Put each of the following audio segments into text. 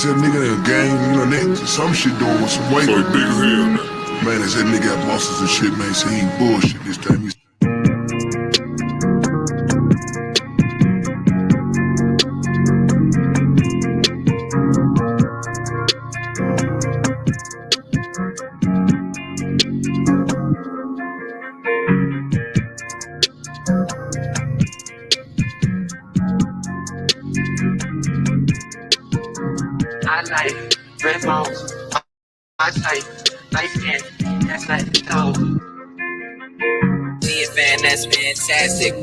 tell nigga in a gang, you know, some shit doing with some weight. Like big as hell now. Man, they said nigga got muscles and shit, man, so he ain't bullshit this time. I like red bones. I like light skin. That's like no. GFN, that's fantastic.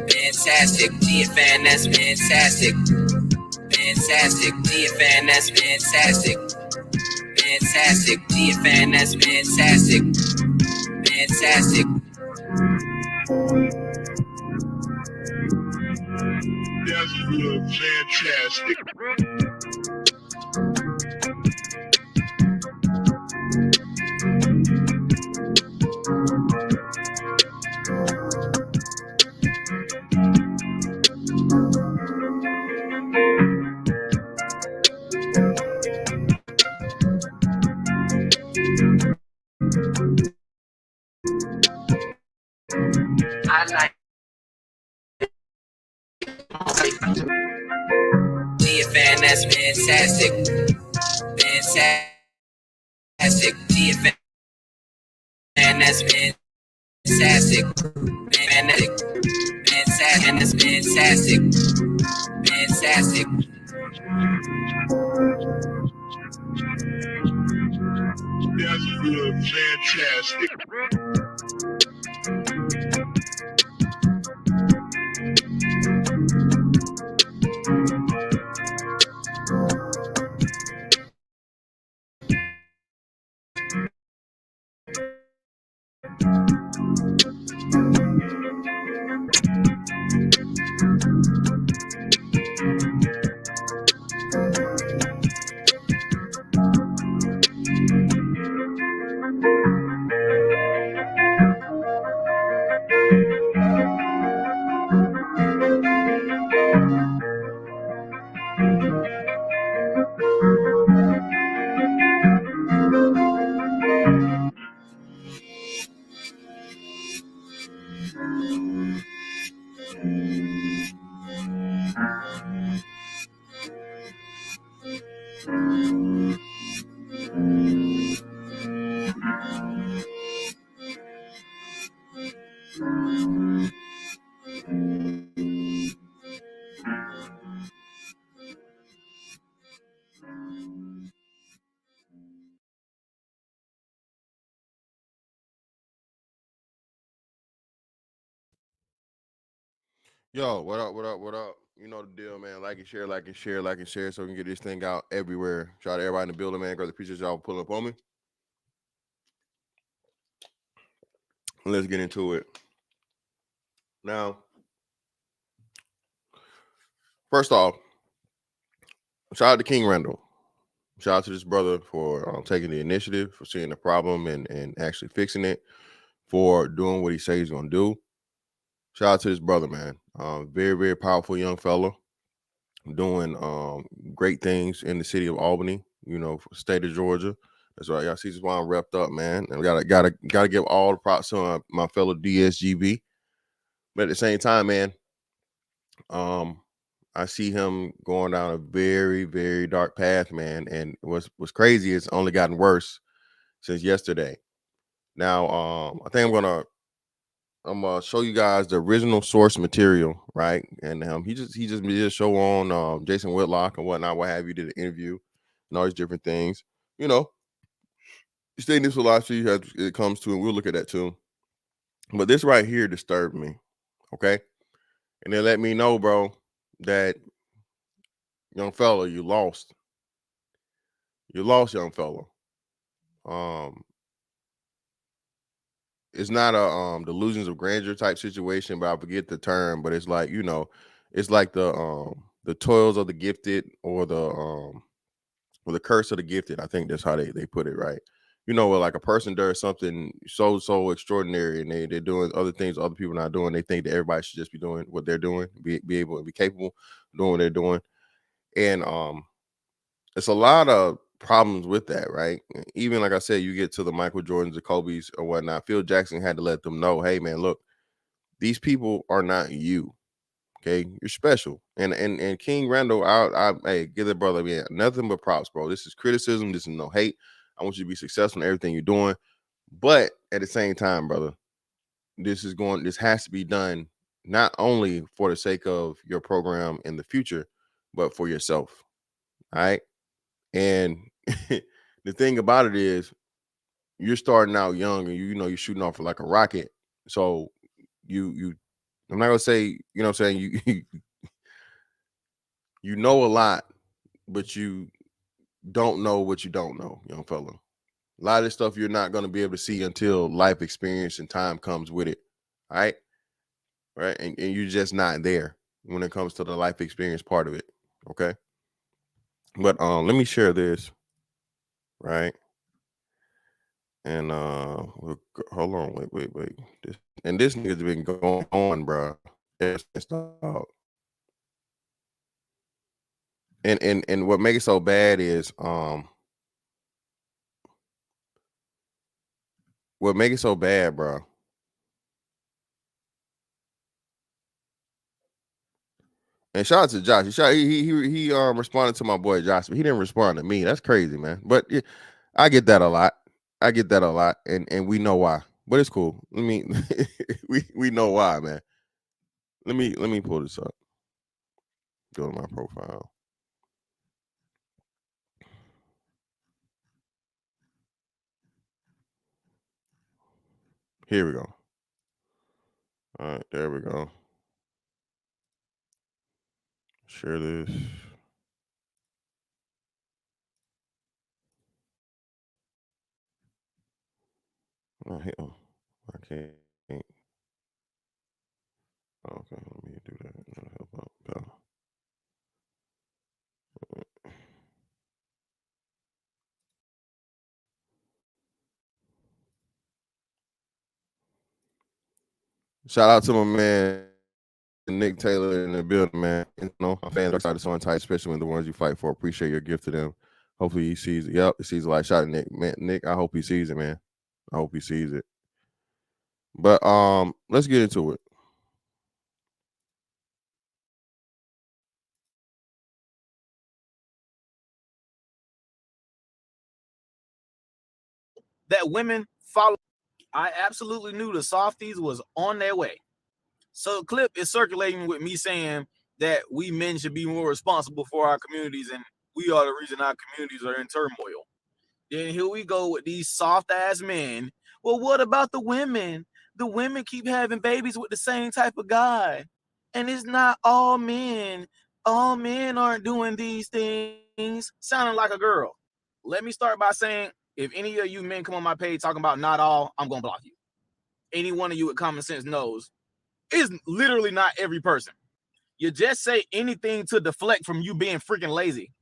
Fantastic. GFN, that's fantastic. Fantastic. GFN, that's fantastic. Fantastic. GFN, that's fantastic. Fantastic. That's good, fantastic. I like GFN, that's fantastic. Fantastic. GFN, that's fantastic. Fantastic. Fantastic. That's fantastic. Fantastic. That's good, fantastic. Yo, what up, what up, what up? You know the deal, man. Like and share, like and share, like and share so we can get this thing out everywhere. Shout out to everybody in the building, man. Greatly appreciate y'all pulling up on me. Let's get into it. Now, first off, shout out to King Randall. Shout out to this brother for taking the initiative, for seeing the problem and actually fixing it, for doing what he says he's going to do. Shout out to this brother, man. Very, very powerful young fella, doing great things in the city of Albany, you know, for the state of Georgia. That's right. Y'all see this why I'm repped up, man. And gotta give all the props to my fellow DSGB. But at the same time, man, I see him going down a very, very dark path, man. And what's crazy is it's only gotten worse since yesterday. Now, I think I'm gonna show you guys the original source material, right? And he just did a show on Jason Whitlock and whatnot, what have you, did an interview and all these different things. You know, stating this philosophy as it comes to, and we'll look at that too. But this right here disturbed me, okay? And they let me know, bro, that young fella, you lost. You lost, young fella. It's not a delusions of grandeur type situation, but I forget the term, but it's like, you know, it's like the toils of the gifted or the curse of the gifted. I think that's how they put it, right? You know, like a person does something so extraordinary and they're doing other things other people not doing, they think that everybody should just be doing what they're doing, be able to be capable of doing what they're doing. And it's a lot of problems with that, right? Even like I said, you get to the Michael Jordans, the Kobe's, or whatnot. Phil Jackson had to let them know, hey man, look, these people are not you. Okay, you're special. And King Randall, I hey, give that brother man nothing but props, bro. This is criticism. This is no hate. I want you to be successful in everything you're doing. But at the same time, brother, this has to be done not only for the sake of your program in the future, but for yourself. All right. And the thing about it is you're starting out young and you know you're shooting off like a rocket. So you I'm not gonna say, you know what I'm saying, you know a lot, but you don't know what you don't know, young fella. A lot of this stuff you're not gonna be able to see until life experience and time comes with it. All right. Right. And you're just not there when it comes to the life experience part of it. Okay. But let me share this, right? And hold on, wait. This nigga's been going on, bro. Stop. And what makes it so bad is what makes it so bad, bro. And shout out to Josh. He responded to my boy Josh, but he didn't respond to me. That's crazy, man. But yeah, I get that a lot. I get that a lot, and we know why. But it's cool. Let me we know why, man. Let me pull this up. Go to my profile. Here we go. All right, there we go. Share this. Oh, hell. I can't. Okay, let me do that. That'll help out. Shout out to my man Nick Taylor in the building, man. You know, my fans are so tight, especially when the ones you fight for. Appreciate your gift to them. Hopefully he sees it. Yep, he sees a light. Shout out to Nick. Man, Nick, I hope he sees it, man. I hope he sees it. But let's get into it. That women follow. I absolutely knew the softies was on their way. So the clip is circulating with me saying that we men should be more responsible for our communities and we are the reason our communities are in turmoil. Then here we go with these soft ass men. Well, what about the women? The women keep having babies with the same type of guy. And it's not all men. All men aren't doing these things. Sounding like a girl. Let me start by saying if any of you men come on my page talking about not all, I'm going to block you. Any one of you with common sense knows it's literally not every person. You just say anything to deflect from you being freaking lazy.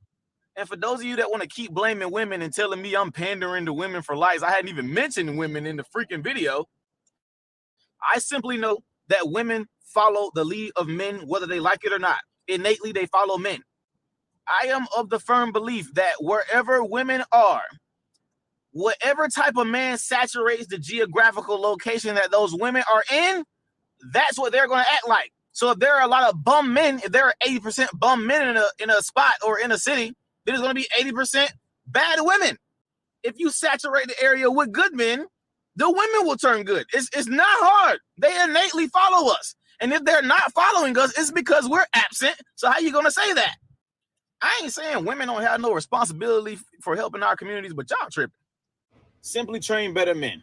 And for those of you that want to keep blaming women and telling me I'm pandering to women for likes, I hadn't even mentioned women in the freaking video. I simply know that women follow the lead of men, whether they like it or not. Innately, they follow men. I am of the firm belief that wherever women are, whatever type of man saturates the geographical location that those women are in, that's what they're going to act like. So if there are a lot of bum men, if there are 80% bum men in a spot or in a city, then it's going to be 80% bad women. If you saturate the area with good men, the women will turn good. It's not hard. They innately follow us. And if they're not following us, it's because we're absent. So how you going to say that? I ain't saying women don't have no responsibility for helping our communities, but y'all tripping. Simply train better men.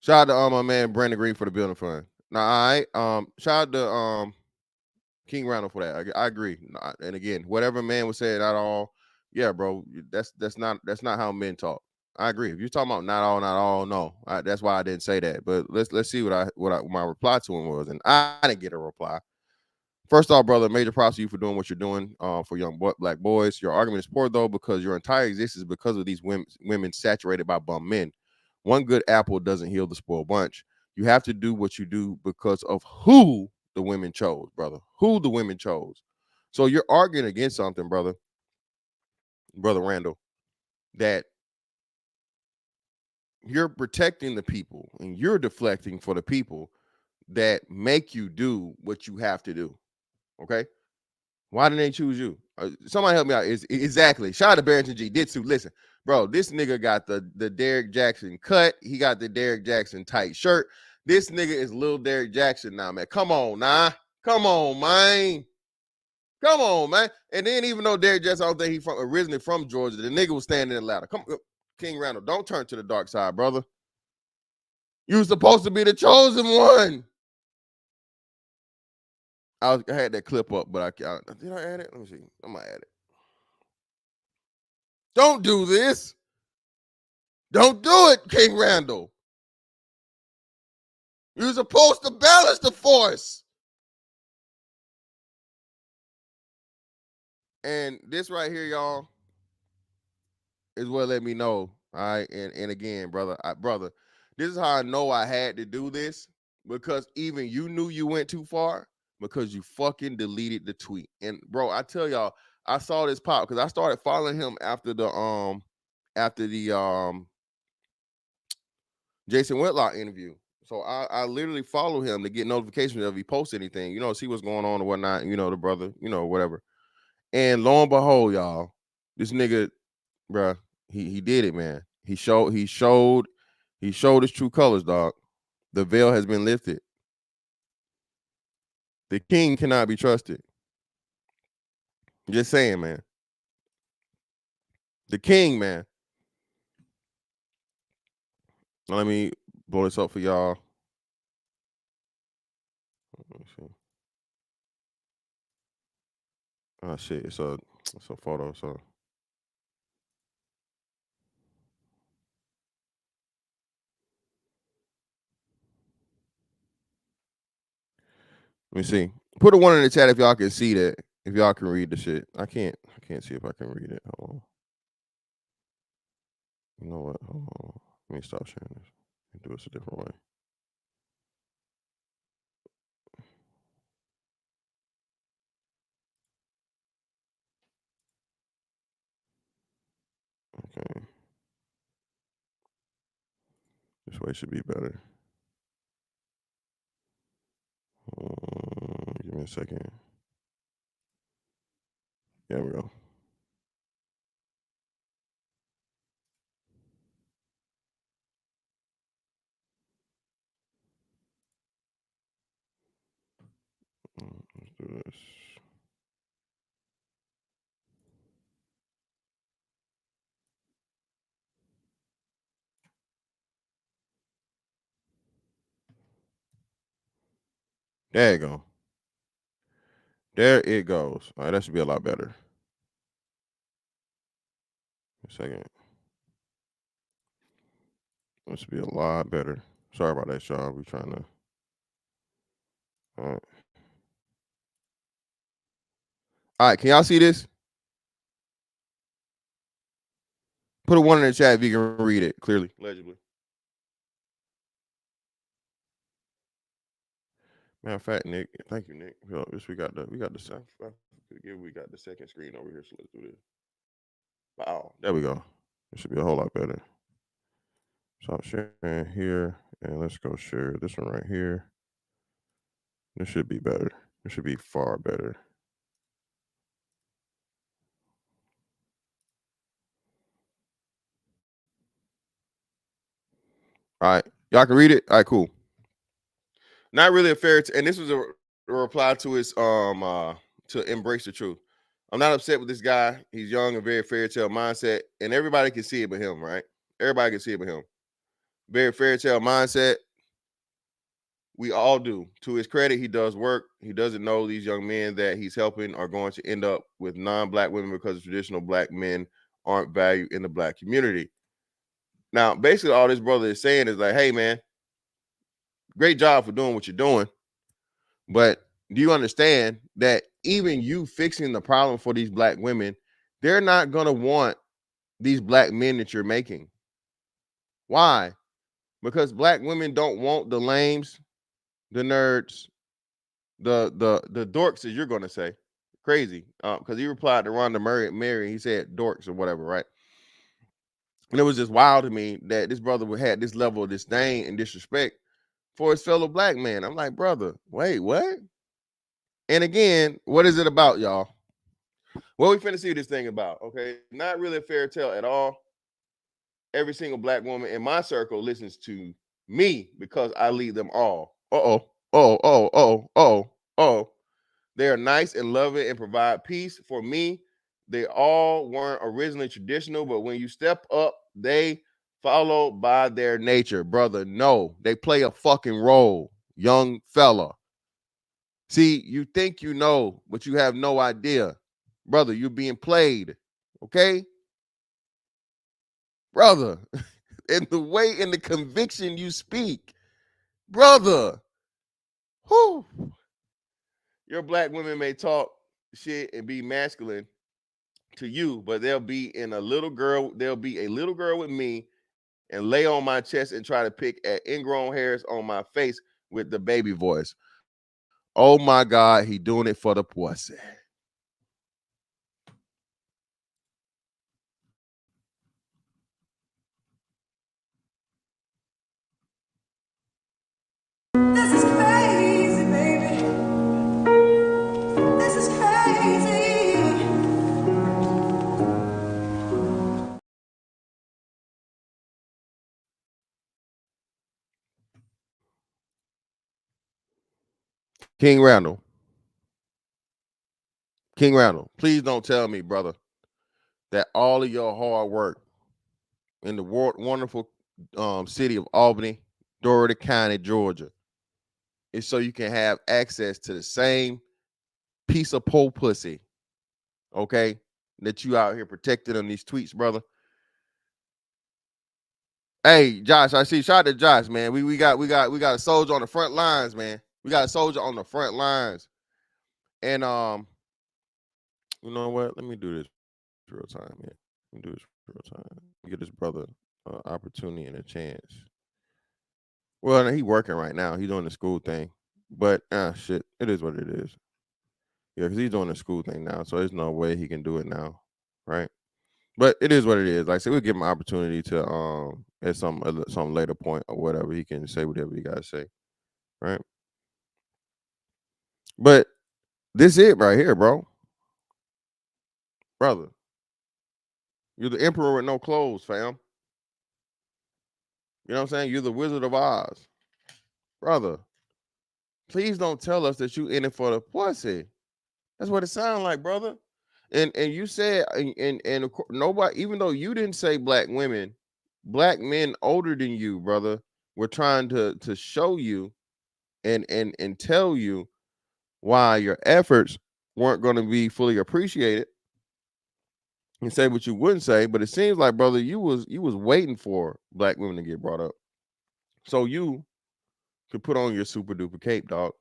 Shout out to my man Brandon Green for the building fund. Now, all right. Shout out to King Randall for that. I agree. And again, whatever man was saying at all, yeah, bro, that's not how men talk. I agree. If you're talking about not all, no. That's why I didn't say that. But let's see what my reply to him was, and I didn't get a reply. First off, brother, major props to you for doing what you're doing for young black boys. Your argument is poor though because your entire existence is because of these women saturated by bum men. one good apple doesn't heal the spoiled bunch. You have to do what you do because of who the women chose, brother. Who the women chose. So you're arguing against something, brother Randall, that you're protecting the people and you're deflecting for the people that make you do what you have to do. Okay? Why didn't they choose you? Somebody help me out. Exactly. Shout out to Barrington G. Ditsu. Listen, bro, this nigga got the Derrick Jackson cut. He got the Derrick Jackson tight shirt. This nigga is little Derrick Jackson now, man. Come on, nah. Come on, man. Come on, man. And then even though Derrick Jackson, I don't think he originally from Georgia, the nigga was standing in the ladder. Come on, King Randall, don't turn to the dark side, brother. You were supposed to be the chosen one. I had that clip up, but I did I add it? Let me see. I'm gonna add it. Don't do this. Don't do it, King Randall. You're supposed to balance the force. And this right here, y'all, is what let me know. All right. And again, brother, this is how I know I had to do this, because even you knew you went too far because you fucking deleted the tweet. And bro, I tell y'all, I saw this pop because I started following him after the Jason Whitlock interview. So I literally follow him to get notifications if he posts anything, see what's going on or whatnot, the brother, whatever. And lo and behold, y'all, this nigga, bruh, he did it, man. He showed his true colors, dog. The veil has been lifted. The king cannot be trusted. Just saying, man. The king, man. Now, let me blow this up for y'all. Let me see. Oh shit, it's a photo, so. Let me see. Put a 1 in the chat if y'all can see that. If y'all can read the shit. I can't see if I can read it. Hold on. You know what? Hold on. Let me stop sharing this. Do this a different way. Okay. This way should be better. Give me a second. There we go. Let's do this. There you go. There it goes. All right, that should be a lot better. A second. That should be a lot better. Sorry about that, y'all. We're trying to. All right. All right, can y'all see this? Put a 1 in the chat if you can read it clearly, legibly. Matter of fact, Nick, thank you, Nick. We got the second screen over here, so let's do this. Wow, there we go. It should be a whole lot better. Stop sharing here, and let's go share this one right here. This should be better. It should be far better. All right, y'all can read it. All right, cool. Not really a fair, and this was a reply to his to embrace the truth. I'm not upset with this guy. He's young and very fairy tale mindset, and everybody can see it but him, right? Everybody can see it but him. Very fairy tale mindset. We all do. To his credit, he does work. He doesn't know these young men that he's helping are going to end up with non-black women because traditional black men aren't valued in the black community. Now, basically, all this brother is saying is like, hey, man, great job for doing what you're doing. But do you understand that even you fixing the problem for these black women, they're not going to want these black men that you're making? Why? because black women don't want the lames, the nerds, the dorks, as you're gonna say. Crazy. Because he replied to Rhonda Mary, he said dorks or whatever, right? And it was just wild to me that this brother had this level of disdain and disrespect for his fellow black man. I'm like, brother, wait, what? And again, what is it about, y'all? What we finna see this thing about, okay? Not really a fairy tale at all. Every single black woman in my circle listens to me because I lead them all. They are nice and loving and provide peace for me. They all weren't originally traditional, but when you step up, they follow by their nature. Brother, no, they play a fucking role, young fella. See, you think you know, but you have no idea. Brother, you're being played, okay? Brother, and the way and the conviction you speak, brother, whew. Your black women may talk shit and be masculine to you, but they'll be a little girl with me and lay on my chest and try to pick at ingrown hairs on my face with the baby voice. Oh my God, he doing it for the pussy. This is crazy, baby. This is crazy. King Randall, please don't tell me, brother, that all of your hard work in the wonderful city of Albany, Doherty County, Georgia, is so you can have access to the same piece of pole pussy, okay, that you out here protected on these tweets, brother. Hey, Josh, I see. Shout out to Josh, man. We got a soldier on the front lines, man. We got a soldier on the front lines, and you know what? Let me do this real time, man. Let me do this real time. Get this brother opportunity and a chance. Well, he working right now. He's doing the school thing, but shit, it is what it is. Yeah, because he's doing the school thing now, so there's no way he can do it now, right? But it is what it is. Like I said, we'll give him an opportunity to at some later point or whatever, he can say whatever he gotta say, right? But this it right here, bro. Brother. You're the emperor with no clothes, fam. You know what I'm saying? You're the Wizard of Oz. Brother, please don't tell us that you in it for the pussy. That's what it sounds like, brother. And you said, and nobody, even though you didn't say black women, black men older than you, brother, were trying to show you and tell you why your efforts weren't going to be fully appreciated and say what you wouldn't say. But it seems like, brother, you was waiting for black women to get brought up so you could put on your super duper cape, dog.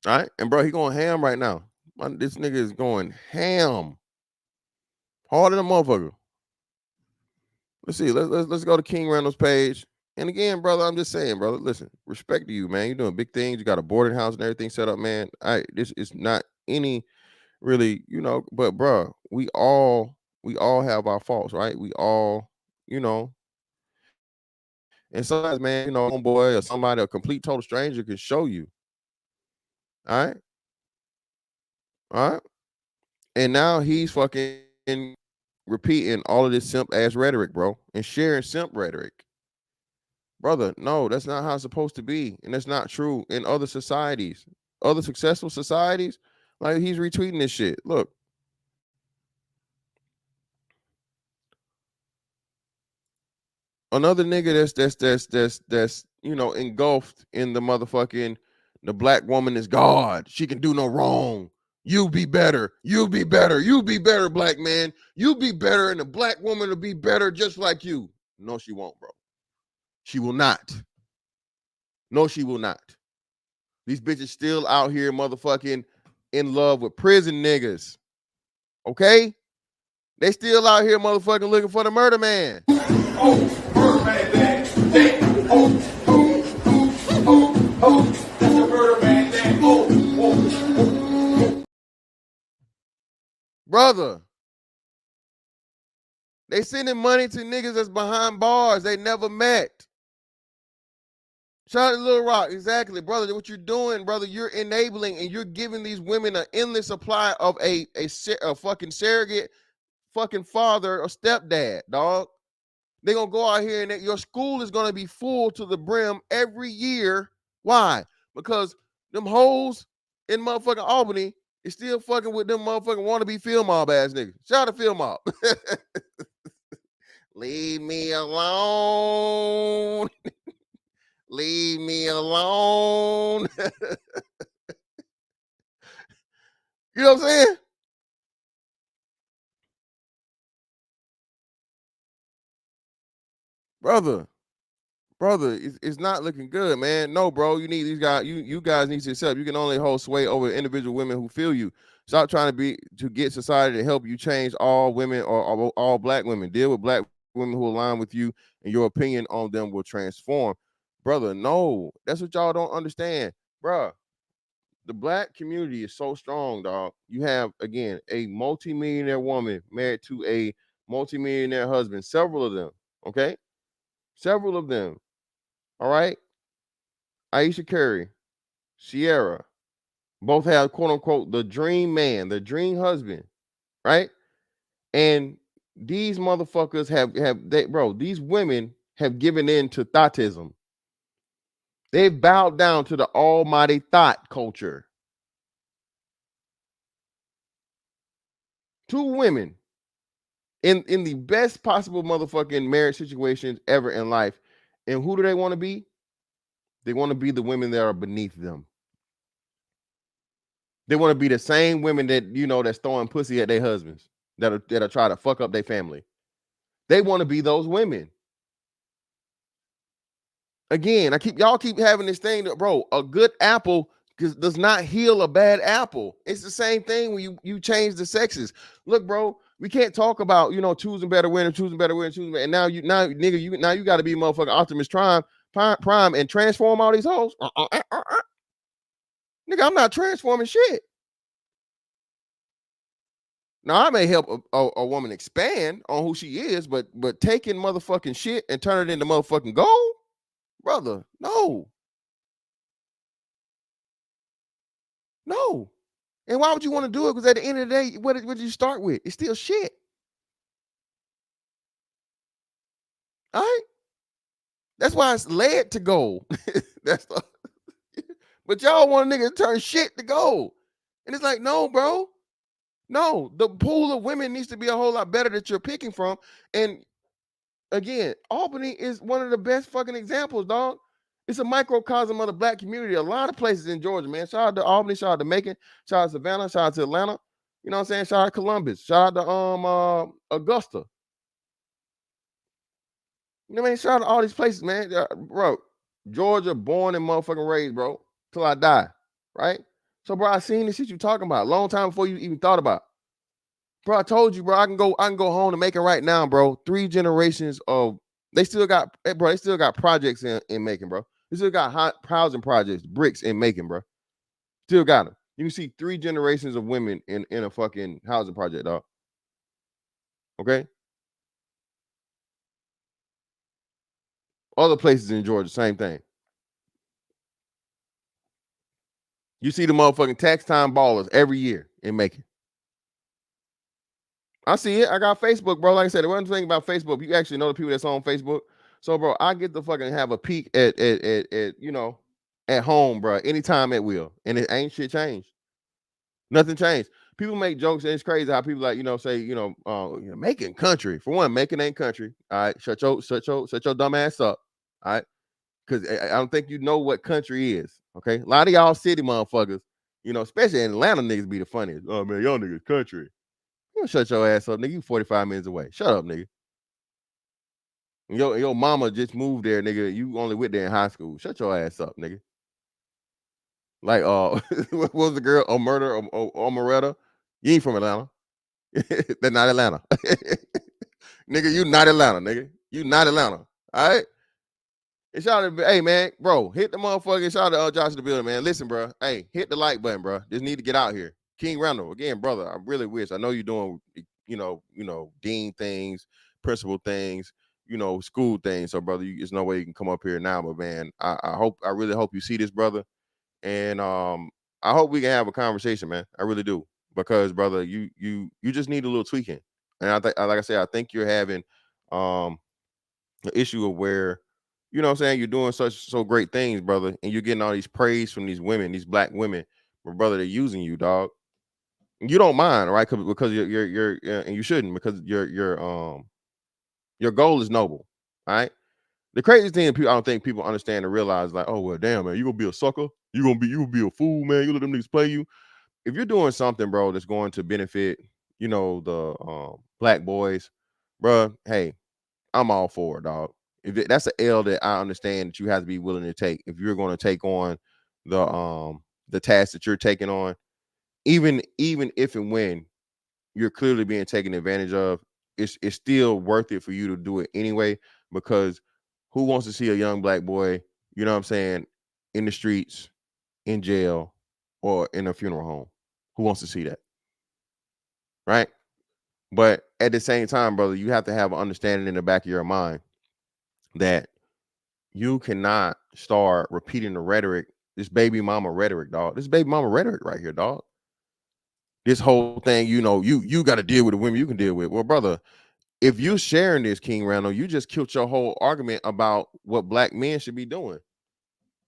All right, and bro, he going ham right now. This nigga is going ham, harder than a motherfucker. Let's see. Let's go to King Randall's page. And again, brother, I'm just saying, brother. Listen, respect to you, man. You're doing big things. You got a boarding house and everything set up, man. This is not any really, but bro, we all have our faults, right? We all, and sometimes, man, homeboy or somebody, a complete total stranger can show you. All right. And now he's fucking repeating all of this simp ass rhetoric, bro, and sharing simp rhetoric. Brother, no, that's not how it's supposed to be. And that's not true in other societies, other successful societies. Like, he's retweeting this shit. Look. Another nigga that's engulfed in the motherfucking, the black woman is God. She can do no wrong. You be better. You be better. You be better, black man. You be better, and the black woman will be better just like you. No, she won't, bro. She will not. No, she will not. These bitches still out here motherfucking in love with prison niggas. Okay? They still out here motherfucking looking for the murder man. Oh, murder man, Brother. They sending money to niggas that's behind bars they never met. Shout out to Lil Rock. Exactly, brother. What you're doing, brother, you're enabling and you're giving these women an endless supply of a fucking surrogate fucking father or stepdad, dog. They're going to go out here and your school is going to be full to the brim every year. Why? Because them hoes in motherfucking Albany is still fucking with them motherfucking wannabe film mob ass niggas. Shout out to film mob. Leave me alone. Leave me alone. You know what I'm saying? Brother, it's not looking good, man. No, bro, you need these guys. You guys need to accept. You can only hold sway over individual women who feel you. Stop trying to get society to help you change all women or all black women. Deal with black women who align with you, and your opinion on them will transform. Brother, no, that's what y'all don't understand, bruh. The black community is so strong, dog. You have, again, a multimillionaire woman married to a multimillionaire husband, several of them, okay? Several of them, all right? Aisha Curry, Sierra, both have, quote unquote, the dream man, the dream husband, right? And these motherfuckers these women have given in to thotism. They've bowed down to the almighty thought culture. Two women in the best possible motherfucking marriage situations ever in life. And who do they want to be? They want to be the women that are beneath them. They want to be the same women that, you know, that's throwing pussy at their husbands, that are trying to fuck up their family. They want to be those women. Again, y'all keep having this thing that, bro, a good apple does not heal a bad apple. It's the same thing when you change the sexes. Look, bro, we can't talk about, you know, choosing better women, and now you got to be motherfucking Optimus Prime and transform all these hoes. Nigga, I'm not transforming shit. Now I may help a woman expand on who she is, but taking motherfucking shit and turn it into motherfucking gold, brother, no. And why would you want to do it? Because at the end of the day, what did you start with? It's still shit. All right. That's why it's led to gold. But y'all want a nigga to turn shit to gold. And it's like, no, bro. No, the pool of women needs to be a whole lot better that you're picking from. And again, Albany is one of the best fucking examples, dog. It's a microcosm of the black community. A lot of places in Georgia, man. Shout out to Albany, shout out to Macon, shout out to Savannah, shout out to Atlanta. You know what I'm saying? Shout out to Columbus, shout out to Augusta. You know what I mean? Shout out to all these places, man. Bro, Georgia, born and motherfucking raised, bro, till I die, right? So, bro, I seen this shit you talking about a long time before you even thought about. Bro, I told you, bro, I can go home to Macon right now, bro. 3 generations of they still got projects in Macon, bro. They still got housing projects, bricks in Macon, bro. Still got them. You can see 3 generations of women in a fucking housing project, dog. Okay. Other places in Georgia, same thing. You see the motherfucking tax time ballers every year in Macon. I see it. I got Facebook, bro. Like I said, the one thing about Facebook, you actually know the people that's on Facebook. So, bro, I get to fucking have a peek at you know, at home, bro, anytime at will, and it ain't shit changed. Nothing changed. People make jokes, and it's crazy how people, like, you know, say, you know, Macon country. For one, Macon ain't country. All right, shut your dumb ass up. All right, because I don't think you know what country is. Okay, a lot of y'all city motherfuckers, you know, especially in Atlanta, niggas be the funniest. Oh man, y'all niggas country. You shut your ass up, nigga. You 45 minutes away. Shut up, nigga. Your mama just moved there, nigga. You only went there in high school. Shut your ass up, nigga. Like, what was the girl? Murder or Moretta? You ain't from Atlanta. They're not Atlanta. Nigga, you not Atlanta, nigga. You not Atlanta. All right? And shout out to, hey, man, bro, hit the motherfucker. Shout out to Josh in the building, man. Listen, bro. Hey, hit the like button, bro. Just need to get out here. King Randall, again, brother, I really wish. I know you're doing, dean things, principal things, school things. So, brother, there's no way you can come up here now. But man, I really hope you see this, brother, and I hope we can have a conversation, man. I really do, because, brother, you just need a little tweaking, and I think, like I said, I think you're having the issue of where, what I'm saying, you're doing so great things, brother, and you're getting all these praise from these women, these black women, but brother, they're using you, dog. You don't mind, right? Because you're and you shouldn't, because your goal is noble, right? The crazy thing, I don't think people understand and realize, like, oh well, damn, man, you gonna be a sucker, you gonna be a fool, man. You let them niggas play you. If you're doing something, bro, that's going to benefit, the black boys, bro, hey, I'm all for it, dog. That's an L that I understand that you have to be willing to take if you're going to take on the task that you're taking on, even if and when you're clearly being taken advantage of, it's still worth it for you to do it anyway, because who wants to see a young black boy, you know what I'm saying, in the streets, in jail, or in a funeral home? Who wants to see that? Right? But at the same time, brother, you have to have an understanding in the back of your mind that you cannot start repeating the rhetoric, this baby mama rhetoric, dog. This baby mama rhetoric right here, dog. This whole thing, you got to deal with the women you can deal with. Well, brother, if you sharing this, King Randall, you just killed your whole argument about what black men should be doing.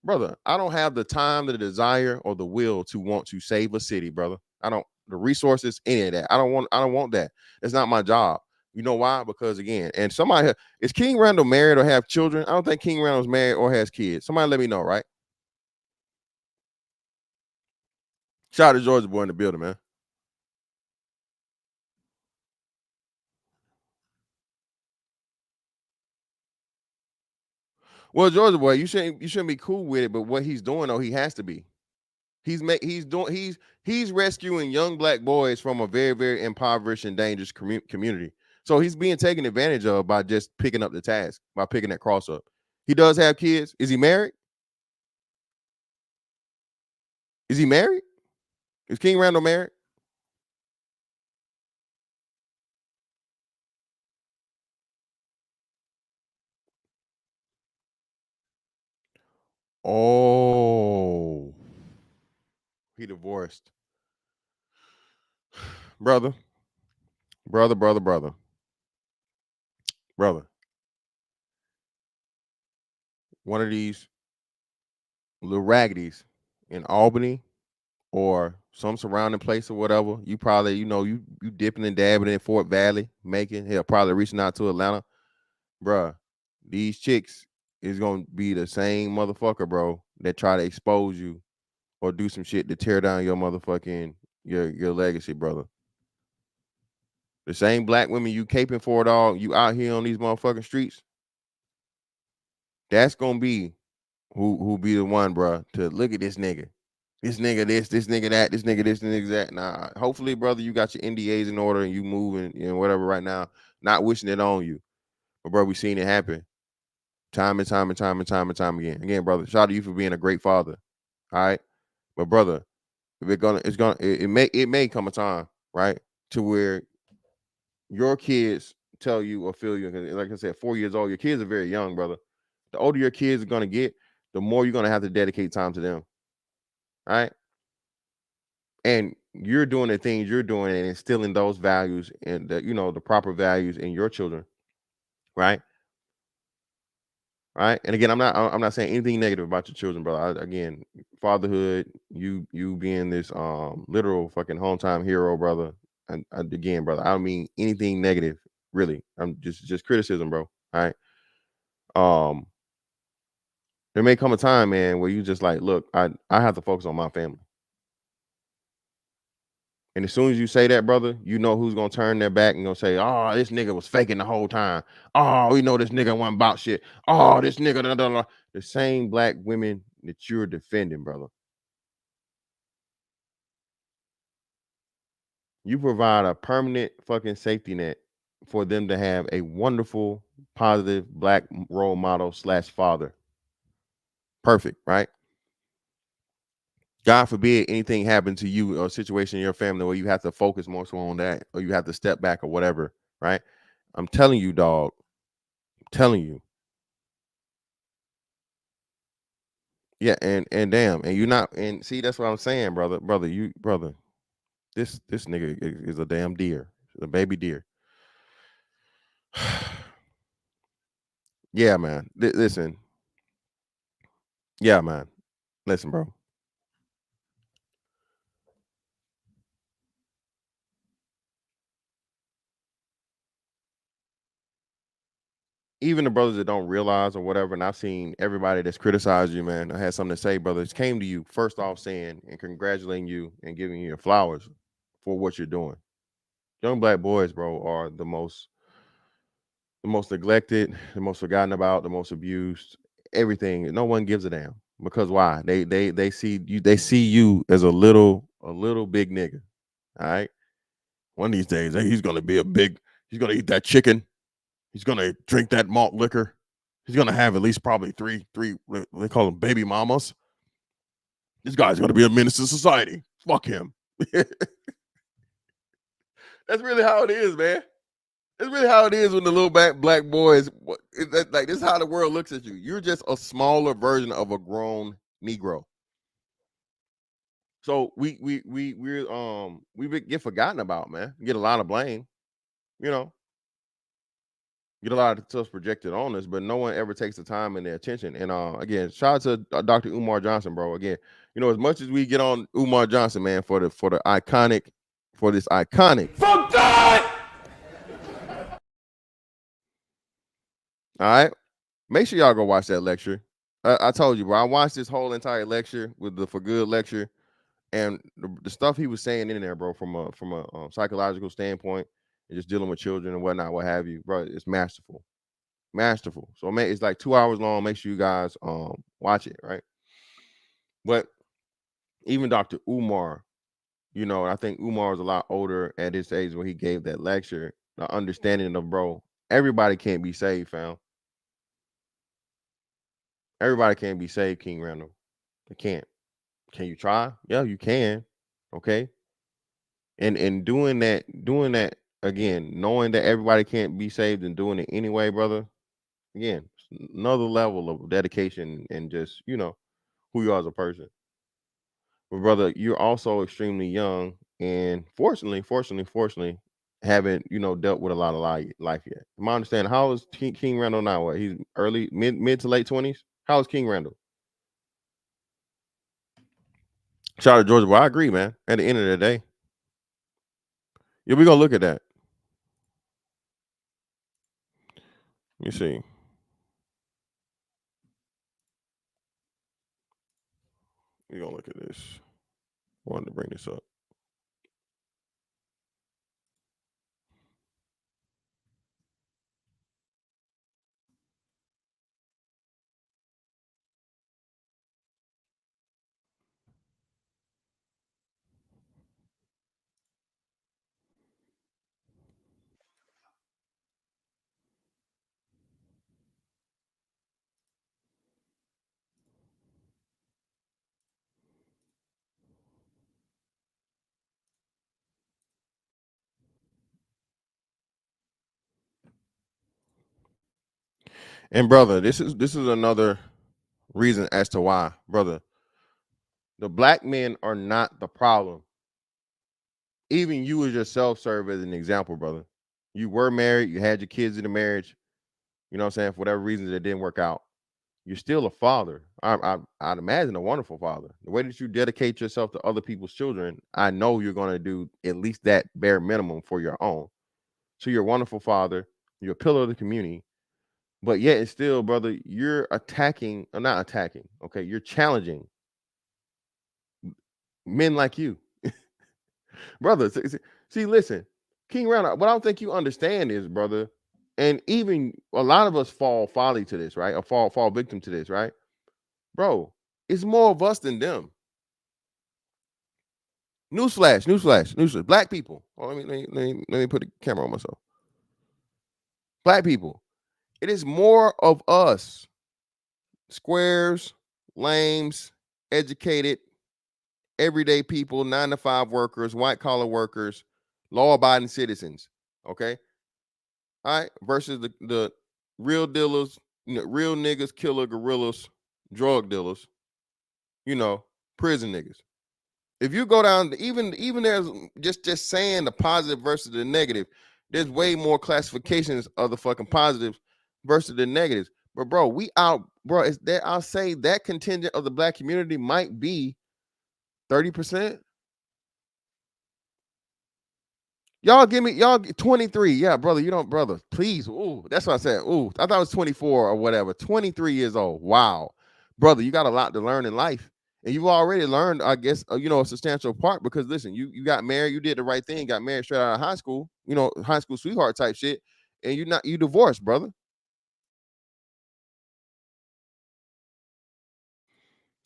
Brother, I don't have the time, the desire, or the will to want to save a city, brother. I don't, the resources, any of that. I don't want that. It's not my job. You know why? Because again, and somebody, is King Randall married or have children? I don't think King Randall's married or has kids. Somebody let me know, right? Shout out to Georgia boy in the building, man. Well, Georgia boy, you shouldn't be cool with it, but what he's doing, though, he has to be. He's rescuing young black boys from a very, very impoverished and dangerous community. So he's being taken advantage of by just picking up the task, by picking that cross up. He does have kids. Is he married? Is he married? Is King Randall married? Oh, he divorced. Brother, brother, brother, brother, brother. One of these little raggities in Albany or some surrounding place or whatever, you probably, you dipping and dabbing in Fort Valley, Macon, hell, probably reaching out to Atlanta. Bruh, these chicks is gonna be the same motherfucker, bro, that try to expose you or do some shit to tear down your motherfucking your legacy, brother. The same black women you caping for, dog, you out here on these motherfucking streets, that's gonna be who be the one, bro, to look at this nigga. This nigga this nigga that, this nigga this, nigga that. Nah, hopefully, brother, you got your NDAs in order and you moving, whatever right now. Not wishing it on you. But bro, we seen it happen time and time and time and time and time again. Again, brother, shout out to you for being a great father. All right. But brother, if it may come a time, right, to where your kids tell you or feel you, like I said, 4 years old, your kids are very young, brother. The older your kids are gonna get, the more you're gonna have to dedicate time to them. All right. And you're doing the things you're doing and instilling those values and the proper values in your children, right? Right. And again, I'm not saying anything negative about your children, brother. Again, fatherhood, you being this literal fucking hometown hero, brother. And again, brother, I don't mean anything negative, really. I'm just criticism, bro. All right. Um, there may come a time, man, where you just like, look, I have to focus on my family. And as soon as you say that, brother, you know who's gonna turn their back and gonna say, "Oh, this nigga was faking the whole time. Oh, we know this nigga wasn't about shit. Oh, this nigga." Da, da, da. The same black women that you're defending, brother. You provide a permanent fucking safety net for them to have a wonderful, positive black role model / father. Perfect, right? God forbid anything happened to you or a situation in your family where you have to focus more so on that, or you have to step back or whatever, right? I'm telling you, dog. I'm telling you. Yeah, and damn, and you're not, and see, that's what I'm saying, brother. This nigga is a damn deer, a baby deer. Yeah, man. Listen. Yeah, man. Listen, bro. Even the brothers that don't realize or whatever, and I've seen everybody that's criticized you, man. I had something to say, brothers came to you first off saying and congratulating you and giving you your flowers for what you're doing. Young black boys, bro, are the most neglected, the most forgotten about, the most abused, everything. No one gives a damn. Because why? They see you as a little big nigga. All right. One of these days, he's gonna be he's gonna eat that chicken. He's gonna drink that malt liquor. He's gonna have at least probably three, they call them baby mamas. This guy's gonna be a menace to society. Fuck him. That's really how it is, man. It's really how it is when the little black boys, like this is how the world looks at you. You're just a smaller version of a grown Negro. So we get forgotten about, man. We get a lot of blame, you know. Get a lot of stuff projected on us, but no one ever takes the time and the attention. And again, shout out to Dr. Umar Johnson, bro. Again, you know, as much as we get on Umar Johnson, man, for this iconic. Fuck that! All right. Make sure y'all go watch that lecture. I told you, bro. I watched this whole entire lecture with the For Good lecture, and the stuff he was saying in there, bro, from a psychological standpoint, and just dealing with children and whatnot, what have you, bro. It's masterful. So man, it's like 2 hours long. Make sure you guys watch it, right? But even Dr. Umar, you know, I think Umar was a lot older at his age when he gave that lecture. The understanding of, bro, everybody can't be saved, fam. Everybody can't be saved, King Randall. They can't. Can you try? Yeah, you can. Okay. And doing that again, knowing that everybody can't be saved and doing it anyway, brother. Again, another level of dedication and just, you know, who you are as a person. But brother, you're also extremely young, and fortunately, haven't, you know, dealt with a lot of life yet. Am I understanding? How is King Randall now? What, he's early, mid to late 20s? How is King Randall? Shout out to Georgia. Well, I agree, man. At the end of the day, yeah, we're gonna look at that. Let me see. We're gonna look at this. I wanted to bring this up. And brother, this is another reason as to why, brother, the black men are not the problem. Even you as yourself serve as an example, brother. You were married, you had your kids in the marriage, you know what I'm saying, for whatever reasons it didn't work out. You're still a father. I'd imagine a wonderful father. The way that you dedicate yourself to other people's children, I know you're going to do at least that bare minimum for your own. So you're a wonderful father. You're a pillar of the community. But yet it's still, brother, you're attacking, or not attacking, okay? You're challenging men like you. Brother, see, listen, King Round, what I don't think you understand is, brother, and even a lot of us fall folly to this, right? Or fall victim to this, right? Bro, it's more of us than them. Newsflash. Black people. Oh, let me put the camera on myself. Black people. It is more of us. Squares, lames, educated, everyday people, 9-to-5 workers, white collar workers, law abiding citizens. Okay. All right. Versus the real dealers, real niggas, killer gorillas, drug dealers, prison niggas. If you go down, even there's just saying the positive versus the negative, there's way more classifications of the fucking positives versus the negatives. But bro, is that I'll say that contingent of the black community might be 30%. Y'all 23. Yeah, brother, please. Ooh, that's what I said. Ooh, I thought it was 24 or whatever. 23 years old. Wow. Brother, you got a lot to learn in life. And you've already learned, I guess, a substantial part because listen, you got married, you did the right thing, got married straight out of high school, high school sweetheart type shit, and you divorced, brother.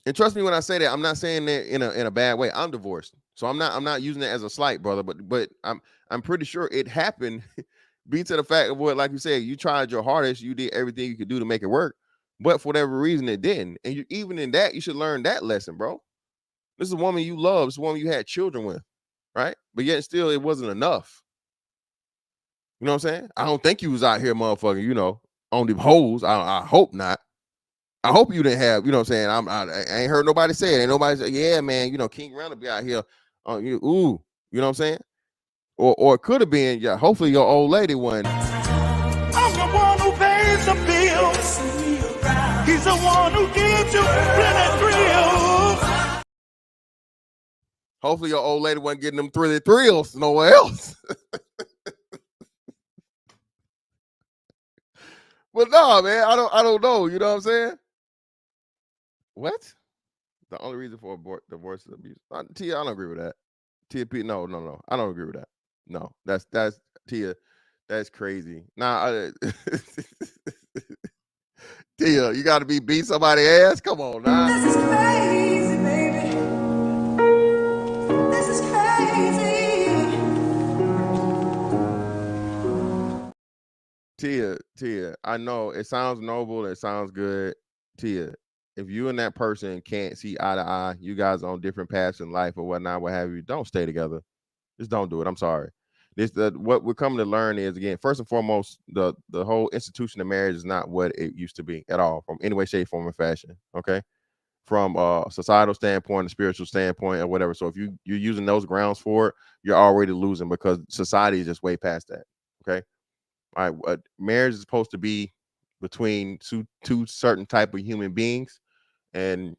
And trust me when I say that, I'm not saying that in a bad way. I'm divorced, so I'm not using it as a slight, brother. But I'm pretty sure it happened. Be to the fact of what, like you said, you tried your hardest, you did everything you could do to make it work, but for whatever reason it didn't. And even in that, you should learn that lesson, bro. This is a woman you love. It's a woman you had children with, right? But yet still, it wasn't enough. You know what I'm saying? I don't think you was out here, motherfucker. On the hoes. I hope not. I hope you didn't have, what I'm saying? I ain't heard nobody say it. Ain't nobody say, yeah, man, King Randall be out here. You know what I'm saying? Or it could have been, yeah, hopefully your old lady one. I'm the one who pays the bills. He's the one who gives you plenty thrills. Hopefully your old lady wasn't getting them thrills nowhere else. But no, man, I don't know. You know what I'm saying? What? The only reason for divorce is abuse. Tia, I don't agree with that. Tia, no. I don't agree with that. No, that's Tia. That's crazy. Nah, Tia, you got to beat somebody's ass. Come on, now. This is crazy, baby. This is crazy. Tia, I know it sounds noble. It sounds good. Tia, if you and that person can't see eye to eye, you guys are on different paths in life or whatnot, what have you, don't stay together. Just don't do it. I'm sorry. What we're coming to learn is, again, first and foremost, the whole institution of marriage is not what it used to be at all, from any way, shape, form, or fashion. Okay, from a societal standpoint, a spiritual standpoint, or whatever. So if you're using those grounds for it, you're already losing because society is just way past that. Okay, all right. Marriage is supposed to be between two certain type of human beings, and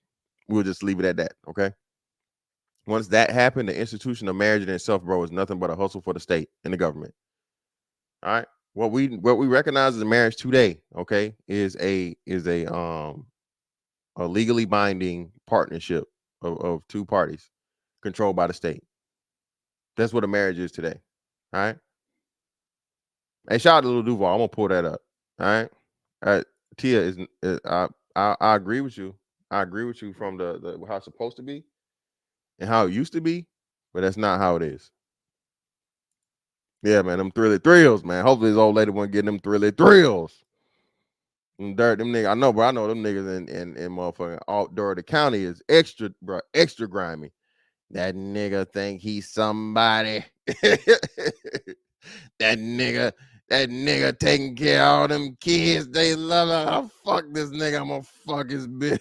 we'll just leave it at that. Okay. Once that happened, the institution of marriage in itself, bro, is nothing but a hustle for the state and the government. All right. What we recognize as a marriage today, okay, is a legally binding partnership of two parties controlled by the state. That's what a marriage is today. All right. Hey, shout out to Lil Duval. I'm gonna pull that up. All right. Tia is I agree with you. I agree with you from the how it's supposed to be and how it used to be, but that's not how it is. Yeah, man, them thrills, man. Hopefully, this old lady wasn't getting them thrills. Them niggas. I know, bro. I know them niggas in motherfucking outdoor the county is extra, bro, extra grimy. That nigga think he's somebody. that nigga taking care of all them kids. They love it. Oh, fuck this nigga. I'm gonna fuck his bitch.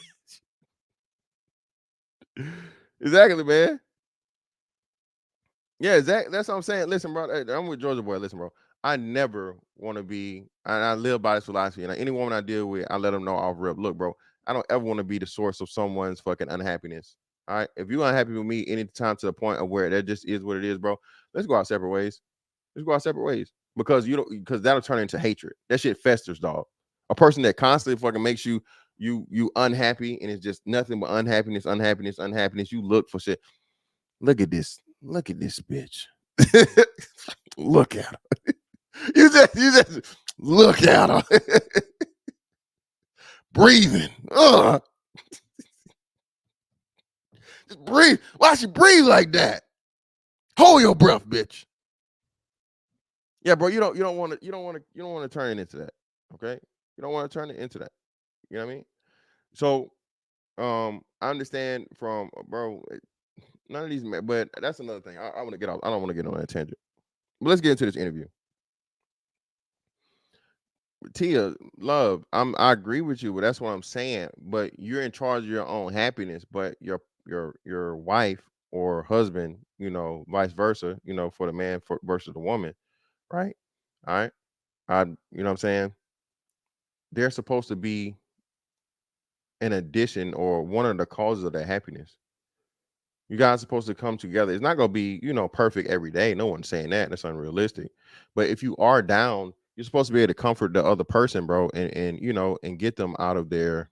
Exactly, man. Yeah, exactly. That's what I'm saying. Listen, bro. I'm with Georgia Boy. Listen, bro. I never want to be, and I live by this philosophy. And any woman I deal with, I let them know off rip. Look, bro, I don't ever want to be the source of someone's fucking unhappiness. All right. If you're unhappy with me anytime to the point of where that just is what it is, bro, let's go our separate ways. Let's go our separate ways. Because that'll turn into hatred. That shit festers, dog. A person that constantly fucking makes you unhappy and it's just nothing but unhappiness. You look for shit. Look at this bitch. Look at her. You just look at her. Breathing. Ugh. Just breathe. Why she breathe like that? Hold your breath, bitch. Yeah, bro. You don't want to turn it into that. Okay. You don't want to turn it into that. You know what I mean? So, I understand from bro. None of these, but that's another thing. I want to get off. I don't want to get on that tangent. But let's get into this interview. Tia, love, I agree with you, but that's what I'm saying. But you're in charge of your own happiness, but your wife or husband, vice versa, for the man versus the woman, right? All right. You know what I'm saying? They're supposed to be an addition or one of the causes of that happiness. You guys are supposed to come together. It's not going to be, perfect every day. No one's saying that. That's unrealistic. But if you are down, you're supposed to be able to comfort the other person, bro, and get them out of their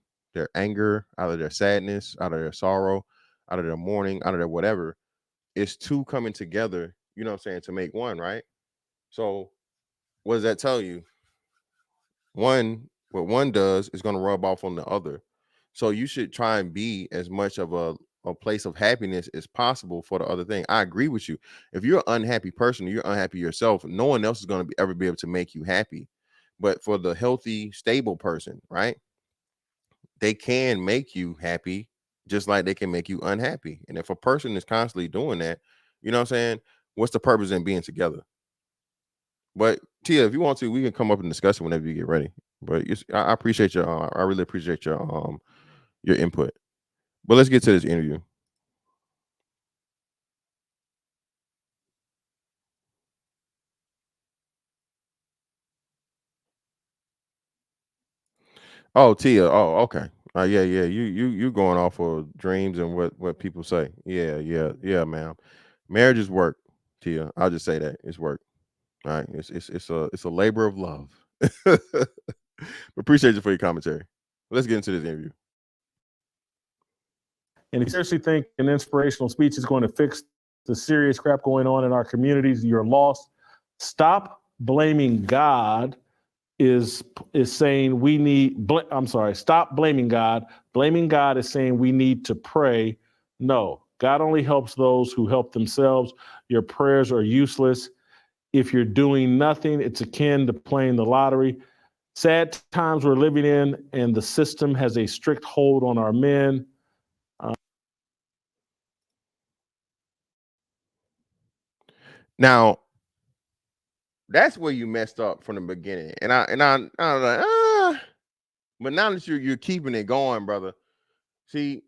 anger, out of their sadness, out of their sorrow, out of their mourning, out of their whatever. It's two coming together, you know what I'm saying, to make one, right? So what does that tell you? What one does is going to rub off on the other. So you should try and be as much of a place of happiness as possible for the other thing. I agree with you. If you're an unhappy person, you're unhappy yourself, no one else is going to ever be able to make you happy. But for the healthy, stable person, right? They can make you happy just like they can make you unhappy. And if a person is constantly doing that, you know what I'm saying? What's the purpose in being together? But Tia, if you want to, we can come up and discuss it whenever you get ready. But I appreciate I really appreciate your input. But let's get to this interview. Oh, Tia. Oh, okay. Yeah. You going off of dreams and what people say. Yeah, ma'am. Marriage is work, Tia. I'll just say that it's work. All right. It's a labor of love. Appreciate you for your commentary. Let's get into this interview. And if you seriously think an inspirational speech is going to fix the serious crap going on in our communities, you're lost. Stop blaming God is saying we need, stop blaming God. Blaming God is saying we need to pray. No, God only helps those who help themselves. Your prayers are useless. If you're doing nothing, it's akin to playing the lottery. Sad times we're living in, and the system has a strict hold on our men. Now, that's where you messed up from the beginning, and I was like, but now that you're keeping it going, brother. See,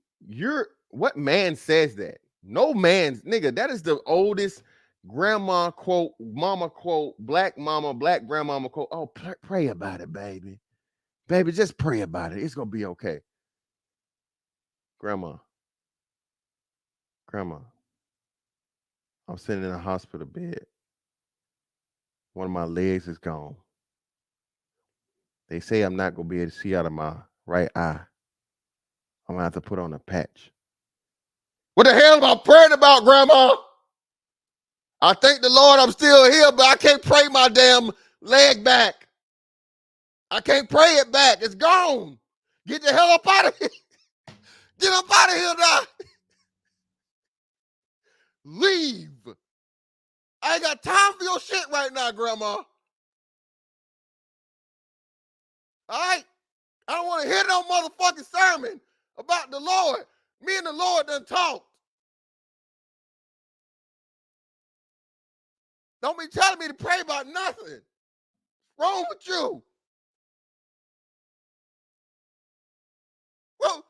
what man says that? No man's nigga. That is the oldest grandma quote, mama quote, black mama, black grandmama quote. Oh, pray about it, baby. Baby, just pray about it. It's gonna be okay. Grandma, I'm sitting in a hospital bed. One of my legs is gone. They say I'm not gonna be able to see out of my right eye. I'm gonna have to put on a patch. What the hell am I praying about, Grandma? I thank the Lord I'm still here, but I can't pray my damn leg back. I can't pray it back. It's gone. Get the hell up out of here. Get up out of here now. Leave. I ain't got time for your shit right now, Grandma. All right? I don't want to hear no motherfucking sermon about the Lord. Me and the Lord done talked. Don't be telling me to pray about nothing. What's wrong with you? Well,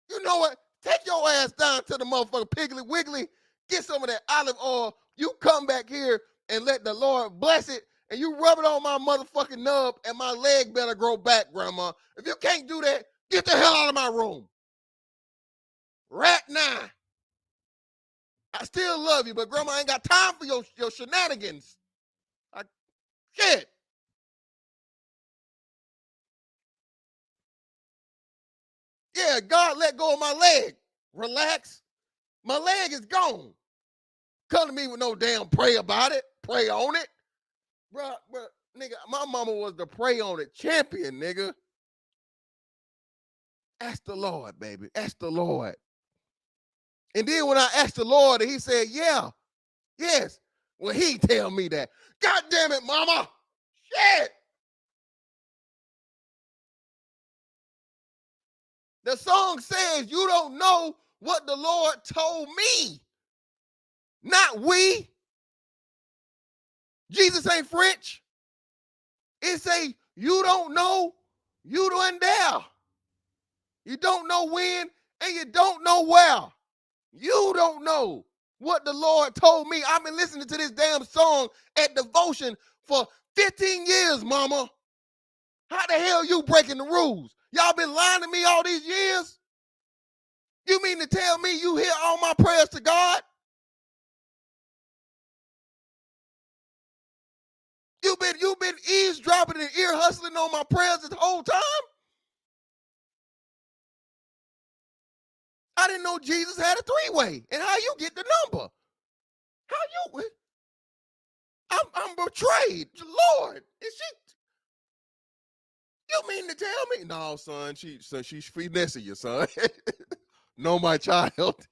you know what? Take your ass down to the motherfucking Piggly Wiggly. Get some of that olive oil. You come back here and let the Lord bless it. And you rub it on my motherfucking nub and my leg better grow back, Grandma. If you can't do that, get the hell out of my room. Right now. I still love you, but Grandma, I ain't got time for your shenanigans. Shit. Yeah, God let go of my leg. Relax. My leg is gone. Come to me with no damn pray about it. Pray on it. Bruh, nigga, my mama was the pray on it champion, nigga. Ask the Lord, baby. Ask the Lord. And then when I asked the Lord, he said, yeah, yes. Well, he tell me that. God damn it, mama. Shit. The song says you don't know what the Lord told me. Not we. Jesus ain't French. It say you don't know, you don't dare. You don't know when and you don't know where. You don't know what the Lord told me. I've been listening to this damn song at devotion for 15 years, mama. How the hell you breaking the rules? Y'all been lying to me all these years? You mean to tell me you hear all my prayers to God? You've been eavesdropping and ear hustling on my prayers this whole time? I didn't know Jesus had a three-way. And how you get the number? How you? I'm betrayed. Lord, is she? You mean to tell me? No, son, she's finessing you, son. No, my child.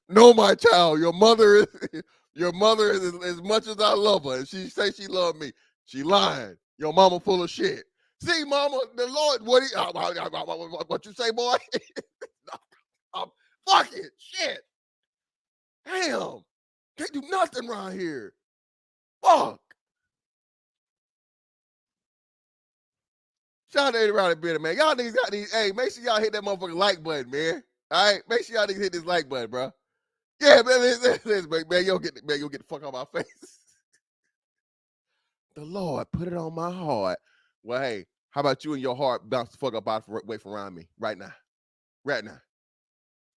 No, my child. Your mother is as much as I love her. And she say she love me. She lying. Your mama full of shit. See, mama, the Lord, what you say, boy? Fuck it. Shit. Damn. Can't do nothing around here. Fuck. Shout out to Everybody Better, man. Y'all niggas got these. Hey, make sure y'all hit that motherfucking like button, man. All right? Make sure y'all niggas hit this like button, bro. Yeah, man, listen, man, you'll get the fuck out of my face. The Lord put it on my heart. Well, hey, how about you and your heart bounce the fuck up out away from around me right now? Right now.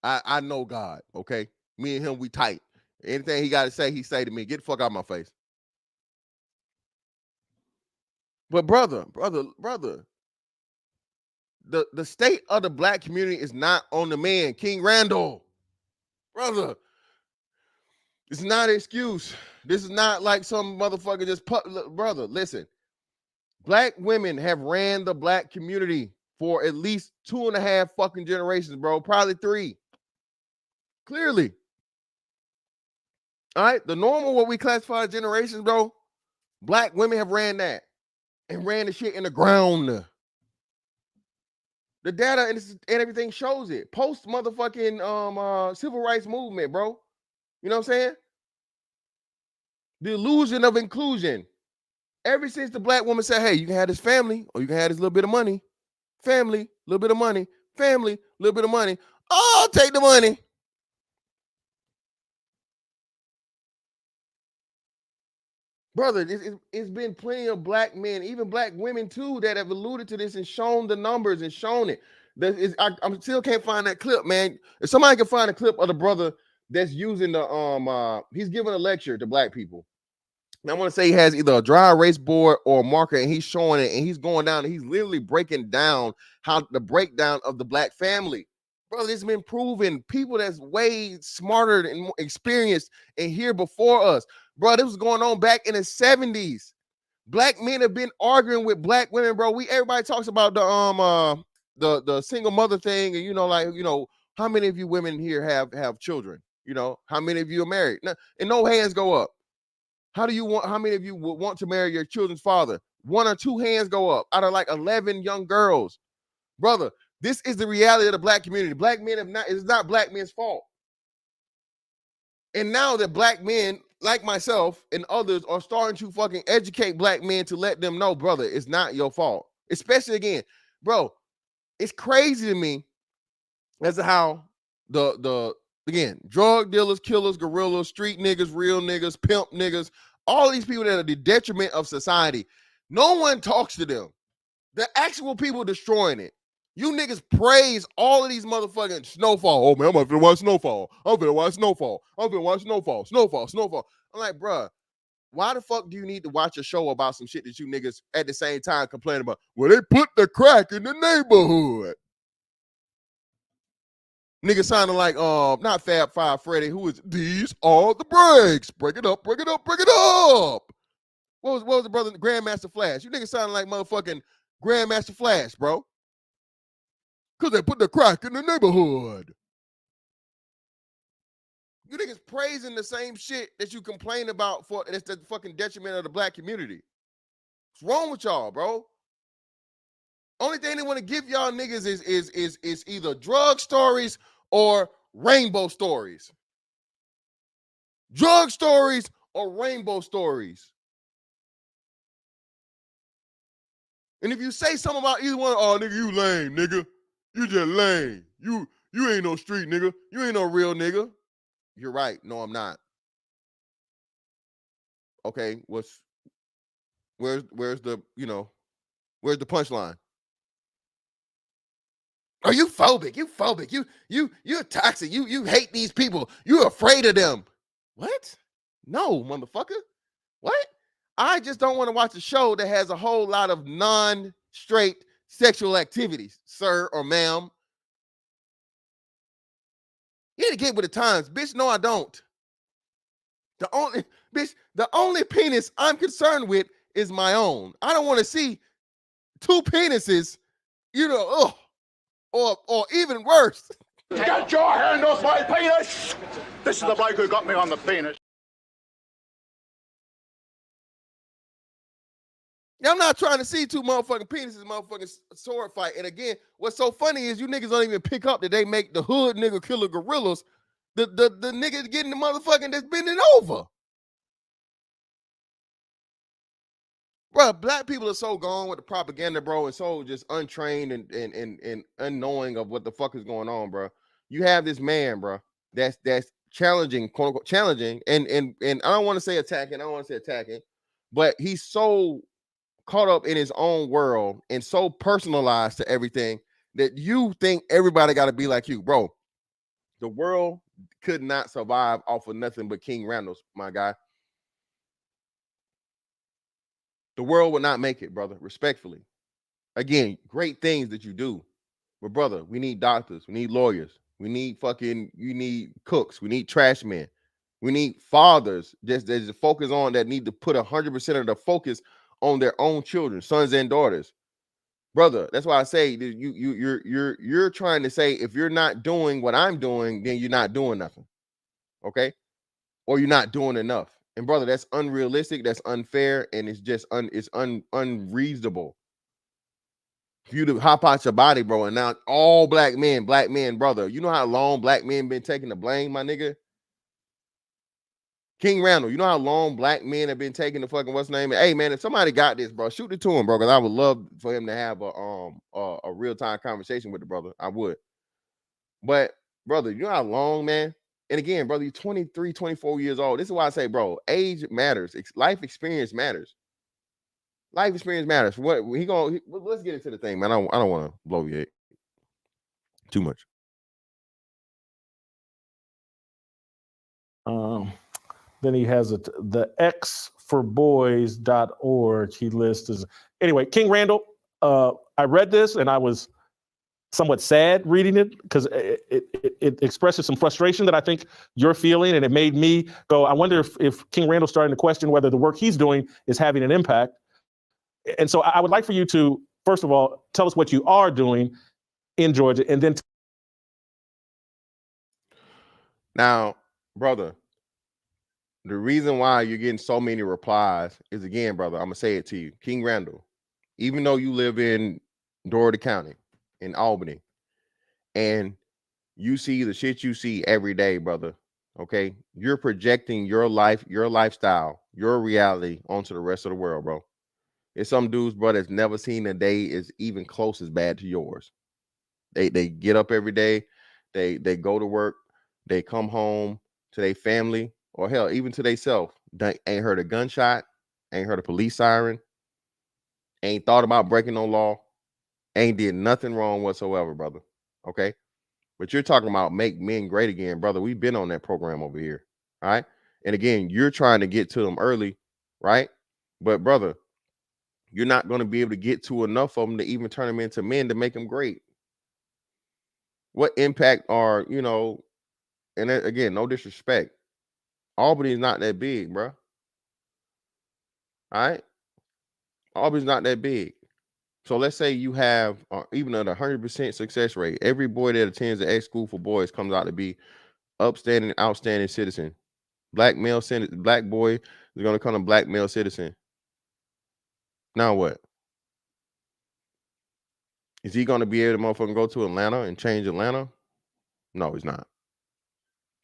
I know God, okay? Me and him, we tight. Anything he got to say, he say to me, get the fuck out of my face. But brother, the state of the black community is not on the man, King Randall. Brother, it's not an excuse. This is not like some motherfucker just brother, listen. Black women have ran the black community for at least 2.5 fucking generations, bro. Probably 3. Clearly. All right. The normal, what we classify as generations, bro. Black women have ran that and ran the shit in the ground. The data and everything shows it. Post motherfucking civil rights movement, bro. You know what I'm saying? The illusion of inclusion. Ever since the black woman said, hey, you can have this family or you can have this little bit of money. Family, little bit of money. Family, little bit of money. Oh, I'll take the money. Brother, it's been plenty of black men, even black women too, that have alluded to this and shown the numbers and shown it. I still can't find that clip, man. If somebody can find a clip of the brother that's using the he's giving a lecture to black people. And I want to say he has either a dry erase board or a marker, and he's showing it, and he's going down, and he's literally breaking down how the breakdown of the black family. Brother, it's been proven. People that's way smarter and more experienced and here before us. Bro, this was going on back in the 70s. Black men have been arguing with black women, bro. Everybody talks about the single mother thing, and how many of you women here have children? How many of you are married? And no hands go up. How many of you would want to marry your children's father? 1 or 2 hands go up out of like 11 young girls. Brother, this is the reality of the black community. Black men it's not black men's fault. And now that black men like myself and others are starting to fucking educate black men to let them know, brother, it's not your fault. Especially again, bro, it's crazy to me as to how again, drug dealers, killers, gorillas, street niggas, real niggas, pimp niggas, all these people that are the detriment of society. No one talks to them. The actual people destroying it. You niggas praise all of these motherfucking snowfall. Oh man, I'm gonna watch snowfall. I'm gonna watch snowfall. I'm gonna watch snowfall. Snowfall. I'm like, bruh, why the fuck do you need to watch a show about some shit that you niggas at the same time complain about? Well, they put the crack in the neighborhood. Nigga sounding like not Fab Five Freddy, who is these are the breaks. Break it up, break it up, break it up. What was the brother Grandmaster Flash? You niggas sounding like motherfucking Grandmaster Flash, bro. Cause they put the crack in the neighborhood. You niggas praising the same shit that you complain about for it's the fucking detriment of the black community. What's wrong with y'all, bro? Only thing they want to give y'all niggas is either drug stories or rainbow stories. Drug stories or rainbow stories. And if you say something about either one, oh nigga, you lame, nigga. You just lame. You ain't no street nigga. You ain't no real nigga. You're right. No, I'm not. Okay, where's the, where's the punchline? Are you phobic? You phobic. You're toxic. You hate these people. You're afraid of them. What? No, motherfucker. What? I just don't want to watch a show that has a whole lot of non-straight sexual activities, sir or ma'am. You need to get with the times. Bitch, no, I don't. The only penis I'm concerned with is my own. I don't want to see two penises, or even worse. Get your hand off my penis! This is the bloke who got me on the penis. I'm not trying to see two motherfucking penises motherfucking sword fight. And again, what's so funny is you niggas don't even pick up that they make the hood nigga killer gorillas the niggas getting the motherfucking that's bending over. Bro, black people are so gone with the propaganda, bro, and so just untrained and unknowing of what the fuck is going on, bro. You have this man, bro, that's challenging, quote unquote, challenging, and I don't want to say attacking, but he's so caught up in his own world and so personalized to everything that you think everybody got to be like you, bro. The world could not survive off of nothing but King Randall's, my guy. The world would not make it, brother, respectfully. Again, great things that you do. But, brother, we need doctors. We need lawyers. You need cooks. We need trash men. We need fathers just focus on that need to put 100% of the focus on their own children, sons and daughters. Brother, that's why I say you're trying to say if you're not doing what I'm doing, then you're not doing nothing. Okay? Or you're not doing enough. And brother, that's unrealistic, that's unfair, and it's just unreasonable. For you to hop out your body, bro, and now all black men, brother. You know how long black men been taking the blame, my nigga? King Randall, you know how long black men have been taking the fucking what's name? Hey man, if somebody got this, bro, shoot it to him, bro. Because I would love for him to have a real-time conversation with the brother. I would. But brother, you know how long, man? And again, brother, you're 23, 24 years old. This is why I say, bro, age matters. Life experience matters. Life experience matters. Let's get into the thing, man. I don't want to blow you too much. Then he has the xforboys.org. He lists as anyway. King Randall. I read this and I was somewhat sad reading it because it expresses some frustration that I think you're feeling, and it made me go, I wonder if King Randall's starting to question whether the work he's doing is having an impact. And so I would like for you to, first of all, tell us what you are doing in Georgia, and then now, brother, the reason why you're getting so many replies is, again, brother, I'm going to say it to you. King Randall, even though you live in Dougherty County, in Albany, and you see the shit you see every day, brother, okay? You're projecting your life, your lifestyle, your reality onto the rest of the world, bro. It's some dudes, bro, that's never seen a day is even close as bad to yours. They get up every day, they go to work, they come home to their family, or hell, even to themselves. Ain't heard a gunshot, ain't heard a police siren, ain't thought about breaking no law, ain't did nothing wrong whatsoever, brother. Okay? But you're talking about make men great again, brother. We've been on that program over here. All right. And again, you're trying to get to them early, right? But brother, you're not going to be able to get to enough of them to even turn them into men to make them great. What impact are, and again, no disrespect. Albany is not that big, bro. All right. Albany's not that big. So let's say you have even at 100% success rate, every boy that attends the X school for boys comes out to be upstanding, outstanding citizen. Black boy is going to become a black male citizen. Now what? Is he going to be able to motherfucking go to Atlanta and change Atlanta? No, he's not.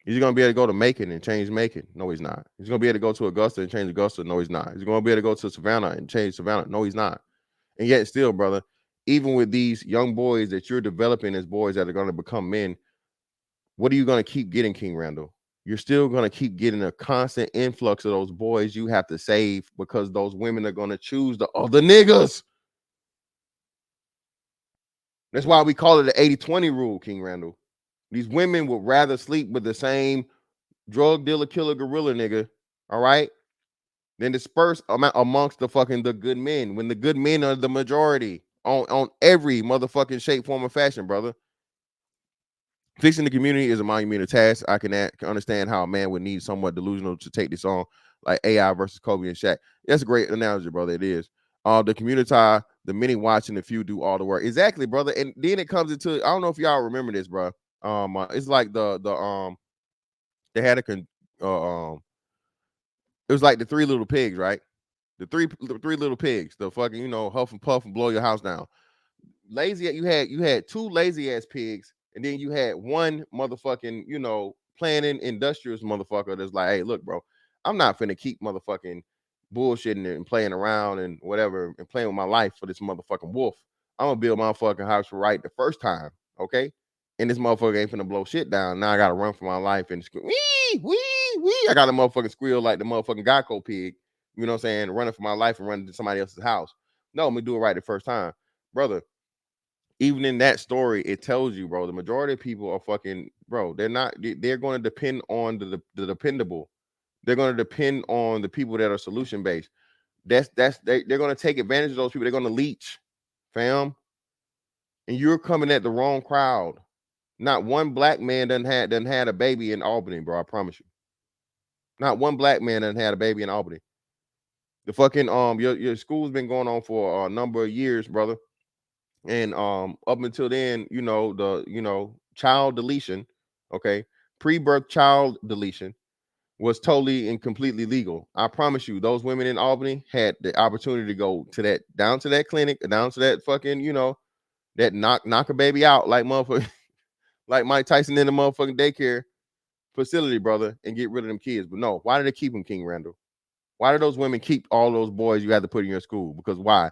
Is he gonna be able to go to Macon and change Macon? No, he's not. He's gonna be able to go to Augusta and change Augusta? No, he's not. He's gonna be able to go to Savannah and change Savannah? No, he's not. And yet still, brother, even with these young boys that you're developing as boys that are going to become men, what are you going to keep getting, King Randall? You're still going to keep getting a constant influx of those boys you have to save because those women are going to choose the other niggas. That's why we call it the 80-20 rule, King Randall. These women would rather sleep with the same drug dealer, killer, gorilla nigga, all right, than disperse amongst the good men, when the good men are the majority on every motherfucking shape, form, or fashion, brother. Fixing the community is a monumental task. I can understand how a man would need somewhat delusional to take this on, like AI versus Kobe and Shaq. That's a great analogy, brother. It is. The community, the many watching, the few do all the work. Exactly, brother. And then it comes into, I don't know if y'all remember this, bro. It's like they had it was like the Three Little Pigs, right? The three little pigs, the fucking, you know, huff and puff and blow your house down. Lazy, you had two lazy ass pigs, and then you had one motherfucking, you know, planning industrious motherfucker that's like, hey, look, bro, I'm not finna keep motherfucking bullshitting and playing around and whatever and playing with my life for this motherfucking wolf. I'm gonna build my fucking house right the first time, okay? And this motherfucker ain't finna blow shit down. Now I gotta run for my life and scream, wee. I got a motherfucking squeal like the motherfucking Geico pig, you know what I'm saying, running for my life and running to somebody else's house. No, I'm gonna do it right the first time, brother. Even in that story, it tells you, bro, the majority of people are fucking, bro, they're going to depend on the dependable. They're going to depend on the people that are solution based. They're going to take advantage of those people. They're going to leech, fam. And you're coming at the wrong crowd. Not one black man done had a baby in Albany, bro. I promise you. Not one black man done had a baby in Albany. The fucking your school's been going on for a number of years, brother. And up until then, you know, child deletion, okay, pre-birth child deletion was totally and completely legal. I promise you, those women in Albany had the opportunity to go to down to that clinic, down to that fucking, you know, that knock a baby out like motherfucker, like Mike Tyson in the motherfucking daycare facility, brother, and get rid of them kids. But no, why did they keep them, King Randall? Why did those women keep all those boys you had to put in your school? Because why?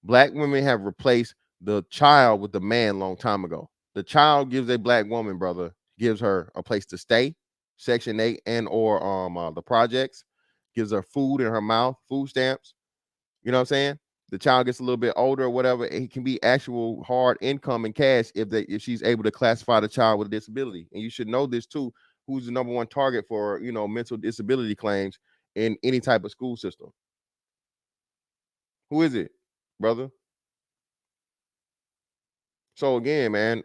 Black women have replaced the child with the man long time ago. The child gives a black woman, brother, gives her a place to stay, Section 8 and or the projects, gives her food in her mouth, food stamps. You know what I'm saying? The child gets a little bit older or whatever, it can be actual hard income and cash if she's able to classify the child with a disability. And you should know this too. Who's the number one target for, you know, mental disability claims in any type of school system? Who is it, brother? So again, man,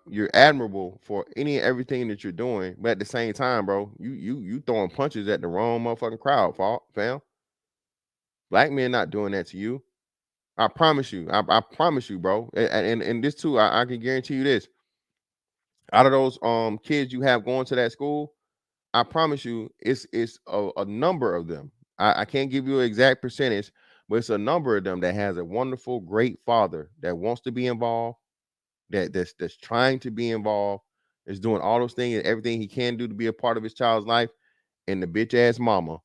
you're admirable for everything that you're doing, but at the same time, bro, you throwing punches at the wrong motherfucking crowd, fam. Black men not doing that to you. I promise you. I promise you, bro. And this too, I can guarantee you this. Out of those kids you have going to that school, I promise you, it's a number of them. I can't give you an exact percentage, but it's a number of them that has a wonderful, great father that wants to be involved. That's trying to be involved, is doing all those things and everything he can do to be a part of his child's life, and the bitch ass mama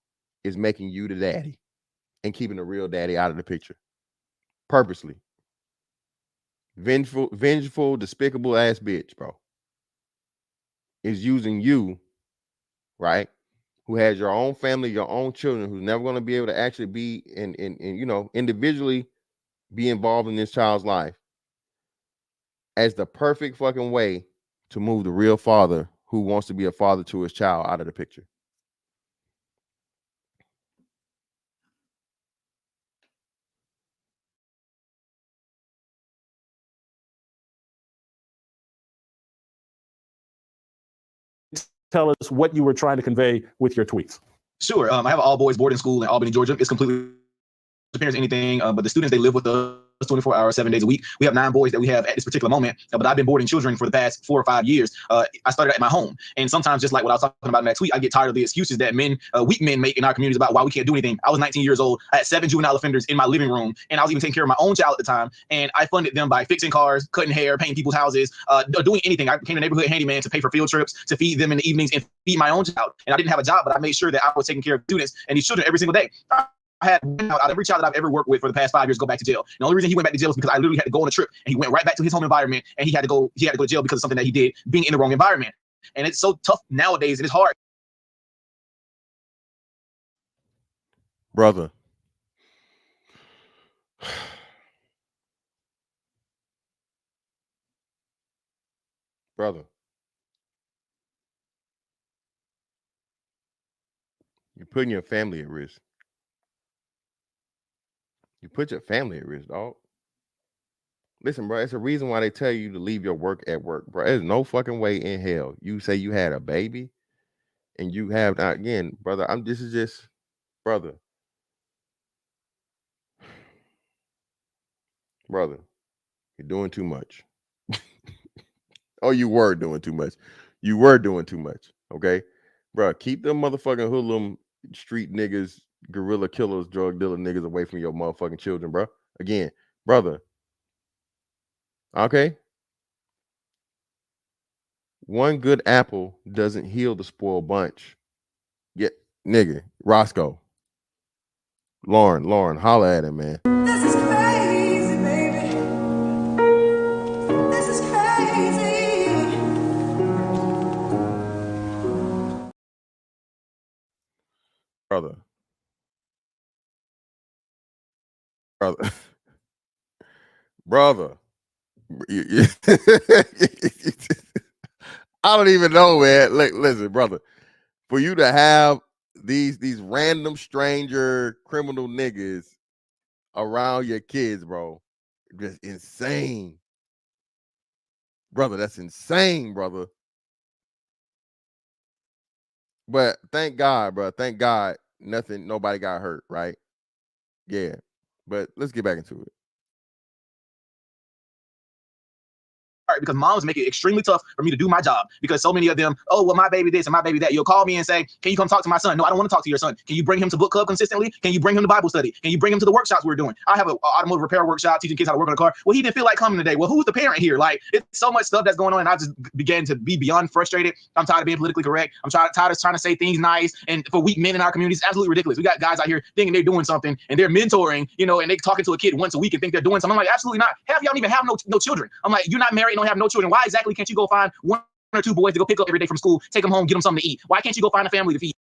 is making you the daddy and keeping the real daddy out of the picture purposely. Vengeful, despicable ass bitch, bro, is using you, right? Who has your own family, your own children, who's never going to be able to actually be in you know, individually be involved in this child's life, as the perfect fucking way to move the real father who wants to be a father to his child out of the picture. Tell us what you were trying to convey with your tweets. Sure. I have an all boys boarding school in Albany, Georgia. It's completely parents anything, but the students, they live with us. 24 hours, 7 days a week. We have 9 boys that we have at this particular moment, but I've been boarding children for the past 4 or 5 years. I started at my home, and sometimes, just like what I was talking about in that tweet, I get tired of the excuses that weak men make in our communities about why we can't do anything. I was 19 years old. I had 7 juvenile offenders in my living room, and I was even taking care of my own child at the time, and I funded them by fixing cars, cutting hair, painting people's houses, doing anything. I became a neighborhood handyman to pay for field trips, to feed them in the evenings, and feed my own child. And I didn't have a job, but I made sure that I was taking care of students and these children every single day. I had out of every child that I've ever worked with for the past 5 years go back to jail. And the only reason he went back to jail is because I literally had to go on a trip, and he went right back to his home environment, and he had to go to jail because of something that he did, being in the wrong environment. And it's so tough nowadays, and it's hard. Brother. Brother. You're putting your family at risk. You put your family at risk, dog. Listen, bro, it's a reason why they tell you to leave your work at work, bro. There's no fucking way in hell you say you had a baby and you have, again, brother, this is just, brother. Brother, you're doing too much. Oh, you were doing too much. You were doing too much, okay? Bro, keep them motherfucking hoodlum street niggas, guerrilla killers, drug dealer niggas away from your motherfucking children, bro. Again, brother. Okay? One good apple doesn't heal the spoiled bunch. Yeah, nigga, Roscoe. Lauren, holla at him, man. This is crazy, baby. This is crazy. Brother. Brother. I don't even know, man. Listen, brother. For you to have these random stranger criminal niggas around your kids, bro, just insane. Brother, that's insane, brother. But thank God, bro. Thank God nobody got hurt, right? Yeah. But let's get back into it. Because moms make it extremely tough for me to do my job, because so many of them, oh, well, my baby this and my baby that. You'll call me and say, can you come talk to my son? No, I don't want to talk to your son. Can you bring him to book club consistently? Can you bring him to Bible study? Can you bring him to the workshops we're doing? I have an automotive repair workshop teaching kids how to work on a car. Well, he didn't feel like coming today. Well, who's the parent here? Like, it's so much stuff that's going on, and I just began to be beyond frustrated. I'm tired of being politically correct. I'm tired of trying to say things nice, and for weak men in our community, it's absolutely ridiculous. We got guys out here thinking they're doing something, and they're mentoring, and they're talking to a kid once a week and think they're doing something. I'm like, absolutely not. Half y'all don't even have no children. I'm like, you're not married, don't have no children. Why exactly can't you go find 1 or 2 boys to go pick up every day from school, take them home, get them something to eat? Why can't you go find a family to feed?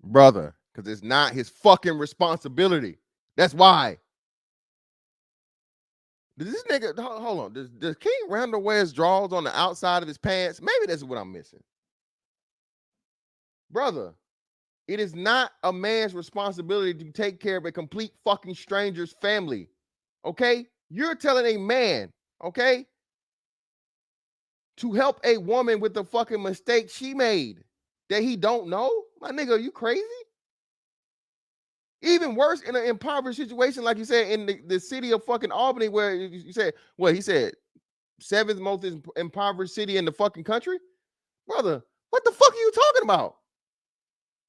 Brother, because it's not his fucking responsibility. That's why. Does this nigga, hold on, does King Randall wear his drawers on the outside of his pants? Maybe that's what I'm missing. Brother, it is not a man's responsibility to take care of a complete fucking stranger's family. Okay? You're telling a man, okay, to help a woman with the fucking mistake she made that he don't know? My nigga, are you crazy? Even worse, in an impoverished situation, like you said, in the city of fucking Albany, where you said, well, he said 7th most impoverished city in the fucking country. Brother, what the fuck are you talking about?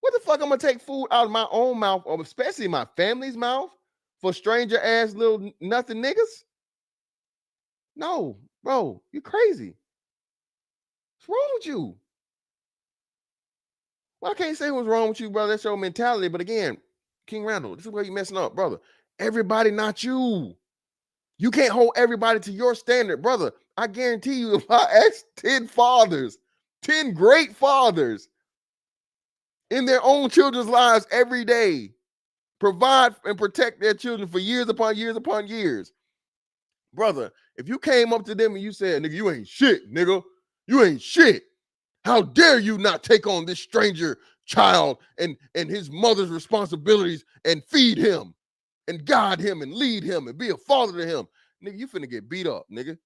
What the fuck I'm gonna take food out of my own mouth, or especially my family's mouth, for stranger ass little nothing niggas? No, bro, you crazy. What's wrong with you? Well, I can't say what's wrong with you, brother. That's your mentality. But again, King Randall, this is where you're messing up, brother. Everybody, not you. You can't hold everybody to your standard, brother. I guarantee you, if I ask 10 fathers, 10 great fathers in their own children's lives every day, provide and protect their children for years upon years upon years. Brother, if you came up to them and you said, nigga, you ain't shit, nigga. You ain't shit. How dare you not take on this stranger child and his mother's responsibilities and feed him and guide him and lead him and be a father to him. Nigga, you finna get beat up, nigga.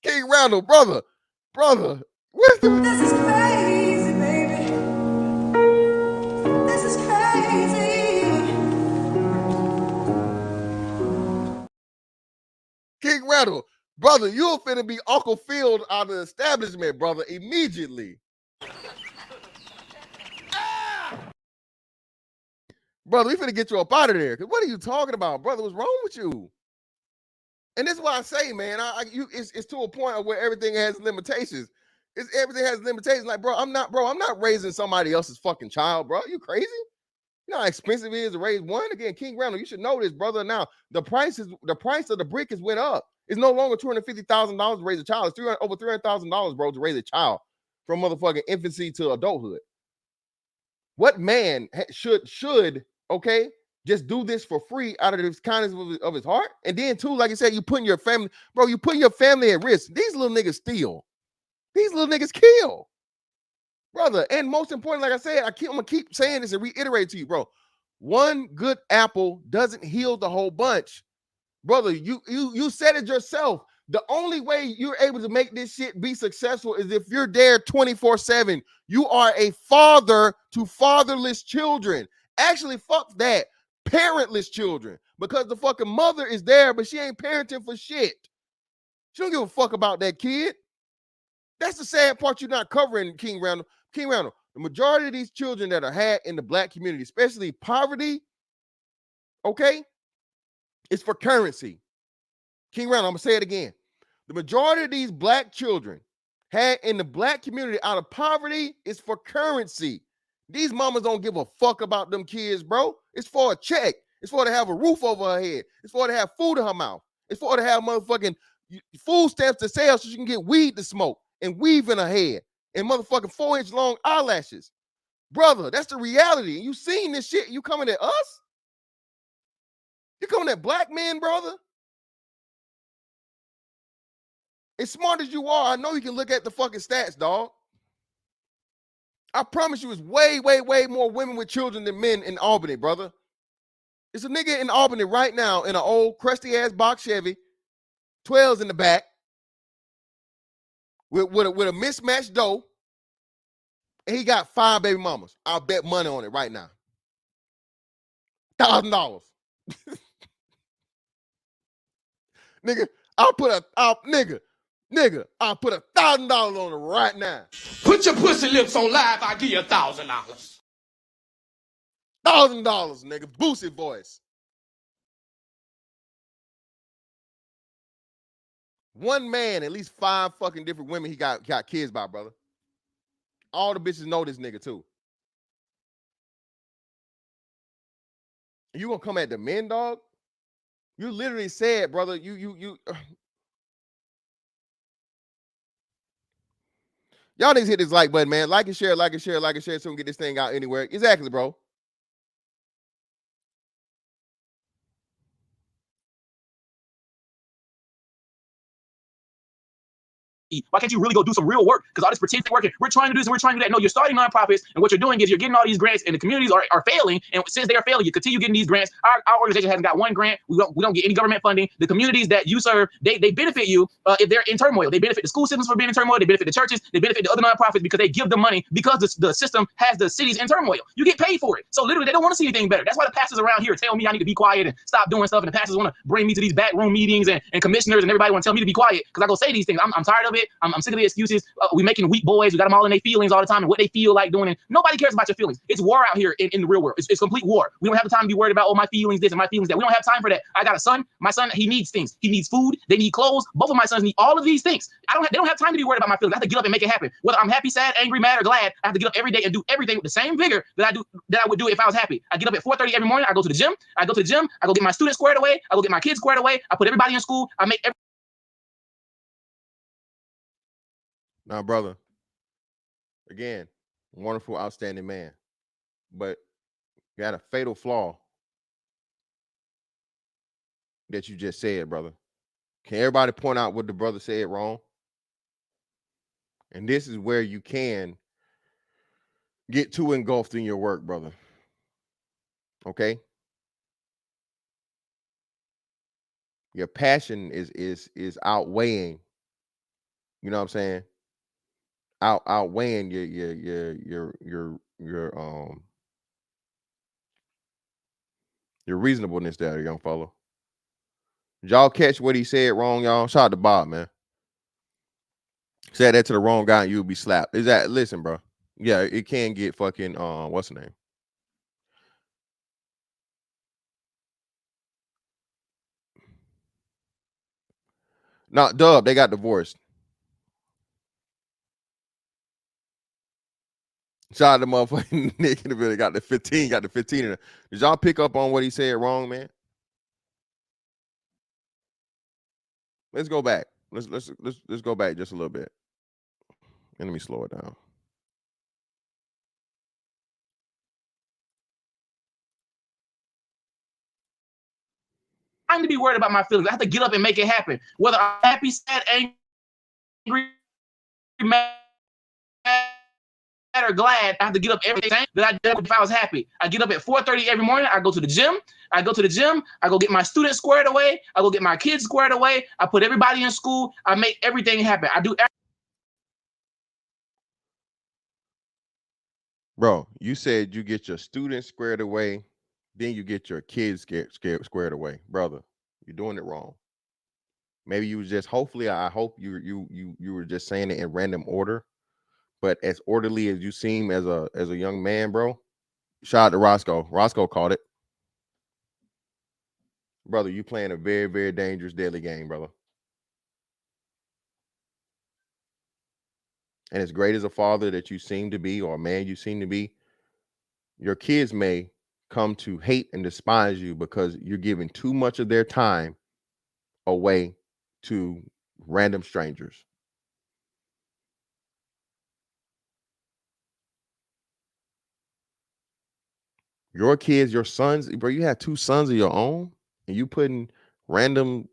King Randall, brother. This is crazy, baby. This is crazy. King Randall, brother, you're finna be Uncle Phil out of the establishment, brother, immediately. Brother, we finna get you up out of there. Cause what are you talking about, brother? What's wrong with you? And this is why I say, man, it's to a point where everything has limitations. Everything has limitations. Like, bro, I'm not raising somebody else's fucking child, bro. You crazy? You know how expensive it is to raise one? Again, King Randall, you should know this, brother. Now, the price of the brick has went up. It's no longer $250,000 to raise a child. It's over $300,000, bro, to raise a child from motherfucking infancy to adulthood. What man should okay just do this for free out of the kindness of his heart? And then too, like I said, you putting your family, bro, you putting your family at risk. These little niggas steal. These little niggas kill, brother. And most important, like I said, I'm gonna keep saying this and reiterate to you, bro. One good apple doesn't heal the whole bunch, brother. You said it yourself. The only way you're able to make this shit be successful is if you're there 24/7. You are a father to fatherless children. Actually, fuck that. Parentless children. Because the fucking mother is there, but she ain't parenting for shit. She don't give a fuck about that kid. That's the sad part you're not covering, King Randall. King Randall, the majority of these children that are had in the black community, especially poverty, okay, it's for currency. King Randall, I'm gonna say it again. The majority of these black children had in the black community out of poverty is for currency. These mamas don't give a fuck about them kids, bro. It's for a check. It's for her to have a roof over her head. It's for her to have food in her mouth. It's for her to have motherfucking food stamps to sell so she can get weed to smoke and weave in her head and motherfucking 4-inch long eyelashes. Brother, that's the reality. You seen this shit. You coming at us? You coming at black men, brother? As smart as you are, I know you can look at the fucking stats, dog. I promise you, it's way, way, way more women with children than men in Albany, brother. It's a nigga in Albany right now in an old crusty ass box Chevy, 12s in the back, with a mismatched dough, and he got 5 baby mamas. I'll bet money on it right now. $1,000. Nigga, I'll put $1,000 on it right now. Put your pussy lips on live, I'll give you $1,000. $1,000, nigga. Boosie voice. One man, at least 5 fucking different women he got kids by, brother. All the bitches know this nigga too. You gonna come at the men, dog? You literally said, brother, you y'all niggas hit this like button, man. Like and share, so we can get this thing out anywhere. Exactly, bro. Why can't you really go do some real work? Because all this pretend working, we're trying to do this and we're trying to do that. No, you're starting nonprofits, and what you're doing is you're getting all these grants, and the communities are failing. And since they are failing, you continue getting these grants. Our organization hasn't got one grant. We don't get any government funding. The communities that you serve, they benefit you if they're in turmoil. They benefit the school systems for being in turmoil. They benefit the churches. They benefit the other nonprofits because they give them money because the system has the cities in turmoil. You get paid for it. So literally, they don't want to see anything better. That's why the pastors around here tell me I need to be quiet and stop doing stuff. And the pastors want to bring me to these backroom meetings and commissioners and everybody want to tell me to be quiet because I go say these things. I'm tired of it. I'm sick of the excuses. We making weak boys. We got them all in their feelings all the time and what they feel like doing. And nobody cares about your feelings. It's war out here in the real world. It's complete war. We don't have the time to be worried about, oh, my feelings this and my feelings that. We don't have time for that. I got a son. My son, he needs things. He needs food. They need clothes. Both of my sons need all of these things. They don't have time to be worried about my feelings. I have to get up and make it happen. Whether I'm happy, sad, angry, mad, or glad, I have to get up every day and do everything with the same vigor that I would do if I was happy. I get up at 4:30 every morning. I go to the gym. I go get my students squared away. I go get my kids squared away. I put everybody in school. I make Now, brother, again, wonderful, outstanding man. But you had a fatal flaw that you just said, brother. Can everybody point out what the brother said wrong? And this is where you can get too engulfed in your work, brother. Okay? Your passion is outweighing, you know what I'm saying? Outweighing your reasonableness there, young fellow. Did y'all catch what he said wrong, y'all? Shout out to Bob, man. Said that to the wrong guy and you'll be slapped. Is that, listen, bro. Yeah, it can get fucking what's the name? Not Dub, they got divorced. Shout out to motherfucking Nick in the building. Got the 15 in it. Did y'all pick up on what he said wrong, man? Let's go back. Let's go back just a little bit. And let me slow it down. I'm to be worried about my feelings. I have to get up and make it happen. Whether I'm happy, sad, angry, mad, or glad, I have to get up every day that I did if I was happy. I get up at 4:30 every morning. I go to the gym. I go get my students squared away. I go get my kids squared away. I put everybody in school. I make everything happen. I do everything. Bro, you said you get your students squared away, then you get your kids squared away. Brother, you're doing it wrong. Maybe you just, hopefully, I hope you were just saying it in random order. But as orderly as you seem as a young man, bro, shout out to Roscoe. Roscoe caught it. Brother, you playing a very, very dangerous, deadly game, brother. And as great as a father that you seem to be, or a man you seem to be, your kids may come to hate and despise you because you're giving too much of their time away to random strangers. Your kids, your sons, bro, you have 2 sons of your own, and you putting random,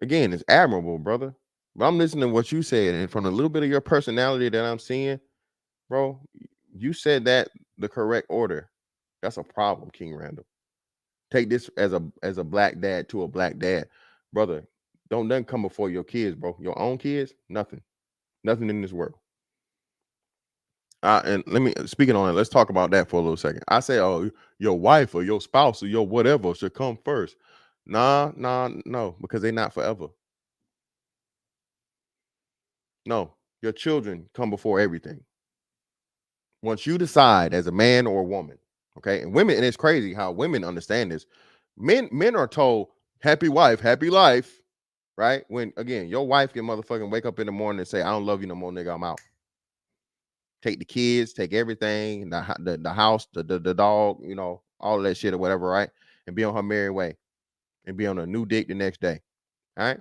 again, it's admirable, brother. But I'm listening to what you said, and from a little bit of your personality that I'm seeing, bro, you said that the correct order. That's a problem, King Randall. Take this as a black dad to a black dad. Brother, don't nothing come before your kids, bro. Your own kids, nothing. Nothing in this world. And let me, speaking on it, let's talk about that for a little second. I say, oh, your wife or your spouse or your whatever should come first. No, because they're not forever. No, your children come before everything. Once you decide as a man or a woman, okay, and women, and it's crazy how women understand this. Men are told, happy wife, happy life, right? When again, your wife can motherfucking wake up in the morning and say, I don't love you no more, nigga, I'm out. Take the kids, take everything, the house, the dog, all of that shit or whatever, right? And be on her merry way and be on a new dick the next day. All right.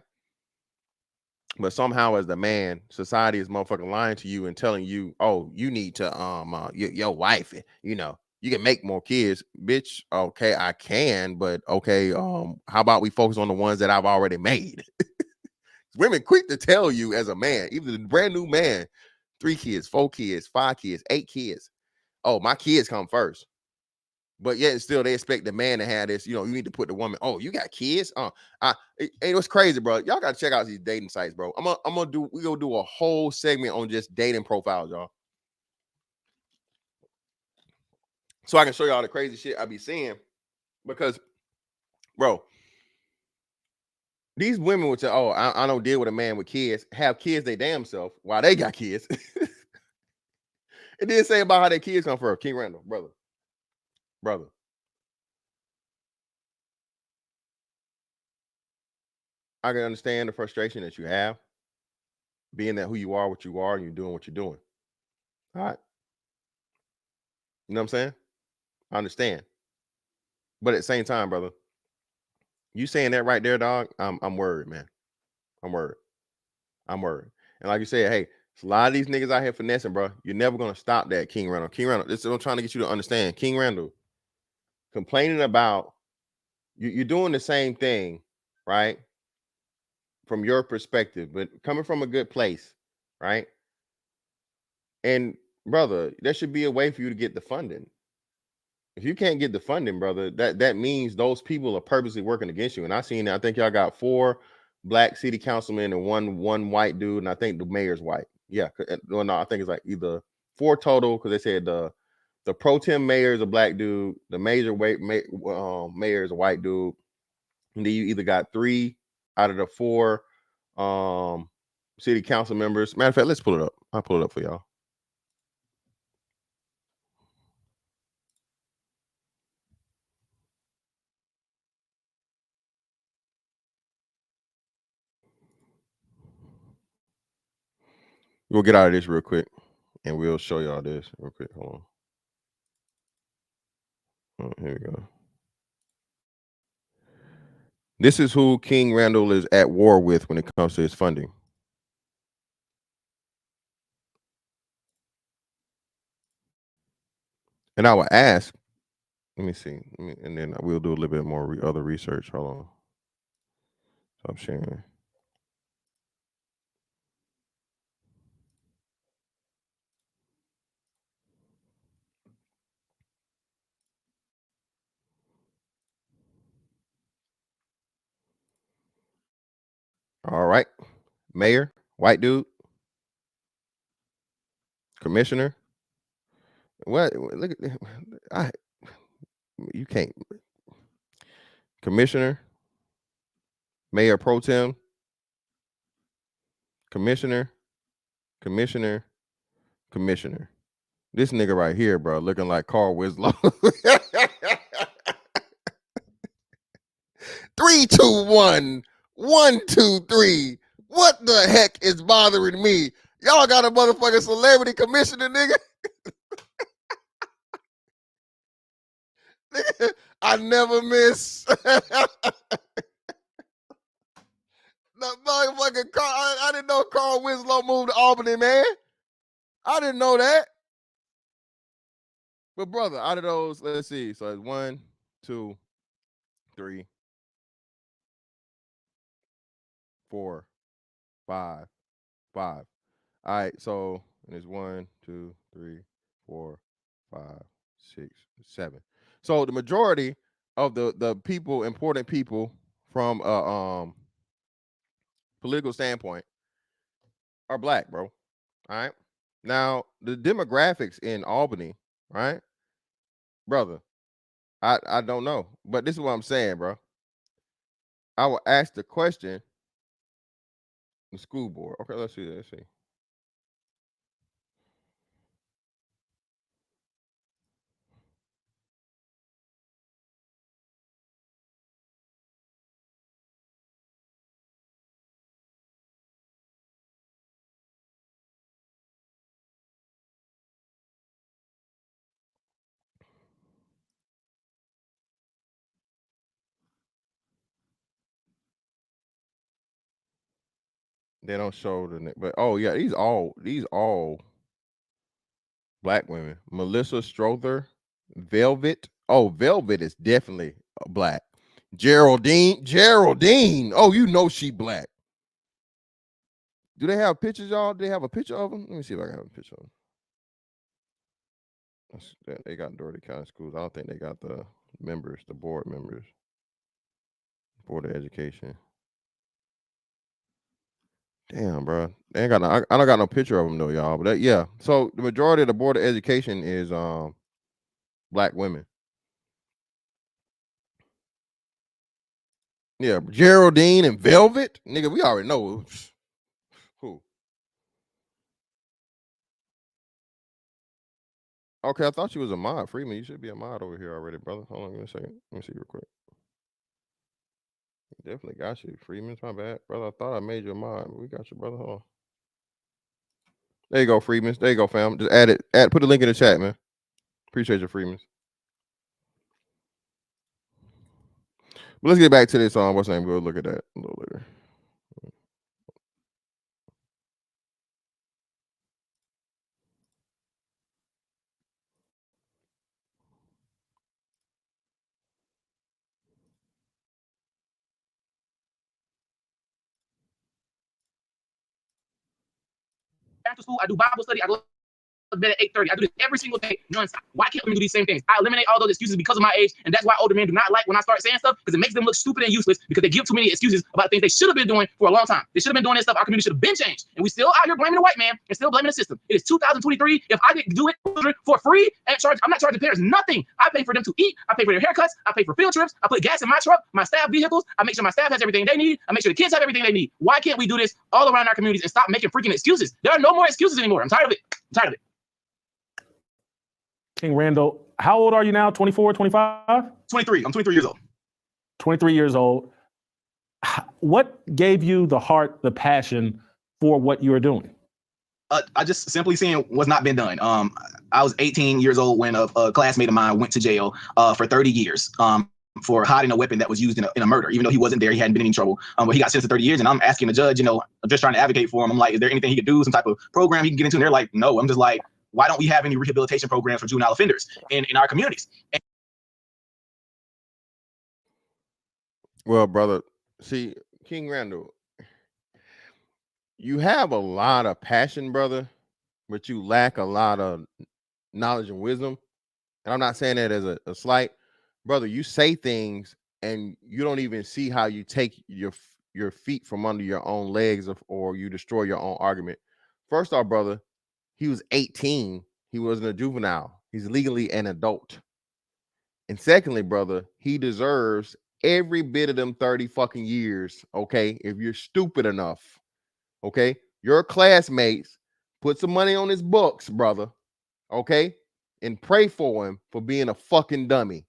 But somehow, as the man, society is motherfucking lying to you and telling you, oh, you need to your wife, you can make more kids, bitch. Okay, I can, but okay, how about we focus on the ones that I've already made? Women quick to tell you as a man, even the brand new man, 3 kids, 4 kids, 5 kids, 8 kids. Oh, my kids come first. But yet still they expect the man to have this, you need to put the woman, oh, you got kids? It was crazy, bro. Y'all gotta check out these dating sites, bro. We're gonna do a whole segment on just dating profiles, y'all. So I can show y'all the crazy shit I be seeing. Because, bro, these women would say, oh, I don't deal with a man with kids, have kids they damn self while they got kids. It didn't say about how their kids come first. King Randall, brother. I can understand the frustration that you have, being that who you are, what you are, and you're doing what you're doing. All right. You know what I'm saying? I understand. But at the same time, brother, you saying that right there, dog, I'm worried, man. I'm worried. And like you said, hey, a lot of these niggas out here finessing, bro. You're never going to stop that, King Randall. King Randall, this is what I'm trying to get you to understand. King Randall, complaining about, you're doing the same thing, right? From your perspective, but coming from a good place, right? And brother, there should be a way for you to get the funding. If you can't get the funding, brother, that means those people are purposely working against you. And I seen that. I think y'all got 4 black city councilmen and one white dude, and I think the mayor's white. Yeah, well, no, I think it's like either 4 total, because they said the pro tem mayor is a black dude, the mayor is a white dude, And then you either got 3 out of the 4 city council members. Matter of fact, let's pull it up. I'll pull it up for y'all. We'll get out of this real quick and we'll show y'all this real quick. Hold on. Oh, here we go. This is who King Randall is at war with when it comes to his funding. And I will ask, let me see, and then we'll do a little bit more other research. Hold on. Stop sharing. All right. Mayor, white dude. Commissioner. What? Look at you can't. Commissioner. Mayor pro tem. Commissioner. Commissioner. Commissioner. This nigga right here, bro, looking like Carl Winslow. 3, 2, 1. 1, 2, 3. What the heck is bothering me? Y'all got a motherfucking celebrity commissioner, nigga. I never miss. The motherfucking Carl. I didn't know Carl Winslow moved to Albany, man. I didn't know that. But brother, out of those, let's see. So it's 1, 2, 3, 4, 5, 5. All right, so it's 1, 2, 3, 4, 5, 6, 7. So the majority of the people, important people from political standpoint, are black, bro. All right. Now the demographics in Albany, right, brother? I don't know, but this is what I'm saying, bro. I will ask the question. The school board. Okay, let's see. Let's see. They don't show the, but oh yeah, these all black women. Melissa Strother, Velvet. Oh, Velvet is definitely black. Geraldine. Oh, you know she black. Do they have pictures, y'all? Do they have a picture of them? Let me see if I can have a picture of them. They got Doherty County Schools. I don't think they got the members, the board members, Board of Education. Damn, bro. They ain't got no, I don't got no picture of them though, y'all. But yeah. So the majority of the Board of Education is black women. Yeah, Geraldine and Velvet. Nigga, we already know who. Okay, I thought you was a mod. Freeman, you should be a mod over here already, brother. Hold on, give me a second. Let me see real quick. Definitely got you. Freeman's my bad, brother. I thought I made you a mod. But we got you, brother. Hold on. There you go, Freeman's. There you go, fam. Just add it. Put the link in the chat, man. Appreciate you, Freeman's. But let's get back to this what's the name? We'll look at that a little later. After school, I do Bible study. I go bed at 8:30. I do this every single day, nonstop. Why can't we do these same things? I eliminate all those excuses because of my age, and that's why older men do not like when I start saying stuff, because it makes them look stupid and useless, because they give too many excuses about things they should have been doing for a long time. They should have been doing this stuff. Our community should have been changed, and we still out here blaming the white man and still blaming the system. It is 2023. If I didn't do it for free and charge, I'm not charging parents nothing. I pay for them to eat. I pay for their haircuts. I pay for field trips. I put gas in my truck, my staff vehicles. I make sure my staff has everything they need. I make sure the kids have everything they need. Why can't we do this all around our communities and stop making freaking excuses? There are no more excuses anymore. I'm tired of it. I'm tired of it. King Randall, how old are you now? 24, 25? 23. I'm 23 years old. 23 years old. What gave you the heart, the passion for what you are doing? I just simply seeing what's not been done. I was 18 years old when a classmate of mine went to jail for 30 years for hiding a weapon that was used in a murder, even though he wasn't there. He hadn't been in any trouble. But he got sentenced to 30 years, and I'm asking the judge, I'm just trying to advocate for him. I'm like, is there anything he could do, some type of program he can get into? And they're like, no. I'm just like, why don't we have any rehabilitation programs for juvenile offenders in our communities? Well, brother, see, King Randall, you have a lot of passion, brother, but you lack a lot of knowledge and wisdom. And I'm not saying that as a slight. Brother, you say things and you don't even see how you take your feet from under your own legs, or you destroy your own argument. First off, brother, he was 18. He wasn't a juvenile. He's legally an adult. And secondly, brother, he deserves every bit of them 30 fucking years, okay? If you're stupid enough, okay? Your classmates put some money on his books, brother, okay? And pray for him for being a fucking dummy.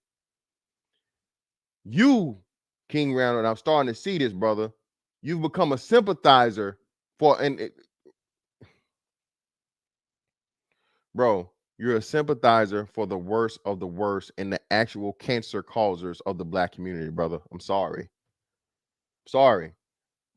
You, King Randall, and I'm starting to see this, brother, you've become a sympathizer for, bro, you're a sympathizer for the worst of the worst and the actual cancer causers of the black community, brother. I'm sorry. Sorry.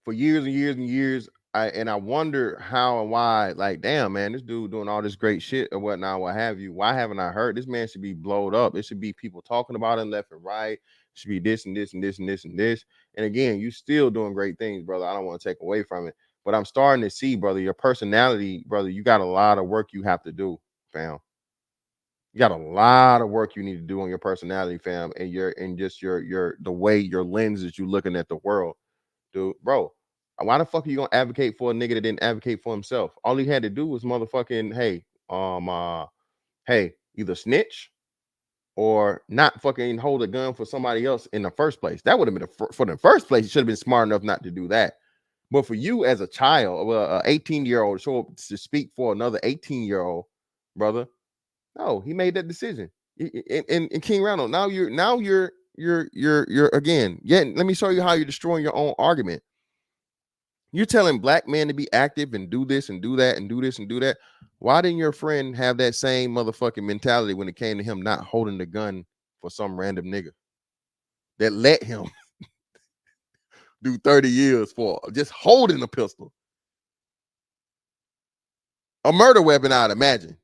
For years and years and years, I wonder how and why, like, damn, man, this dude doing all this great shit or whatnot, what have you. Why haven't I heard? This man should be blowed up. It should be people talking about him left and right. It should be this and this and this and this and this. And again, you still doing great things, brother. I don't want to take away from it. But I'm starting to see, brother, your personality, brother, you got a lot of work you have to do, fam. You got a lot of work you need to do on your personality, fam, and the way your lens is you looking at the world, dude, bro. Why the fuck are you gonna advocate for a nigga that didn't advocate for himself? All he had to do was motherfucking, hey, either snitch or not fucking hold a gun for somebody else in the first place. That would have been for the first place. You should have been smart enough not to do that. But for you as a child, well, an 18-year-old, show up to speak for another 18-year-old, brother. No, he made that decision. And King Randall, now you're again. Yeah, let me show you how you're destroying your own argument. You're telling black men to be active and do this and do that and do this and do that. Why didn't your friend have that same motherfucking mentality when it came to him not holding the gun for some random nigga that let him do 30 years for just holding a pistol? A murder weapon, I'd imagine.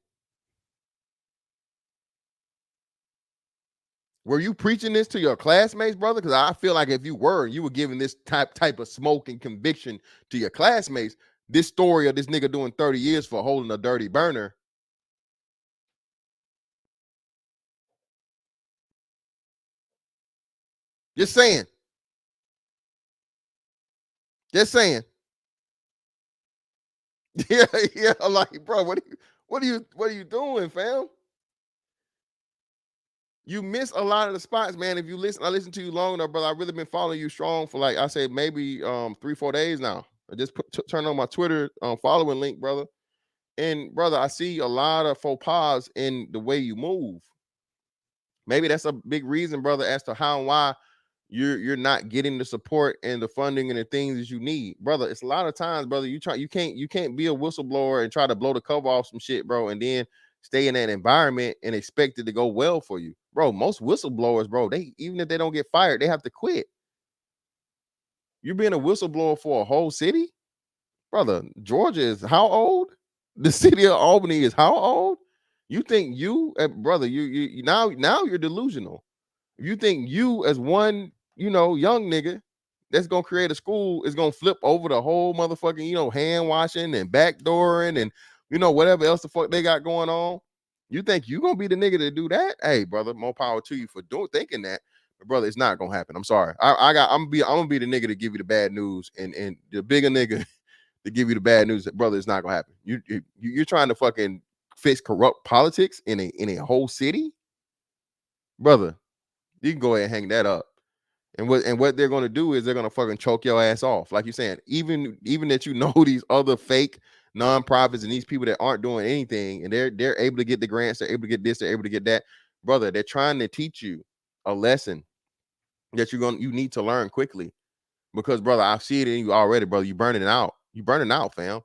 Were you preaching this to your classmates, brother? Because I feel like if you were giving this type of smoke and conviction to your classmates, this story of this nigga doing 30 years for holding a dirty burner. Just saying. Just saying. Yeah, like, bro, what are you doing, fam? You miss a lot of the spots, man. If you listen, I listened to you long enough, brother. I've really been following you strong for, like I said, maybe 3-4 days now. I just turned on my Twitter following link, brother. And brother, I see a lot of faux pas in the way you move. Maybe that's a big reason, brother, as to how and why you're not getting the support and the funding and the things that you need, brother. It's a lot of times, brother. You can't be a whistleblower and try to blow the cover off some shit, bro, and then stay in that environment and expect it to go well for you, bro. Most whistleblowers, bro, they, even if they don't get fired, they have to quit. You're being a whistleblower for a whole city, brother. Georgia is how old? The city of Albany is how old? You think you, brother? You now you're delusional. If you think you as one, young nigga that's gonna create a school is gonna flip over the whole motherfucking, hand washing and backdooring and you know, whatever else the fuck they got going on. You think you gonna be the nigga to do that? Hey, brother, more power to you for thinking that. But brother, it's not gonna happen. I'm sorry. I'm gonna be the nigga to give you the bad news, and the bigger nigga to give you the bad news. Brother, it's not gonna happen. You're trying to fucking fix corrupt politics in a whole city, brother. You can go ahead and hang that up. And what they're gonna do is they're gonna fucking choke your ass off, like you're saying. Even that you know these other fake nonprofits and these people that aren't doing anything, and they're able to get the grants, they're able to get this, they're able to get that, brother. They're trying to teach you a lesson that you need to learn quickly, because brother, I see it in you already, brother. You burning out, fam.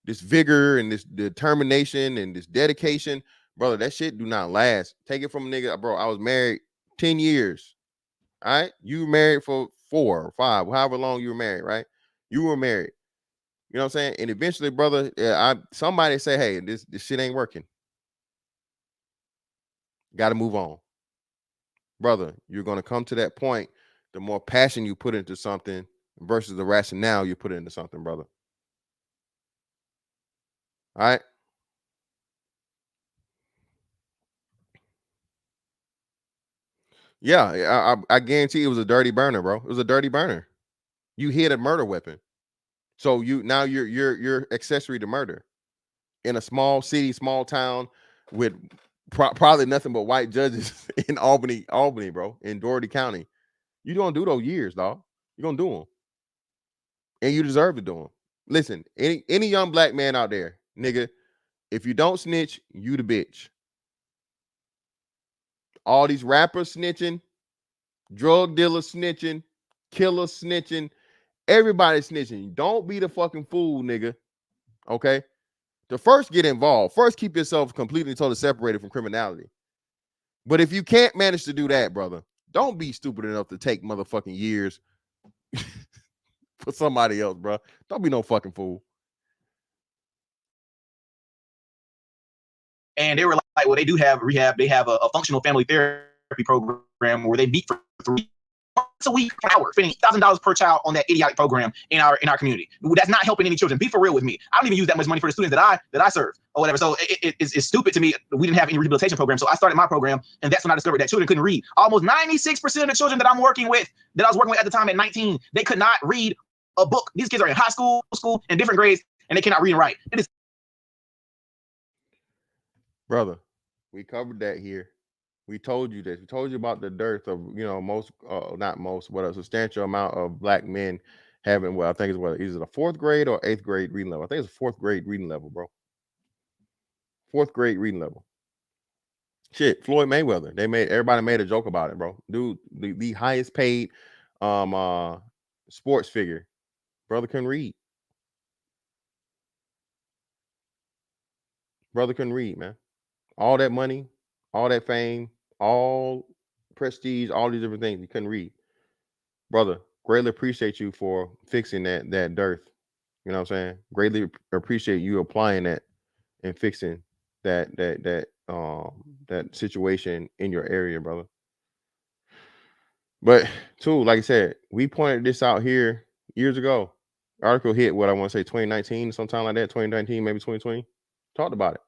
This vigor and this determination and this dedication, brother, that shit do not last. Take it from a nigga, bro. I was married 10 years. All right, you were married for 4 or 5, however long you were married, right? You were married. You know what I'm saying? And eventually, brother, somebody say, hey, this shit ain't working. Got to move on. Brother, you're going to come to that point, the more passion you put into something versus the rationale you put into something, brother. All right? Yeah, I guarantee it was a dirty burner, bro. It was a dirty burner. You hid a murder weapon. So you're accessory to murder in a small city, small town with probably nothing but white judges in Albany, bro, in Doherty County. You're gonna do those years, dog. You're gonna do them, and you deserve to do them. Listen, any young black man out there, nigga, if you don't snitch, you the bitch. All these rappers snitching, drug dealers snitching, killers snitching, everybody snitching. Don't be the fucking fool, nigga. Okay? To first get involved, first keep yourself completely and totally separated from criminality. But if you can't manage to do that, brother, don't be stupid enough to take motherfucking years for somebody else, bro. Don't be no fucking fool. And they were like, well, they do have rehab. They have a functional family therapy program where they meet for 3 a week per hour, spending $1,000 per child on that idiotic program in our community. That's not helping any children. Be for real with me. I don't even use that much money for the students that I serve or whatever. So it's stupid to me. We didn't have any rehabilitation program. So I started my program, and that's when I discovered that children couldn't read. Almost 96% of the children that I was working with at the time at 19, they could not read a book. These kids are in high school, in different grades, and they cannot read and write. It is. Brother, we covered that here. We told you this. We told you about the dearth of, not most, but a substantial amount of black men having I think it's either the 4th grade or 8th grade reading level. I think it's a 4th grade reading level, bro. 4th grade reading level. Shit, Floyd Mayweather. Everybody made a joke about it, bro. Dude, the highest paid sports figure. Brother couldn't read. Brother couldn't read, man. All that money, all that fame, all prestige, all these different things. He couldn't read. Brother, greatly appreciate you for fixing that dearth. You know what I'm saying? Greatly appreciate you applying that and fixing that situation in your area, brother. But too, like I said, we pointed this out here years ago. Article hit what I want to say 2019, sometime like that, 2019, maybe 2020. Talked about it.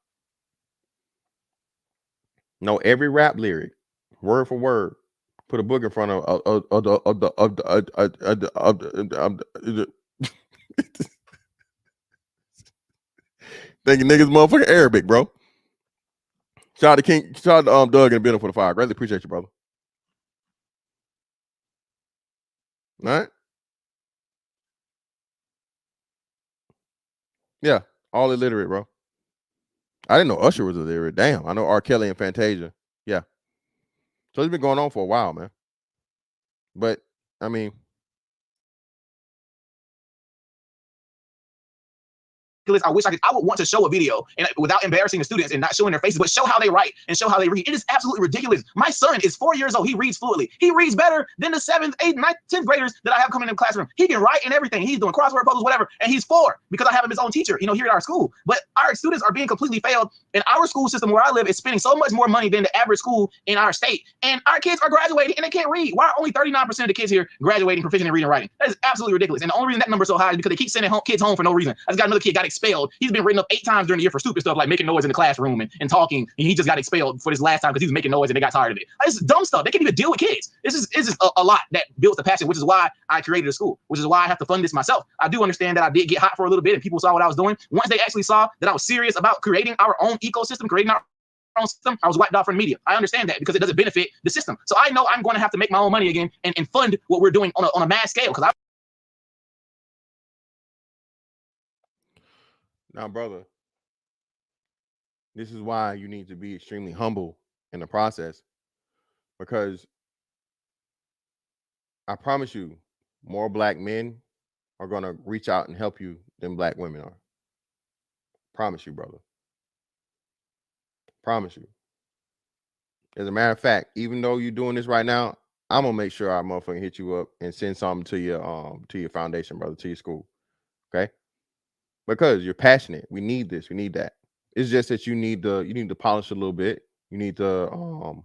Know every rap lyric, word for word. Put a book in front of thinking niggas motherfucking Arabic, bro. Shout out to Doug and Bill for the fire. Greatly appreciate you, brother. All right. Yeah, all illiterate, bro. I didn't know Usher was illiterate. Damn, I know R. Kelly and Fantasia. Yeah. So it's been going on for a while, man. But I mean, I wish I would want to show a video and without embarrassing the students and not showing their faces, but show how they write and show how they read. It is absolutely ridiculous. My son is 4 years old. He reads fluently. He reads better than the 7th, 8th, 9th, 10th graders that I have coming in the classroom. He can write and everything. He's doing crossword puzzles, whatever. And he's 4 because I have him his own teacher, here at our school. But our students are being completely failed. And our school system where I live is spending so much more money than the average school in our state. And our kids are graduating and they can't read. Why are only 39% of the kids here graduating proficient in reading and writing? That is absolutely ridiculous. And the only reason that number is so high is because they keep sending kids home for no reason. I just got another kid got expelled. He's been written up 8 times during the year for stupid stuff like making noise in the classroom and talking. And he just got expelled for this last time because he was making noise and they got tired of it. It's dumb stuff. They can't even deal with kids. It's just a lot that builds the passion, which is why I created a school, which is why I have to fund this myself. I do understand that I did get hot for a little bit and people saw what I was doing. Once they actually saw that I was serious about creating our own ecosystem, creating our own system, I was wiped off from the media. I understand that because it doesn't benefit the system. So I know I'm going to have to make my own money again and fund what we're doing on a mass scale. Because Now, brother, this is why you need to be extremely humble in the process, because I promise you, more black men are going to reach out and help you than black women are. Promise you, brother. Promise you. As a matter of fact, even though you're doing this right now, I'm gonna make sure I motherfucking hit you up and send something to your foundation, brother, to your school. Okay? Because you're passionate. We need this. We need that. It's just that you need to polish a little bit. You need to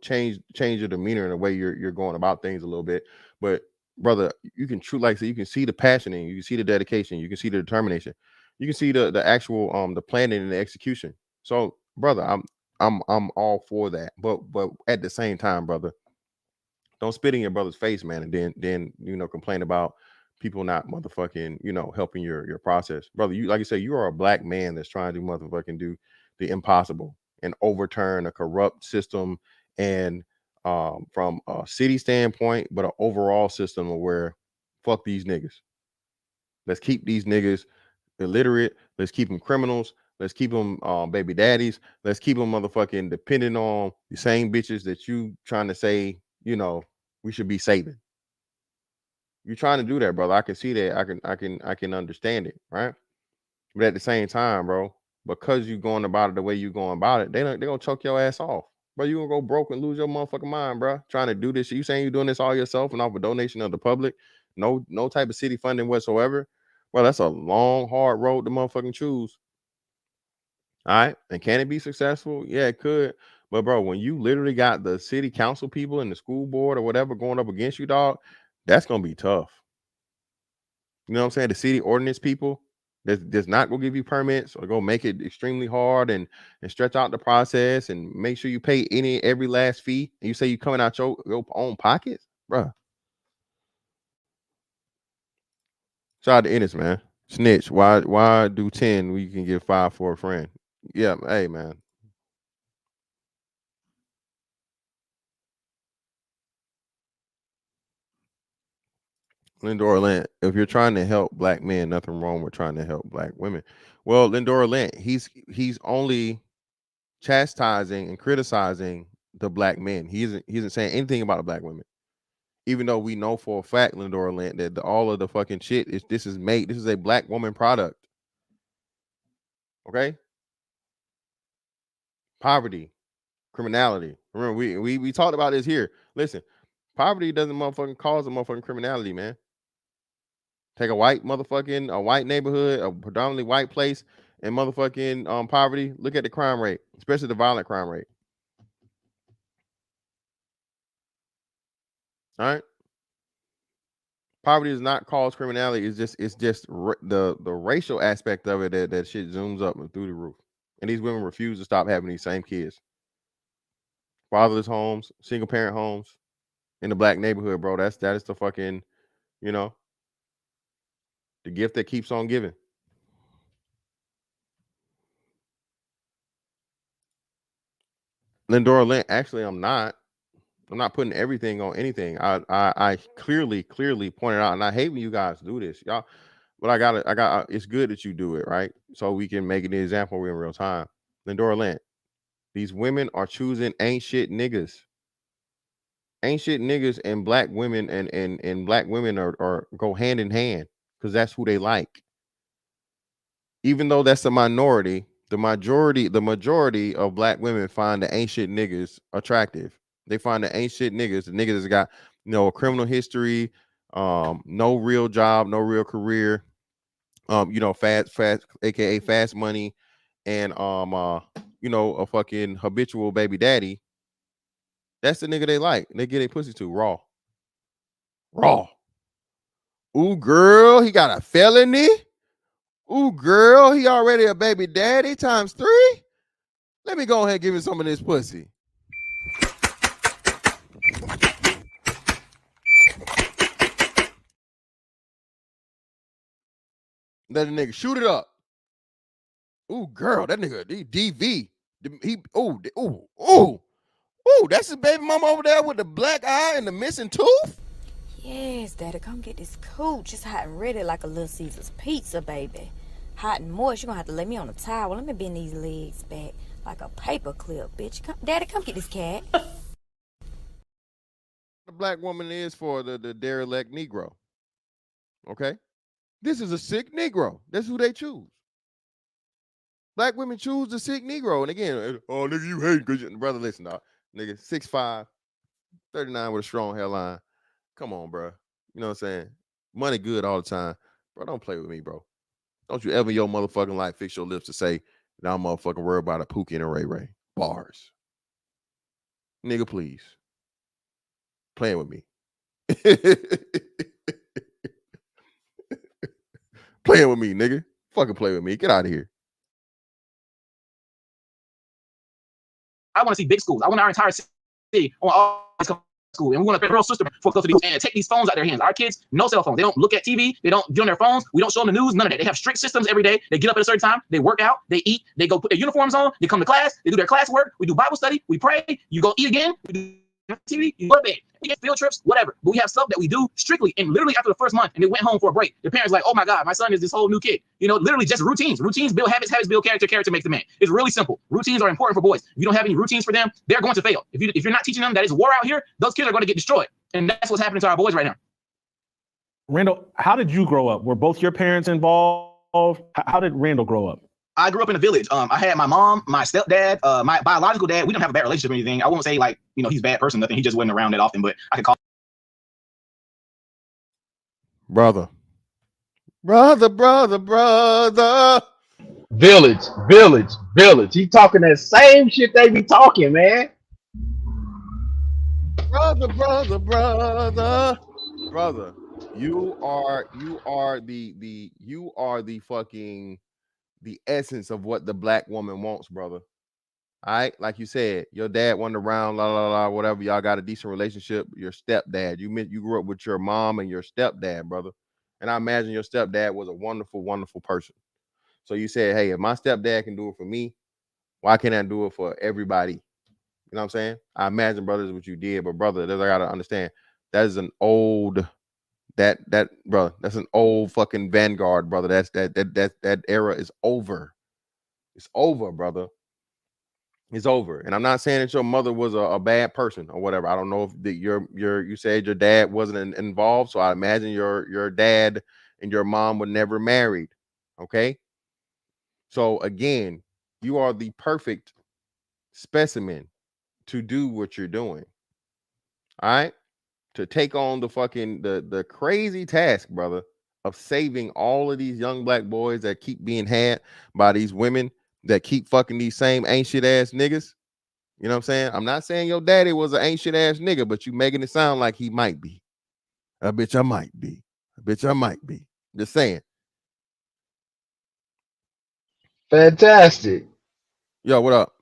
change your demeanor and the way you're going about things a little bit. But brother, you can you can see the passion in you, you can see the dedication, you can see the determination, you can see the actual the planning and the execution. So, brother, I'm all for that. But at the same time, brother, don't spit in your brother's face, man, and then complain about people not motherfucking helping your process, brother. You, like you say, you are a black man that's trying to motherfucking do the impossible and overturn a corrupt system, and from a city standpoint, but an overall system of where fuck these niggas. Let's keep these niggas illiterate. Let's keep them criminals. Let's keep them baby daddies. Let's keep them motherfucking depending on the same bitches that you trying to say we should be saving. You're trying to do that, brother. I can see that. I can understand it, right? But at the same time, bro, because you going about it the way you going about it, they're gonna choke your ass off, bro. You gonna go broke and lose your motherfucking mind, bro. Trying to do this shit. You saying you're doing this all yourself and off a donation of the public, no type of city funding whatsoever. Well, that's a long, hard road to motherfucking choose. All right, and can it be successful? Yeah, it could. But bro, when you literally got the city council people and the school board or whatever going up against you, dog, that's gonna be tough. You know what I'm saying? The city ordinance people that's not gonna give you permits or go make it extremely hard and stretch out the process and make sure you pay every last fee. And you say you coming out your own pockets, bro. Shout out to Ennis, man. Snitch. Why do 10 when you can get 5 for a friend? Yeah, hey man. Lindora Lent, if you're trying to help black men, nothing wrong with trying to help black women. Well, Lindora Lent, he's only chastising and criticizing the black men. He isn't saying anything about the black women. Even though we know for a fact, Lindora Lent, that all of the fucking shit this is a black woman product. Okay? Poverty, criminality. Remember, we talked about this here. Listen, poverty doesn't motherfucking cause a motherfucking criminality, man. Take a white neighborhood, a predominantly white place, and motherfucking poverty. Look at the crime rate, especially the violent crime rate. All right. Poverty does not cause criminality. It's just the racial aspect of it that shit zooms up through the roof. And these women refuse to stop having these same kids. Fatherless homes, single parent homes in the black neighborhood, bro. That is the fucking, the gift that keeps on giving. Lindora Lent, actually, I'm not putting everything on anything. I clearly pointed out, and I hate when you guys do this, y'all. But I got. It's good that you do it, right? So we can make an example in real time. Lindora Lent, these women are choosing ain't shit niggas. Ain't shit niggas and black women and black women are go hand in hand because that's who they like. Even though that's a minority, the majority of black women find the ain't shit niggas attractive. They find the ain't shit niggas, the niggas that's got a criminal history, no real job, no real career, fast, aka fast money, and a fucking habitual baby daddy. That's the nigga they like. They get a pussy to raw. Ooh, girl, he got a felony. Ooh, girl, he already a baby daddy times 3. Let me go ahead and give him some of this pussy. Let a nigga shoot it up. Ooh, girl, that nigga, he DV. That's his baby mama over there with the black eye and the missing tooth? Yes, Daddy, come get this cooch. It's hot and ready like a Little Caesar's pizza, baby. Hot and moist. You're gonna have to lay me on a towel. Let me bend these legs back like a paper clip, bitch. Daddy, come get this cat. The black woman is for the derelict Negro. Okay? This is a sick Negro. That's who they choose. Black women choose the sick Negro. And again, oh, nigga, you hate because brother, listen, dog. Nigga, 6'5", 39 with a strong hairline. Come on, bro. You know what I'm saying? Money good all the time. Bro, don't play with me, bro. Don't you ever in your motherfucking life fix your lips to say, now I'm motherfucking worried about a Pookie and a Ray Ray. Bars. Nigga, please. Playing with me. Playing with me, nigga. Fucking play with me. Get out of here. I want to see big schools. I want our entire city on all school, and we want to federal system for custody and take these phones out of their hands. Our kids, no cell phones. They don't look at TV. They don't get on their phones. We don't show them the news. None of that. They have strict systems every day. They get up at a certain time. They work out. They eat. They go put their uniforms on. They come to class. They do their classwork. We do Bible study. We pray. You go eat again. We do TV. You go to bed. We get field trips, whatever. But we have stuff that we do strictly, and literally after the first month, and they went home for a break. The parents like, oh my God, my son is this whole new kid. You know, literally just routines. Routines build habits. Habits build character. Character makes the man. It's really simple. Routines are important for boys. If you don't have any routines for them, they're going to fail. If you're not teaching them that it's war out here, those kids are going to get destroyed. And that's what's happening to our boys right now. Randall, how did you grow up? Were both your parents involved? How did Randall grow up? I grew up in a village. I had my mom, my stepdad, my biological dad. We didn't have a bad relationship or anything. I won't say like, you know, he's a bad person, nothing. He just wasn't around that often, but I could call. Brother. Village. He talking that same shit they be talking, man. Brother. You are the fucking the essence of what the black woman wants, brother. All right, like you said, your dad wandered around, whatever. Y'all got a decent relationship. Your stepdad, you grew up with your mom and your stepdad, brother. And I imagine your stepdad was a wonderful, wonderful person. So you said, hey, if my stepdad can do it for me, why can't I do it for everybody? You know what I'm saying? I imagine, brother, is what you did, but brother, I gotta understand that is an old brother. That's an old fucking vanguard, brother. That era is over. It's over, brother. It's over. And I'm not saying that your mother was a bad person or whatever. I don't know if you said your dad wasn't involved, so I imagine your dad and your mom were never married. Okay. So again, you are the perfect specimen to do what you're doing. All right. To take on the fucking the crazy task, brother, of saving all of these young black boys that keep being had by these women that keep fucking these same ain't shit ass niggas. You know what I'm saying? I'm not saying your daddy was an ain't shit ass nigga, but you making it sound like he might be. I bet I might be. Just saying. Fantastic. Yo, what up?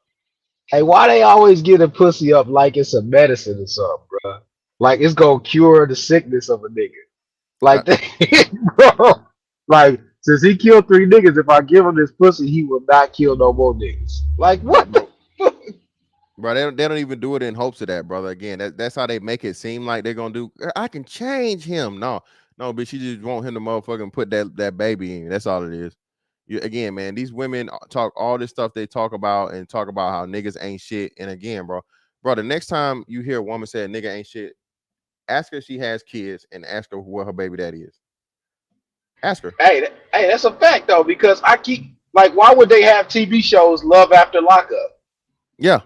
Hey, why they always get a pussy up like it's a medicine or something, bro? Like it's gonna cure the sickness of a nigga. Like bro. Like, since he killed 3 niggas, if I give him this pussy, he will not kill no more niggas. Like, what the fuck? Bro, they don't even do it in hopes of that, brother. Again, that's how they make it seem like they're gonna do. I can change him. No, bitch, you just want him to motherfucking put that baby in. That's all it is. Again, man, these women talk all this stuff they talk about how niggas ain't shit. And again, bro, the next time you hear a woman say a nigga ain't shit, ask her if she has kids and ask her what her baby daddy is. Ask her. Hey, that's a fact though, because I keep like, why would they have TV shows Love After Lockup? Yeah.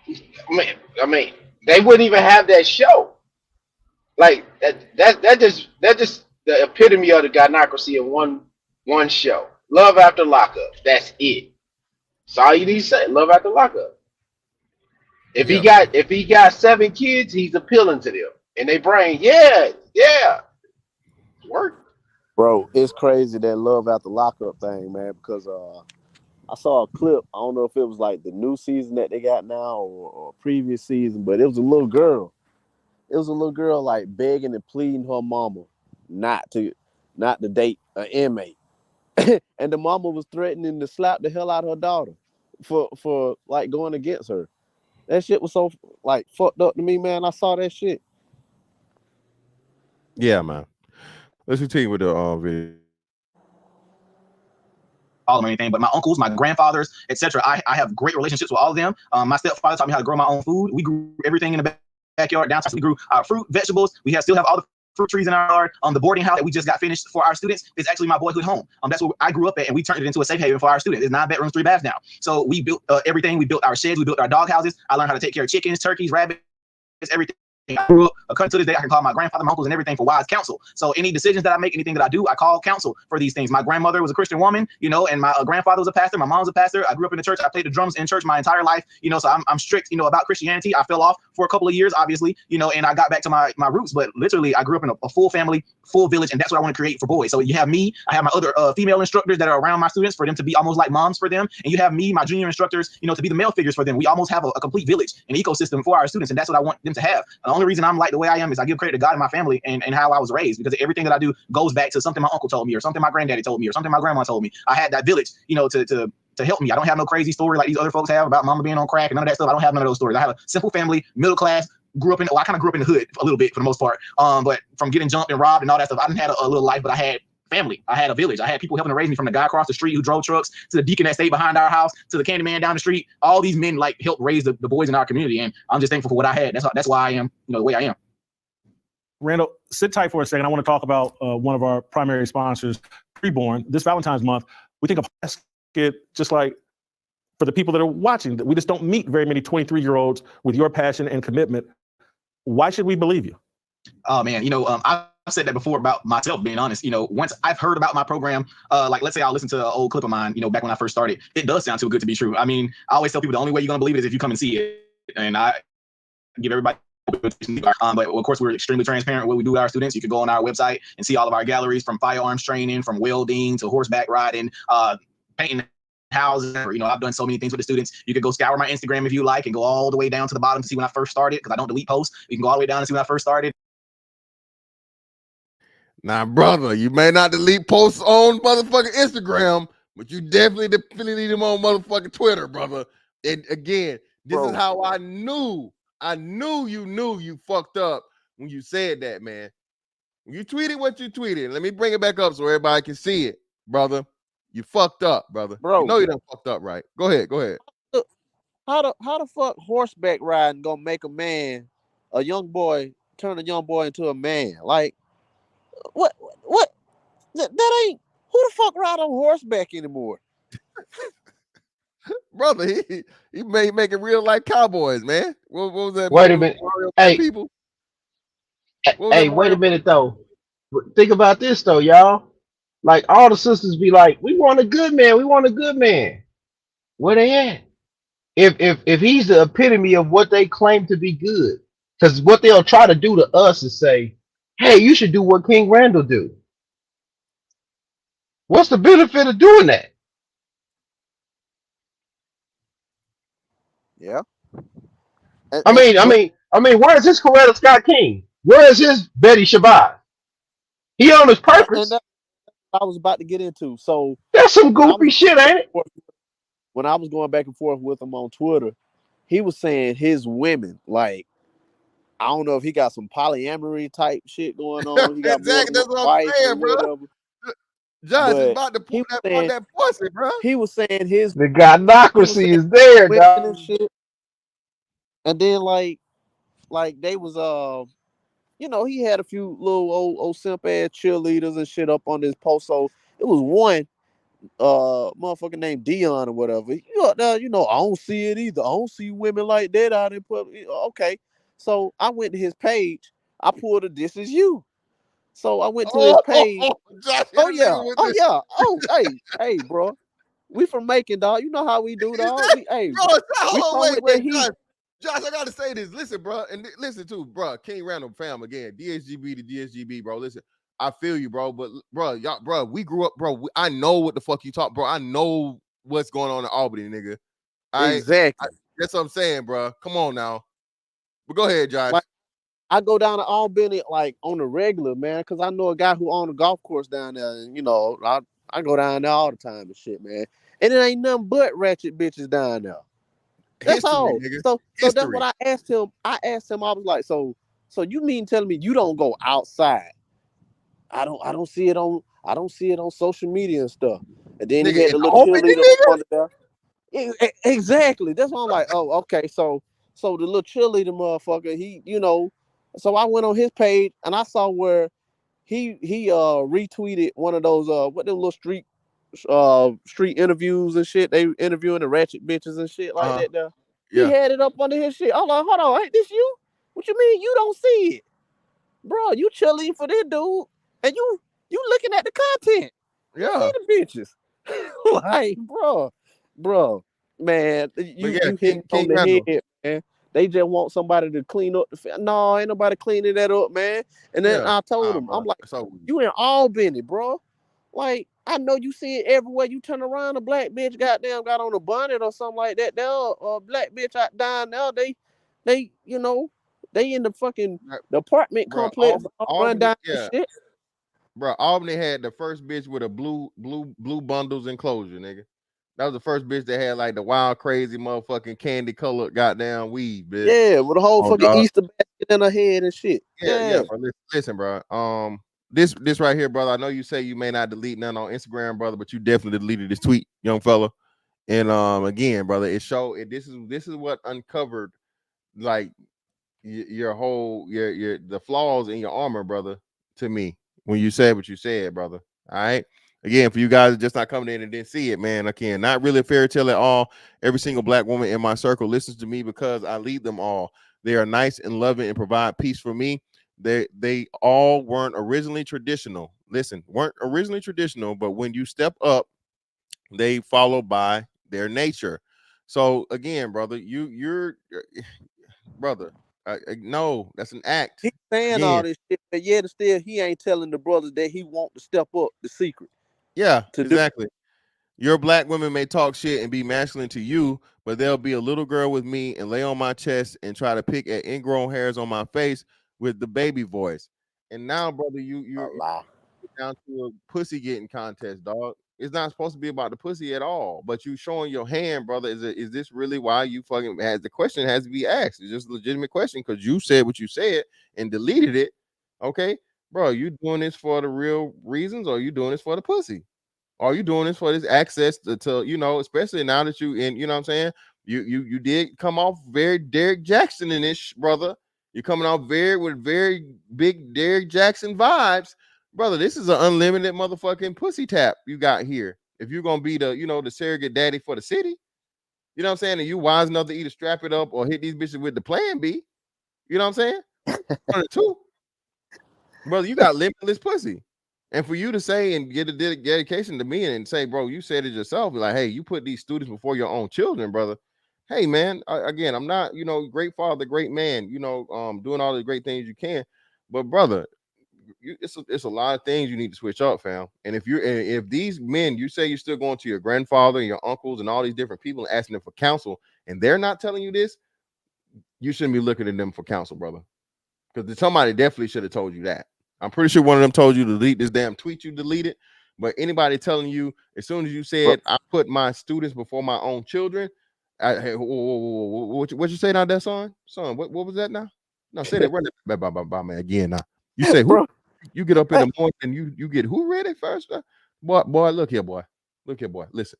I mean, they wouldn't even have that show. Like that just the epitome of the gynocracy in one show. Love After Lockup. That's it. That's all you need to say. Love After Lockup. If he got 7 kids, he's appealing to them. And they brain, yeah. Work. Bro, it's crazy that love after lockup thing, man. Because I saw a clip. I don't know if it was like the new season that they got now or previous season, but it was a little girl. It was a little girl like begging and pleading her mama not to date an inmate, and the mama was threatening to slap the hell out of her daughter for like going against her. That shit was so like fucked up to me, man. I saw that shit. Yeah, man. Let's continue with the video. All of them or anything, but my uncles, my grandfathers, etc. I have great relationships with all of them. My stepfather taught me how to grow my own food. We grew everything in the backyard downstairs. We grew our fruit, vegetables. We still have all the fruit trees in our yard. The boarding house that we just got finished for our students is actually my boyhood home. That's where I grew up at, and we turned it into a safe haven for our students. It's 9 bedrooms, 3 baths now. So we built everything. We built our sheds. We built our dog houses. I learned how to take care of chickens, turkeys, rabbits, everything. I grew up, to this day, I can call my grandfather, my uncles, and everything for wise counsel. So any decisions that I make, anything that I do, I call counsel for these things. My grandmother was a Christian woman, and my grandfather was a pastor. My mom was a pastor. I grew up in the church. I played the drums in church my entire life, so I'm strict, about Christianity. I fell off for a couple of years, obviously, and I got back to my roots. But literally, I grew up in a full family, full village, and that's what I want to create for boys. So you have me, I have my other female instructors that are around my students for them to be almost like moms for them, and you have me, my junior instructors, to be the male figures for them. We almost have a complete village, an ecosystem for our students, and that's what I want them to have. The only reason I'm like the way I am is I give credit to God and my family and how I was raised, because everything that I do goes back to something my uncle told me or something my granddaddy told me or something my grandma told me. I had that village, to help me. I don't have no crazy story like these other folks have about mama being on crack and none of that stuff. I don't have none of those stories. I have a simple family, middle class, I kind of grew up in the hood a little bit for the most part. But from getting jumped and robbed and all that stuff, I didn't have a little life, but I had family. I had a village. I had people helping to raise me, from the guy across the street who drove trucks to the deacon that stayed behind our house to the candy man down the street. All these men helped raise the boys in our community, and I'm just thankful for what I had. That's why I am, the way I am. Randall, sit tight for a second. I want to talk about one of our primary sponsors, Preborn. This Valentine's month, we think of basket just like for the people that are watching. That we just don't meet very many 23-year-olds with your passion and commitment. Why should we believe you? Oh man, I've said that before about myself, being honest. Once I've heard about my program, let's say I'll listen to an old clip of mine, back when I first started, it does sound too good to be true. I mean, I always tell people the only way you're gonna believe it is if you come and see it. And I give everybody, but of course we're extremely transparent with what we do with our students. You can go on our website and see all of our galleries, from firearms training, from welding to horseback riding, painting houses. I've done so many things with the students. You could go scour my Instagram if you like and go all the way down to the bottom to see when I first started, because I don't delete posts. You can go all the way down and see when I first started. Now, brother, you may not delete posts on motherfucking Instagram, but you definitely delete them on motherfucking Twitter, brother. And again, this is how I knew you fucked up when you said that, man. When you tweeted what you tweeted, let me bring it back up so everybody can see it, brother. You fucked up, brother. Bro, you done fucked up, right? Go ahead. How the fuck horseback riding gonna make a man, turn a young boy into a man? Like, what? That ain't, who the fuck ride on horseback anymore? Brother, he make it real like cowboys, man. What was that? Wait a minute. Hey, people. Hey, wait a minute though. Think about this though, y'all. Like, all the sisters be like, "We want a good man. We want a good man." Where they at? If he's the epitome of what they claim to be good, because what they'll try to do to us is say, "Hey, you should do what King Randall do." What's the benefit of doing that? Yeah. I mean, where's his Coretta Scott King? Where's his Betty Shabazz? He on his purpose. And I was about to get into. So that's some goofy shit, ain't it? When I was going back and forth with him on Twitter, he was saying his women, like, I don't know if he got some polyamory type shit going on. He got exactly, that's what I'm saying, bro. Josh is about to pull that pussy, bro. He was saying his the godnocracy is there, dog. And shit. And then like they was he had a few little old simp ass cheerleaders and shit up on this post. So it was one motherfucker named Dion or whatever. I don't see it either. I don't see women like that out in public. Okay. So I went to his page. I pulled a "This Is You." So I went to his page. Hey, bro. We from Macon, dog. You know how we do, dog. Josh, I gotta say this. Listen, bro, and listen too, bro. King Randall fam again. DSGB to DSGB, bro. Listen, I feel you, bro. But bro, y'all, bro, we grew up, bro. I know what the fuck you talk, bro. I know what's going on in Albany, nigga. Exactly. That's what I'm saying, bro. Come on now. But go ahead, Josh. Like, I go down to Albany like on the regular, man, because I know a guy who owned a golf course down there, and I go down there all the time and shit, man. And it ain't nothing but ratchet bitches down there. That's History, all. nigga. So History. that's what I asked him. I was like, so you mean telling me you don't go outside? I don't see it on social media and stuff. And then Nigga, he had in the little Albany, cheerleader nigga? under there. Exactly. That's why I'm like, oh, okay. So the little cheerleader motherfucker, he, so I went on his page and I saw where he retweeted one of those what them little street interviews and shit. They interviewing the ratchet bitches and shit like that there. He Yeah. had it up under his shit. I'm like, hold on, ain't this you? What you mean you don't see it? Bro, you cheerleading for this dude and you looking at the content. Yeah. You see the bitches. Like, bro, man, you hit on the head, man. They just want somebody to clean up no, ain't nobody cleaning that up, man. And then I told him, I'm like, you in Albany, bro. Like, I know you see it everywhere you turn around. A black bitch goddamn got on a bonnet or something like that. There, a black bitch out down there, they they in the fucking the apartment complex, run down the shit. Bro, Albany had the first bitch with a blue bundles enclosure, nigga. That was the first bitch that had like the wild, crazy motherfucking candy colored goddamn weed, bitch. Yeah, with a whole fucking Easter basket in her head and shit. Yeah, bro. Listen, bro. This right here, brother. I know you say you may not delete none on Instagram, brother, but you definitely deleted this tweet, young fella. And again, brother, this is what uncovered like your whole the flaws in your armor, brother, to me when you said what you said, brother. All right. Again, for you guys just not coming in and didn't see it, man. Again, not really a fairy tale at all. Every single black woman in my circle listens to me because I lead them all. They are nice and loving and provide peace for me. They all weren't originally traditional. Listen, weren't originally traditional, but when you step up, they follow by their nature. So again, brother, you're brother. No, that's an act. He's saying all this shit, but yet still he ain't telling the brothers that he want to step up the secret. Yeah, exactly. Your black women may talk shit and be masculine to you, but they'll be a little girl with me and lay on my chest and try to pick at ingrown hairs on my face with the baby voice. And now, brother, you're down to a pussy getting contest, dog. It's not supposed to be about the pussy at all. But you showing your hand, brother. Is this really why you fucking the question has to be asked? It's just a legitimate question because you said what you said and deleted it. Okay, bro, you doing this for the real reasons or you doing this for the pussy? Are you doing this for this access to especially now that you in, what I'm saying? You did come off very Derek Jackson in this, brother. You're coming off with very big Derek Jackson vibes. Brother, this is an unlimited motherfucking pussy tap you got here. If you're gonna be the surrogate daddy for the city, you know what I'm saying? And you wise enough to either strap it up or hit these bitches with the plan B. You know what I'm saying? One or two. Brother, you got limitless pussy. And for you to say and get a dedication to me and say, bro, you said it yourself, like, hey, you put these students before your own children, brother. Hey, man, again, I'm not, great father, great man, doing all the great things you can. But, brother, it's a lot of things you need to switch up, fam. And if these men, you say you're still going to your grandfather and your uncles and all these different people and asking them for counsel, and they're not telling you this, you shouldn't be looking at them for counsel, brother. Because somebody definitely should have told you that. I'm pretty sure one of them told you to delete this damn tweet you deleted. But anybody telling you, as soon as you said, I put my students before my own children, hey, what you say now, that son? Son, what was that now? No, say that. Run that by me again now. You say who? You get up in the morning and you get who ready first? Boy, look here, boy. Listen.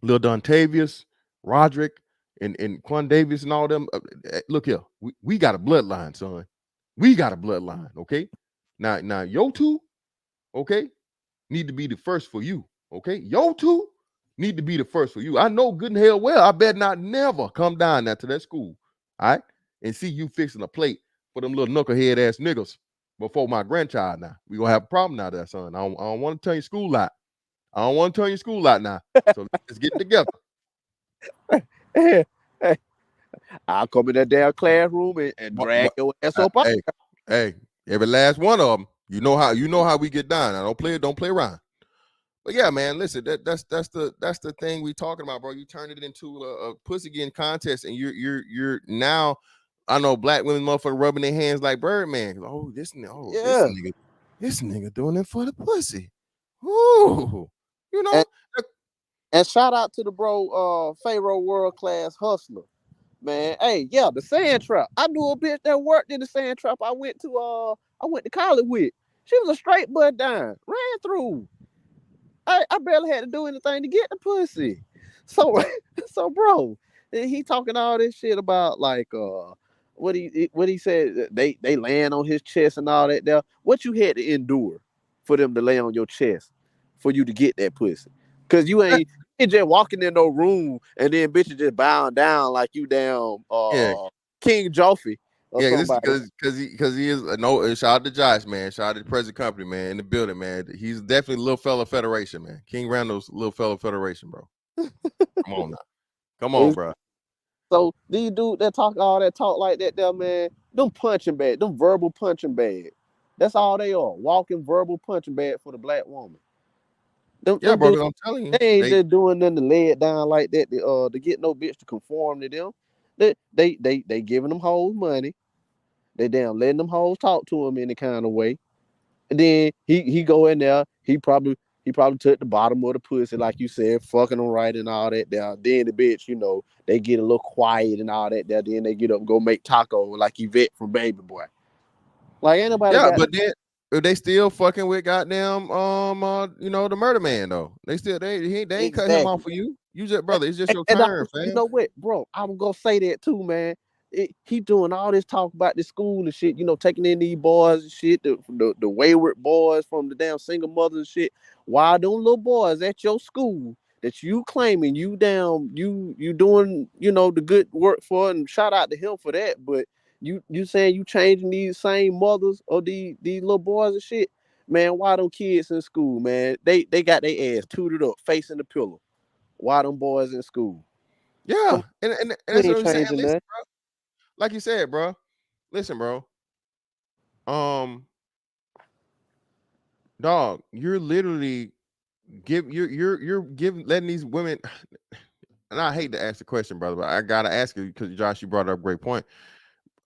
Lil Dontavius, Roderick, and Quan Davis and all them. Look here. We got a bloodline, son. We got a bloodline, okay? Now, yo two, okay, need to be the first for you, okay? Yo two need to be the first for you. I know good and hell well, I bet not never come down there to that school, all right, and see you fixing a plate for them little knucklehead ass niggas before my grandchild. Now we gonna have a problem now, there, son. I don't want to turn your school out. I don't want to turn your school out now. So let's get together. Hey, I'll come in that damn classroom and drag your ass up. Hey, every last one of them. You know how we get down. I don't play around. But yeah, man, listen, that's the thing we talking about, bro. You turned it into a pussy getting contest, and you're now. I know black women motherfucker rubbing their hands like Birdman. Oh, this nigga doing it for the pussy. Ooh, you know. And shout out to the bro, Pharaoh World Class Hustler. Man, hey, yeah, the sand trap. I knew a bitch that worked in the sand trap. I went to college with. She was a straight butt dime. Ran through. I barely had to do anything to get the pussy. So so bro, he talking all this shit about like what he said they land on his chest and all that there. What you had to endure for them to lay on your chest for you to get that pussy. Cause you ain't just walking in no room and then bitches just bowing down like you damn Yeah. King Joffrey or Yeah, this somebody. because he is no. Shout out to Josh, man. Shout out to the present company, man, in the building, man. He's definitely Little Fella Federation, man. King Randall's Little Fella Federation, bro. Come on now, come on, bro. So these dudes that talk all that talk like that, there, man, them punching bag, them verbal punching bag. That's all they are. Walking verbal punching bag for the black woman. Yeah, Them bro. dudes, 'Cause I'm telling you, they ain't just doing nothing to lay it down like that to get no bitch to conform to them. They giving them hoes money. They damn letting them hoes talk to him any kind of way. And then he go in there. He probably took the bottom of the pussy, like you said, fucking them right and all that. There. Then the bitch, they get a little quiet and all that. There. Then they get up and go make taco like Yvette from Baby Boy. Like ain't nobody yeah, got. but then they still fucking with goddamn the murder man though. They ain't cut him off for you. You just brother, it's just your turn, You fam. know what, bro? I'm gonna say that too, man. He doing all this talk about the school and shit, taking in these boys and shit, the wayward boys from the damn single mothers and shit. Why them little boys at your school that you claiming you doing, the good work for, and shout out to him for that, but you saying you changing these same mothers or these little boys and shit, man, why them kids in school, man? They got their ass tooted up, facing the pillow. Why them boys in school? Yeah, and We that's ain't what I'm saying. changing Listen, that. bro. Like you said, bro. Listen, bro. Dog, you're literally you're giving letting these women. And I hate to ask the question, brother, but I gotta ask you because Josh, you brought up a great point.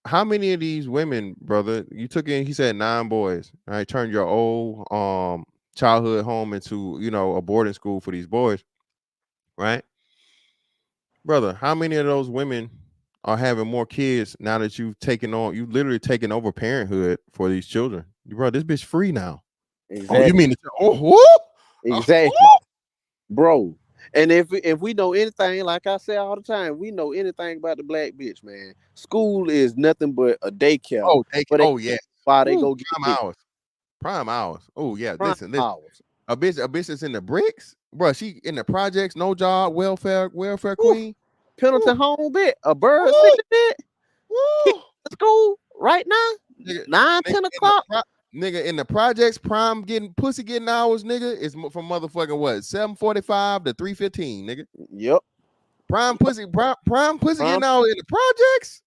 How many of these women, brother, you took in? He said 9 boys. All right, turned your old childhood home into a boarding school for these boys, right, brother? How many of those women are having more kids now that you literally taken over parenthood for these children? Bro, this bitch free now. Exactly. Oh, you mean who? Exactly, bro. And if we know anything, like I say all the time, we know anything about the black bitch, man. School is nothing but a daycare. But Yeah. why they go get Prime hours. Prime hours. Oh yeah. prime Listen. hours. A bitch that's in the bricks, bro. She in the projects, no job, welfare Woo. queen. Pendleton home bit, a bird Woo. city bit. Woo. School right now, Nigga, 10 o'clock. Nigga in the projects, prime getting hours, nigga, is from motherfucking what? 7:45 to 3:15, nigga. Yep. Prime pussy getting hours in the projects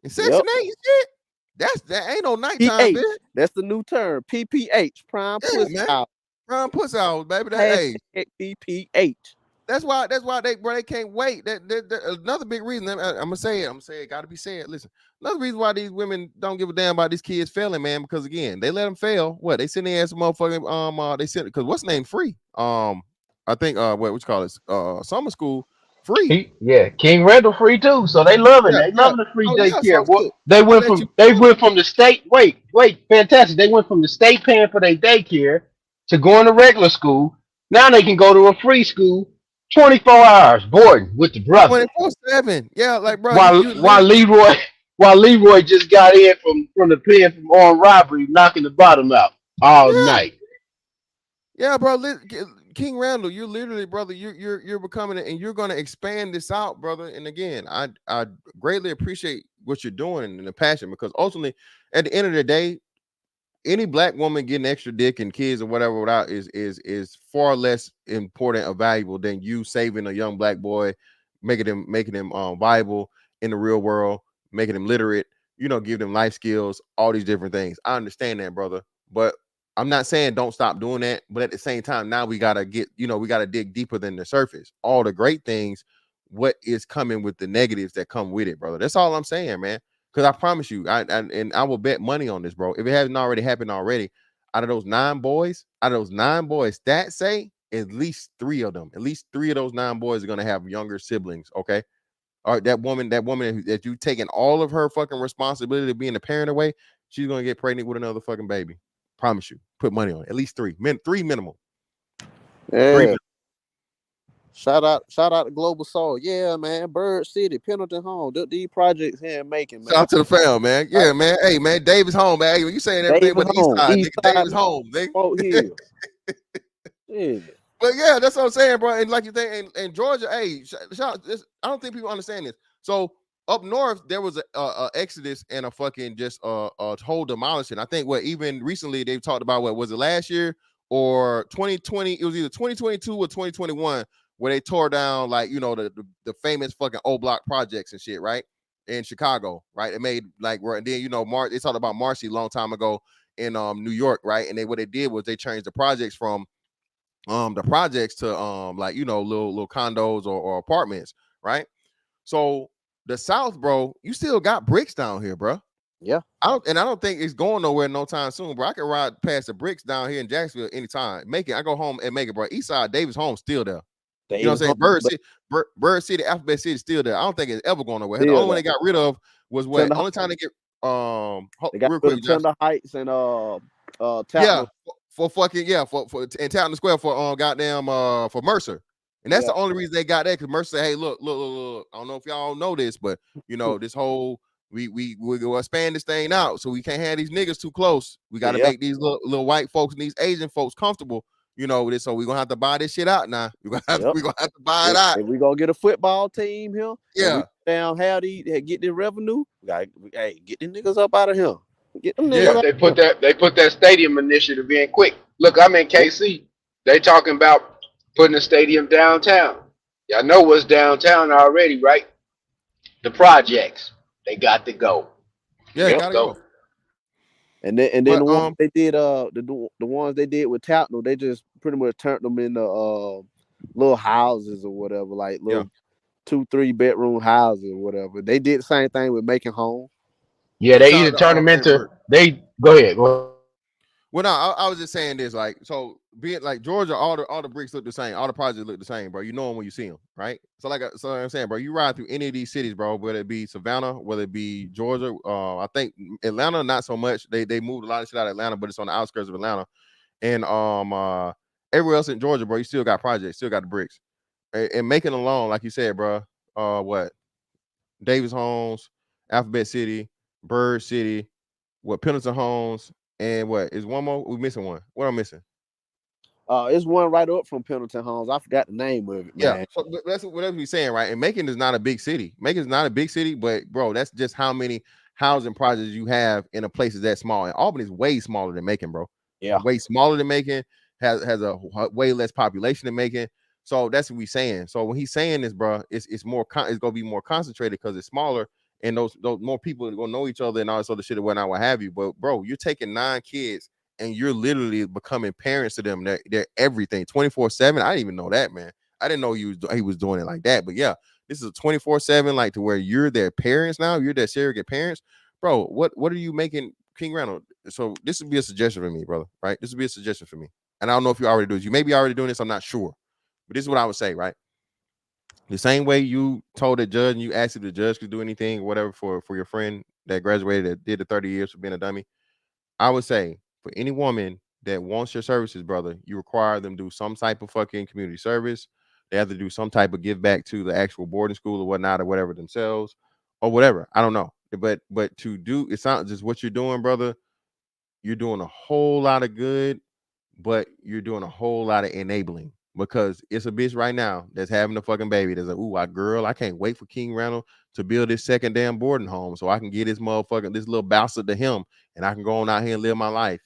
in Section 8 and shit. That ain't no nighttime, bitch. That's the new term. PPH, prime pussy hours. Prime pussy hours, baby. That PPH. That's why they can't wait. That another big reason. I'm gonna say it. Got to be said. Listen, another reason why these women don't give a damn about these kids failing, man, because again, they let them fail. What they send their ass motherfucking they sent because what's name free? I think what you call it? Summer school free. King Randall free too. So they loving it. They loving the free Oh yeah. daycare. So What shit. they They went let you. from the state. Wait, fantastic. They went from the state paying for their daycare to going to regular school. Now they can go to a free school, 24 hours boarding with the brother. 24/7. Yeah, like bro, While you while Leroy just got in from the pen from armed robbery, knocking the bottom out all yeah. night. Yeah, bro. King Randall, you're literally, brother. You're becoming it, and you're going to expand this out, brother. And again, I greatly appreciate what you're doing and the passion, because ultimately, at the end of the day, any black woman getting extra dick and kids or whatever without is far less important or valuable than you saving a young black boy, making him viable in the real world, making him literate. Give them life skills, all these different things. I understand that, brother, but I'm not saying don't stop doing that, but at the same time, now we gotta get, we gotta dig deeper than the surface. All the great things, what is coming with the negatives that come with it, brother. That's all I'm saying, man. Because I promise you, I will bet money on this, bro. If it hasn't already happened already, out of those nine boys, stats say at least three of those 9 boys are gonna have younger siblings. Okay. All right, that woman that you taking all of her fucking responsibility of being a parent away, she's gonna get pregnant with another fucking baby. Promise you. Put money on it. At least three minimum. Yeah. 3 minimum. Shout out to Global Soul. Yeah, man. Bird City, Pendleton Home. These projects here making, man. Shout out to the fam, man. Yeah, man. Hey, man. Davis home, man. You saying everything but the east side. East Nigga, Davis home, nigga. Yeah. But yeah, that's what I'm saying, bro. And like you think, and Georgia, hey, shout this, I don't think people understand this. So up north, there was a exodus and a fucking just a whole demolishing. I think even recently they've talked about was it last year or 2020? It was either 2022 or 2021 where they tore down like the famous fucking O Block projects and shit, right? In Chicago, right? It made like and then they talked about Marcy a long time ago in New York, right? And what they did was they changed the projects from the projects to little condos or apartments, right? So the South, bro, you still got bricks down here, bro. Yeah. I don't think it's going nowhere no time soon, bro. I can ride past the bricks down here in Jacksonville anytime. I go home and make it, bro. Eastside, Davis home still there. You know what I'm saying? Bird City, Alphabet City still there. I don't think it's ever going nowhere. The only one they got rid of was what? The only time they get they got real quick, Tender Heights and yeah, for in Town Square for goddamn for Mercer. And that's the only reason they got that, because Mercer said, hey, look. I don't know if y'all know this, but this whole we go expand this thing out, so we can't have these niggas too close. We got to make these little white folks and these Asian folks comfortable. This, so we're gonna have to buy this shit out now. We're gonna have to buy it out. If we're gonna get a football team here, yeah, down get the revenue. Hey, get the niggas up out of here. Get them niggas. Yeah, they put that stadium initiative in quick. Look, I'm in KC. They talking about putting a stadium downtown. Y'all know what's downtown already, right? The projects. They got to go. Yeah, gotta go. And then the ones they did the ones they did with Tapnell, they just pretty much turned them into little houses or whatever, like little 2-3 bedroom houses or whatever. They did the same thing with Making Home. Yeah, they either turn them into go ahead. Well, no, I was just saying this, like, so being like Georgia, all the bricks look the same, all the projects look the same, bro. You know them when you see them, right? So so I'm saying, bro, you ride through any of these cities, bro, whether it be Savannah, whether it be Georgia, I think Atlanta, not so much. They moved a lot of shit out of Atlanta, but it's on the outskirts of Atlanta, and everywhere else in Georgia, bro, you still got projects, still got the bricks, and Making alone, like you said, bro, what Davis Homes, Alphabet City, Bird City, Pendleton Homes. And what is one more? We missing one. What am I missing? It's one right up from Pendleton Homes. I forgot the name of it, man. Yeah, so that's what we're saying, right? And Macon is not a big city. Macon is not a big city, but bro, that's just how many housing projects you have in a place that small. And Albany is way smaller than Macon, bro. Yeah, way smaller than Macon. Has a way less population than Macon. So that's what we're saying. So when he's saying this, bro, it's more it's gonna be more concentrated because it's smaller. And those more people are gonna know each other and all this other shit and whatnot, what have you. But bro, you're taking 9 kids and you're literally becoming parents to them. They're everything 24/7. I didn't even know that, man. I didn't know he was doing it like that. But yeah, this is a 24/7, like to where you're their parents now. You're their surrogate parents, bro. What are you making, King Randall? So this would be a suggestion for me, brother. Right? This would be a suggestion for me. And I don't know if you already do it. You may be already doing this. I'm not sure, but this is what I would say, right? The same way you told the judge and you asked if the judge could do anything or whatever for your friend that graduated that did the 30 years for being a dummy, I would say for any woman that wants your services, brother, you require them to do some type of fucking community service. They have to do some type of give back to the actual boarding school or whatnot or whatever themselves or whatever. I don't know. But to do, it's not just what you're doing, brother. You're doing a whole lot of good, but you're doing a whole lot of enabling. Because it's a bitch right now that's having a fucking baby. There's I can't wait for King Randall to build this second damn boarding home so I can get this little bastard to him and I can go on out here and live my life.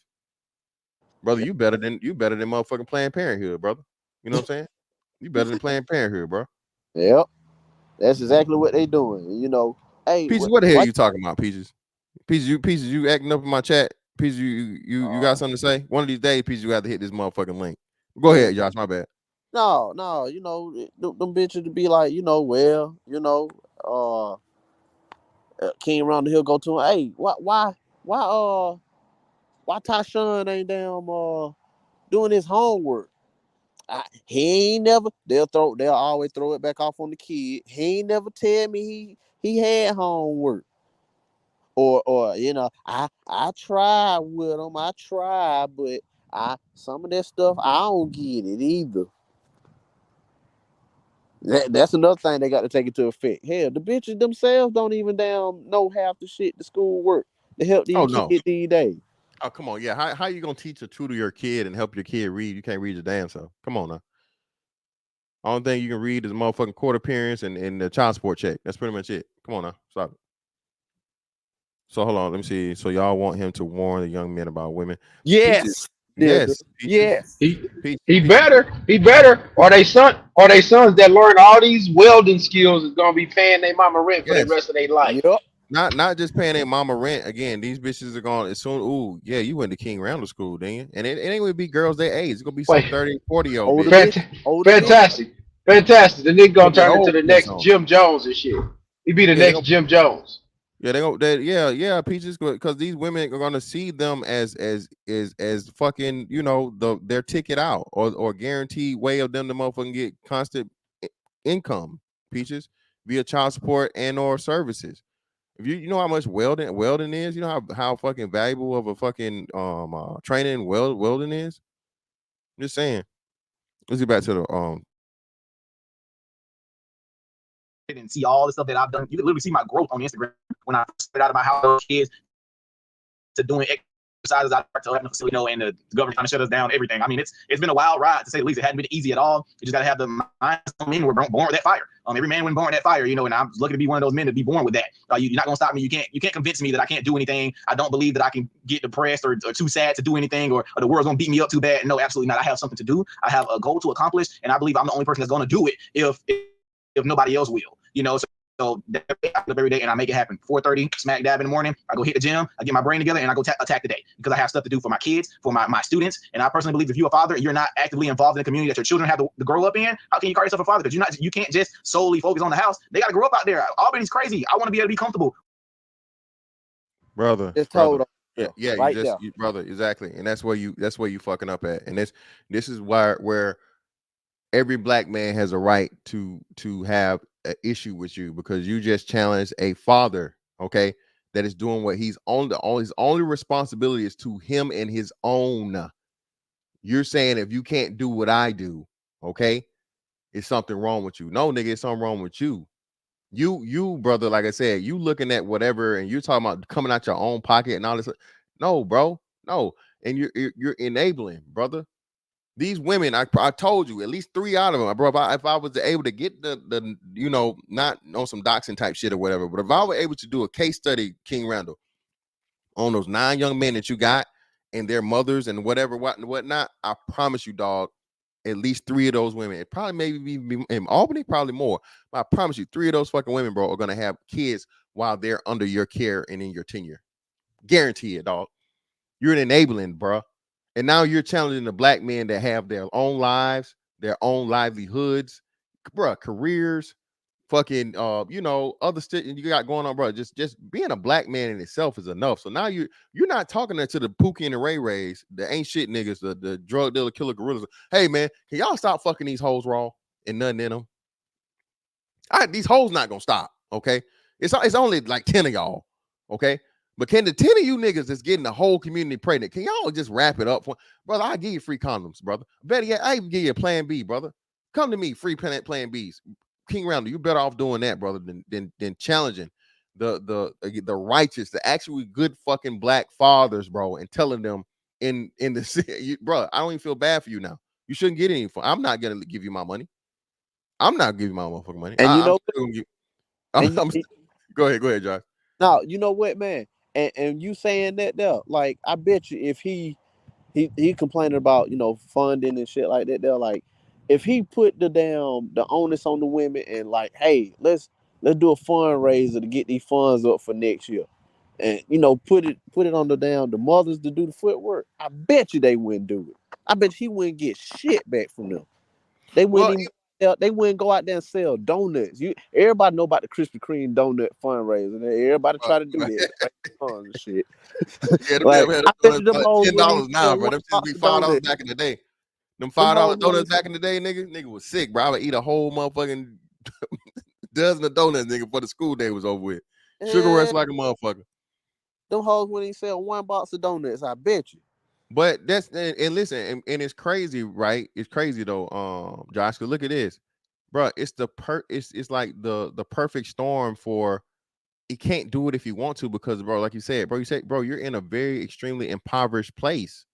Brother, you better than motherfucking Planned Parenthood, brother. You know what I'm saying? You better than Planned Parenthood, bro. Yep. That's exactly what they doing. Hey, Peaches, what the hell are you talking about, Peaches? Peaches, you acting up in my chat. Peach, you got something to say? One of these days, Peach, you have to hit this motherfucking link. Go ahead, Josh. My bad. No, them bitches to be like, King around the hill go to him. Hey, why Tyshawn ain't doing his homework? He ain't never. They'll always throw it back off on the kid. He ain't never tell me he had homework. Or I tried with him. I tried, but some of that stuff I don't get it either. That's another thing they got to take into effect. Hell, the bitches themselves don't even know half the shit the school work to help Oh these no. kids these days. Oh, come on. Yeah. How you gonna teach or tutor your kid and help your kid read? You can't read your damn self. Come on now. Only thing you can read is motherfucking court appearance and the child support check. That's pretty much it. Come on now. Stop it. So hold on. Let me see. So y'all want him to warn the young men about women? Yes. Yes. Yes. He better. Or they sons that learn all these welding skills is gonna be paying their mama rent for the rest of their life. Yep. Not just paying their mama rent. Again, these bitches are going as soon. Ooh, yeah, you went to King Randall School, didn't you? And it ain't gonna be girls their age. It's gonna be some 30, 40-year-old Fantastic. The nigga gonna turn into the next Jim Jones and shit. He be the next Jim Jones. Yeah, yeah, Peaches, because these women are gonna see them as fucking, their ticket out or guaranteed way of them to motherfucking get constant income, Peaches, via child support and or services. If you know how much welding is, you know how fucking valuable of a fucking training welding is. I'm just saying. Let's get back to the and see all the stuff that I've done. You can literally see my growth on Instagram when I started out of my house, kids to doing exercises out there to having a facility, and the government trying to shut us down, everything. I mean, it's been a wild ride to say the least. It hadn't been easy at all. You just got to have the mind. Men were born with that fire. Every man wasn't born with that fire, and I'm lucky to be one of those men to be born with that. You're not gonna stop me. You can't convince me that I can't do anything. I don't believe that I can get depressed or too sad to do anything, or the world's gonna beat me up too bad. No, absolutely not. I have something to do. I have a goal to accomplish, and I believe I'm the only person that's gonna do it if nobody else will. So every day and I make it happen. 4:30, smack dab in the morning. I go hit the gym. I get my brain together and I go attack the day because I have stuff to do for my kids, for my students. And I personally believe if you're a father and you're not actively involved in the community that your children have to grow up in, how can you call yourself a father? Because you can't just solely focus on the house. They got to grow up out there. Albany's crazy. I want to be able to be comfortable. Brother. Yeah, right brother, exactly. And that's where you fucking up at. And this is where every black man has a right to have an issue with you because you just challenged a father, okay, that is doing what his only responsibility is to him and his own. You're saying if you can't do what I do, okay, it's something wrong with you. No, nigga, it's something wrong with you. You, brother, like I said, you looking at whatever and you're talking about coming out your own pocket and all this. No, bro, no. And you're enabling, brother. These women, I told you, at least 3 out of them, bro. If I was able to get the not on some doxing type shit or whatever, but if I were able to do a case study, King Randall, on those 9 young men that you got and their mothers and whatnot, I promise you, dog, at least 3 of those women, it probably maybe be in Albany, probably more, but I promise you, 3 of those fucking women, bro, are gonna have kids while they're under your care and in your tenure. Guarantee it, dog. You're an enabling, bro. And now you're challenging the black men that have their own lives, their own livelihoods, bro, careers, fucking, other shit you got going on, bro. Just being a black man in itself is enough. So now you're not talking to the Pookie and the Ray Rays, the ain't shit niggas, the drug dealer, killer gorillas. Hey man, can y'all stop fucking these hoes raw and nothing in them? These hoes not gonna stop. Okay, it's only like 10 of y'all. Okay. But can the 10 of you niggas that's getting the whole community pregnant, can y'all just wrap it up? Brother, I'll give you free condoms, brother. Better yet, I even give you a plan B, brother. Come to me, free plan Bs. King Randall, you better off doing that, brother, than challenging the righteous, the actually good fucking black fathers, bro, and telling them in the city, bro, I don't even feel bad for you now. You shouldn't get any. I'm not gonna give you my money. I'm not giving you my motherfucking money. And go ahead, Josh. No, you know what, man? And you saying that there, like I bet you if he complaining about funding and shit like that, they're like if he put the onus on the women and like, hey, let's do a fundraiser to get these funds up for next year. and put it on the mothers to do the footwork, I bet you they wouldn't do it. I bet he wouldn't get shit back from them. They Well, wouldn't even they wouldn't go out there and sell donuts. Everybody know about the Krispy Kreme donut fundraiser. Everybody try to do that. Right? And shit. yeah, them Like damn had I bet you them donuts hoes wouldn't even $10 now, sell bro. one Them shits box be of $5 donuts. back in the day. Them Them $5 hoes donuts wouldn't back in the day, nigga was sick, bro. I would eat a whole motherfucking dozen of donuts, nigga, before the school day was over with. Sugar rush like a motherfucker. Them hoes wouldn't even sell one box of donuts. I bet you. But that's and listen, and it's crazy, right? It's crazy though, Josh. Cause look at this, bro. It's it's like the perfect storm for. He can't do it if you want to because, bro, like you said, bro, you're in a very extremely impoverished place.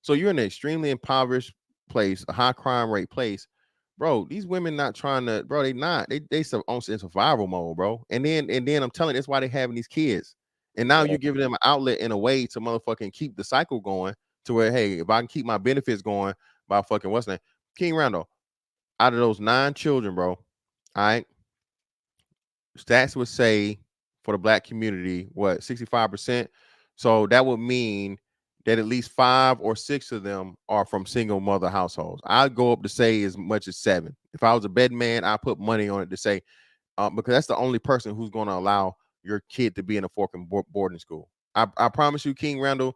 So you're in an extremely impoverished place, a high crime rate place, bro. These women not trying to, bro. They not. They in survival mode, bro. And then I'm telling you, that's why they having these kids. And now you're giving them an outlet in a way to motherfucking keep the cycle going. To where, hey, if I can keep my benefits going by fucking what's name, King Randall, out of those 9 children, bro, all right, stats would say for the black community, what, 65%? So that would mean that at least 5 or 6 of them are from single mother households. I'd go up to say as much as 7. If I was a bed man, I put money on it to say, because that's the only person who's going to allow your kid to be in a fucking boarding school. I promise you, King Randall,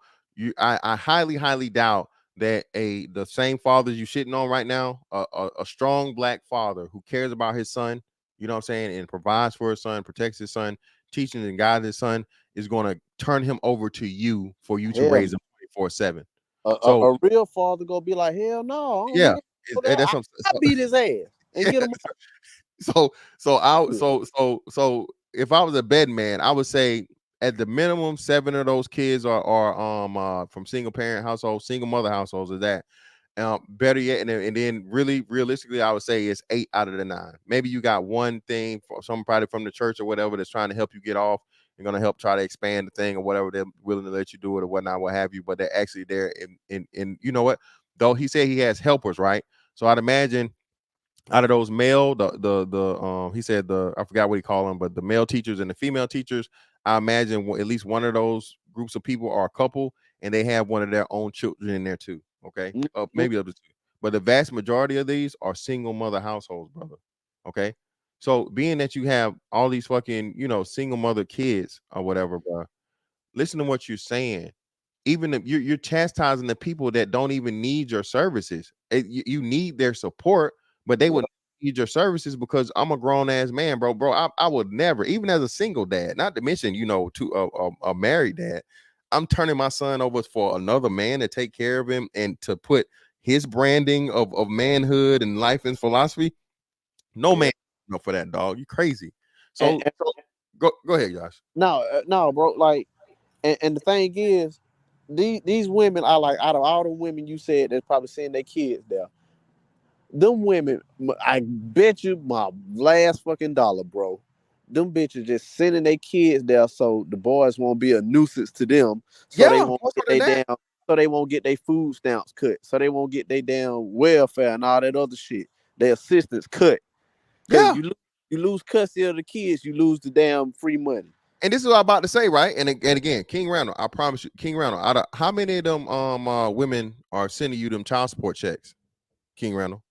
I highly doubt that the same fathers you shitting on right now, a strong black father who cares about his son, you know what I'm saying, and provides for his son, protects his son, teaching and guides his son, is going to turn him over to you for you to raise him 24/7. So A real father gonna be like, hell no, I don't yeah, need that. that's I beat his ass and get him. So if I was a bed man, I would say at the minimum 7 of those kids are from single parent households, single mother households. Is that better yet? And then really realistically, I would say it's 8 out of the 9. Maybe you got one thing for somebody from the church or whatever that's trying to help you get off. They're gonna help try to expand the thing or whatever. They're willing to let you do it or whatnot, what have you. But they're actually there. In you know what? Though he said he has helpers, right? So I'd imagine out of those male, he said I forgot what he called them, but the male teachers and the female teachers, I imagine at least one of those groups of people are a couple and they have one of their own children in there too. Okay, maybe up to 2, but the vast majority of these are single mother households, brother. Okay, so being that you have all these fucking single mother kids or whatever, bro, listen to what you're saying. Even if you're chastising the people that don't even need your services. You need their support, but they would need your services because I'm a grown ass man, bro. I would never, even as a single dad, not to mention to a married dad, I'm turning my son over for another man to take care of him and to put his branding of manhood and life and philosophy. No man for that, dog. You crazy. So go ahead, Josh. No, bro. Like, and the thing is, these women are like, out of all the women you said that's probably seeing their kids there, them women, I bet you my last fucking dollar, bro. Them bitches just sending their kids there so the boys won't be a nuisance to them, so they won't get they damn, so they won't get their food stamps cut, so they won't get their damn welfare and all that other shit, their assistance cut. Because you lose custody of the kids, you lose the damn free money. And this is what I'm about to say, right? And again, King Randall, I promise you, King Randall, out of how many of them women are sending you them child support checks? King Randall,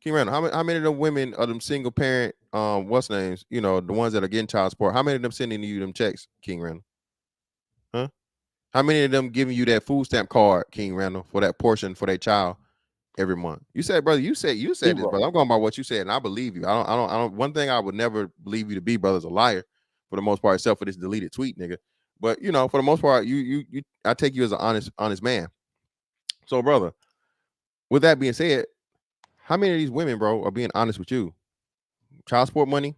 how many of them women are them single parent what's names? The ones that are getting child support. How many of them sending you them checks, King Randall? Huh? How many of them giving you that food stamp card, King Randall, for that portion for their child every month? You said, brother, you said this, brother. I'm going by what you said, and I believe you. I don't. One thing I would never believe you to be, brother, is a liar for the most part, except for this deleted tweet, nigga. But for the most part, you I take you as an honest man. So, brother, with that being said, how many of these women, bro, are being honest with you? Child support money,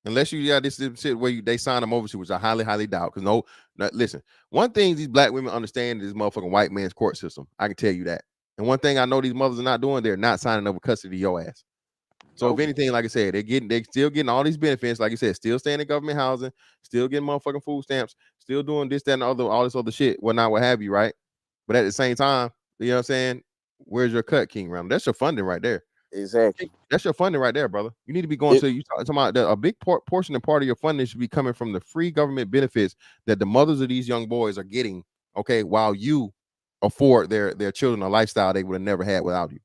unless this is shit where they sign them over to, which I highly doubt. Because listen, one thing these black women understand is motherfucking white man's court system. I can tell you that. And one thing I know these mothers are not doing, they're not signing over custody of your ass. So if anything, like I said, they're still getting all these benefits, like you said, still staying in government housing, still getting motherfucking food stamps, still doing this, that, and all this other shit, whatnot, what have you, right? But at the same time, you know what I'm saying? Where's your cut, King Randall? That's your funding right there. Exactly. That's your funding right there, brother. You need to be going to you talking about a big portion and part of your funding should be coming from the free government benefits that the mothers of these young boys are getting. Okay, while you afford their children a lifestyle they would have never had without you.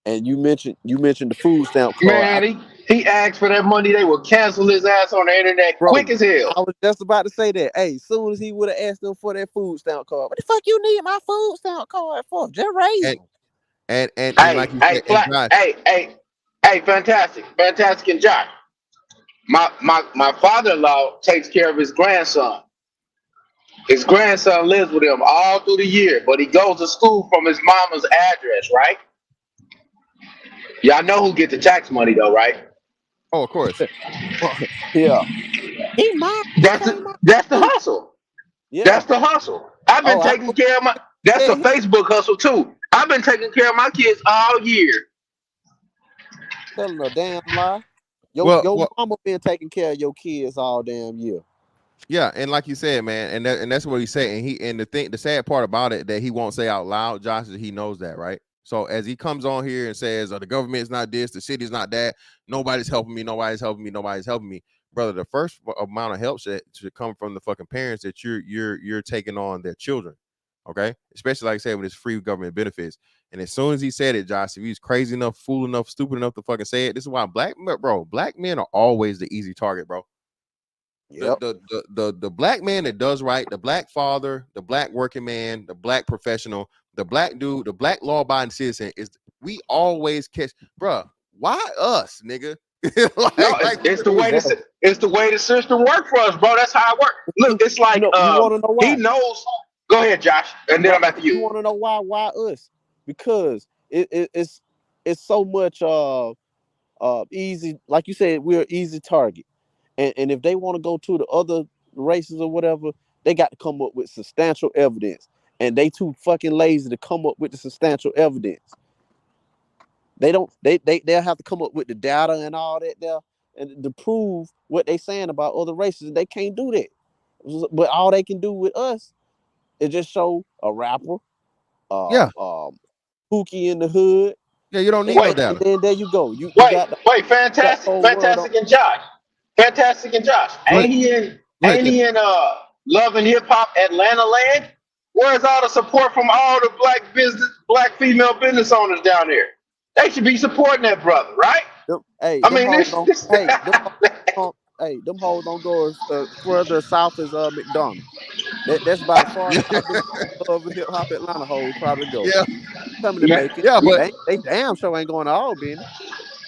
And you mentioned the food stamp card. Man, he asked for that money. They would cancel his ass on the internet quick as hell. I was just about to say that. Hey, as soon as he would have asked them for that food stamp card, what the fuck you need my food stamp card for? Just raise them. And Hey, like you hey, said, hey, fantastic, and Josh. My father-in-law takes care of his grandson. His grandson lives with him all through the year, but he goes to school from his mama's address, right? Y'all know who get the tax money though, right? Oh, of course. Yeah. That's the hustle. Yeah. That's the hustle. I've been taking care of my. That's the Facebook hustle too. I've been taking care of my kids all year. Telling a damn lie. Your mama been taking care of your kids all damn year. Yeah, and like you said, man, and that's what he said. And the sad part about it that he won't say out loud, Josh, is he knows that, right? So as he comes on here and says, "Oh, the government's not this, the city's not that, nobody's helping me, nobody's helping me," brother, the first amount of help should come from the fucking parents that you're taking on their children, okay? Especially like I said with his free government benefits. And as soon as he said it, Josh, if he's crazy enough, fool enough, stupid enough to fucking say it, this is why black men are always the easy target, bro. Yep. The black man that does right, the black father, the black working man, the black professional, the black dude, the black law-abiding citizen is we always catch, bro. Why us, nigga? It's the way the system works for us, bro. That's how it works. Look, it's like you want to know why? he knows. Go ahead, Josh, and then I'm back to you. You want to know why? Why us? Because it's so much easy. Like you said, we're an easy target, and if they want to go to the other races or whatever, they got to come up with substantial evidence, and they too fucking lazy to come up with the substantial evidence. They don't. They'll have to come up with the data and all that there, and to prove what they saying about other races. They can't do that. But all they can do with us is just show a rapper, Pookie in the hood. Yeah, you don't need no data. And then there you go. Wait, fantastic and Josh. Fantastic and Josh. Ain't he in Love and Hip Hop Atlanta land? Where's all the support from all the black female business owners down there? They should be supporting that brother, right? Them hoes don't go as further south as McDonald's. That's about as far as Love and Hip Hop Atlanta hoes probably go. Yeah. Coming to make it. Yeah, but they damn sure ain't going to Albany.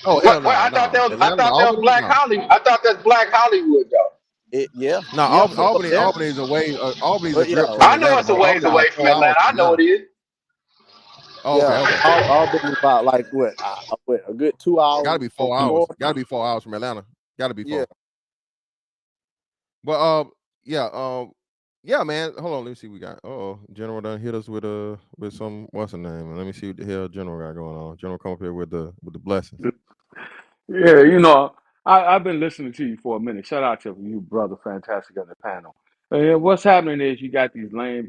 Oh, hell no, I thought that was Black Hollywood. I thought that's Black Hollywood though. No, Albany is away. Albany's a grip. I know it's a ways away from Atlanta. I know it is. Oh, okay. Albany's about like what a good 2 hours. Gotta be 4 hours. Gotta be 4 hours from Atlanta. Gotta be 4. But yeah, man. Hold on, let me see. We got General done hit us with some what's the name? Let me see what the hell General got going on. General come up here with the blessings. Yeah, I've been listening to you for a minute. Shout out to you, brother, fantastic on the panel. And what's happening is you got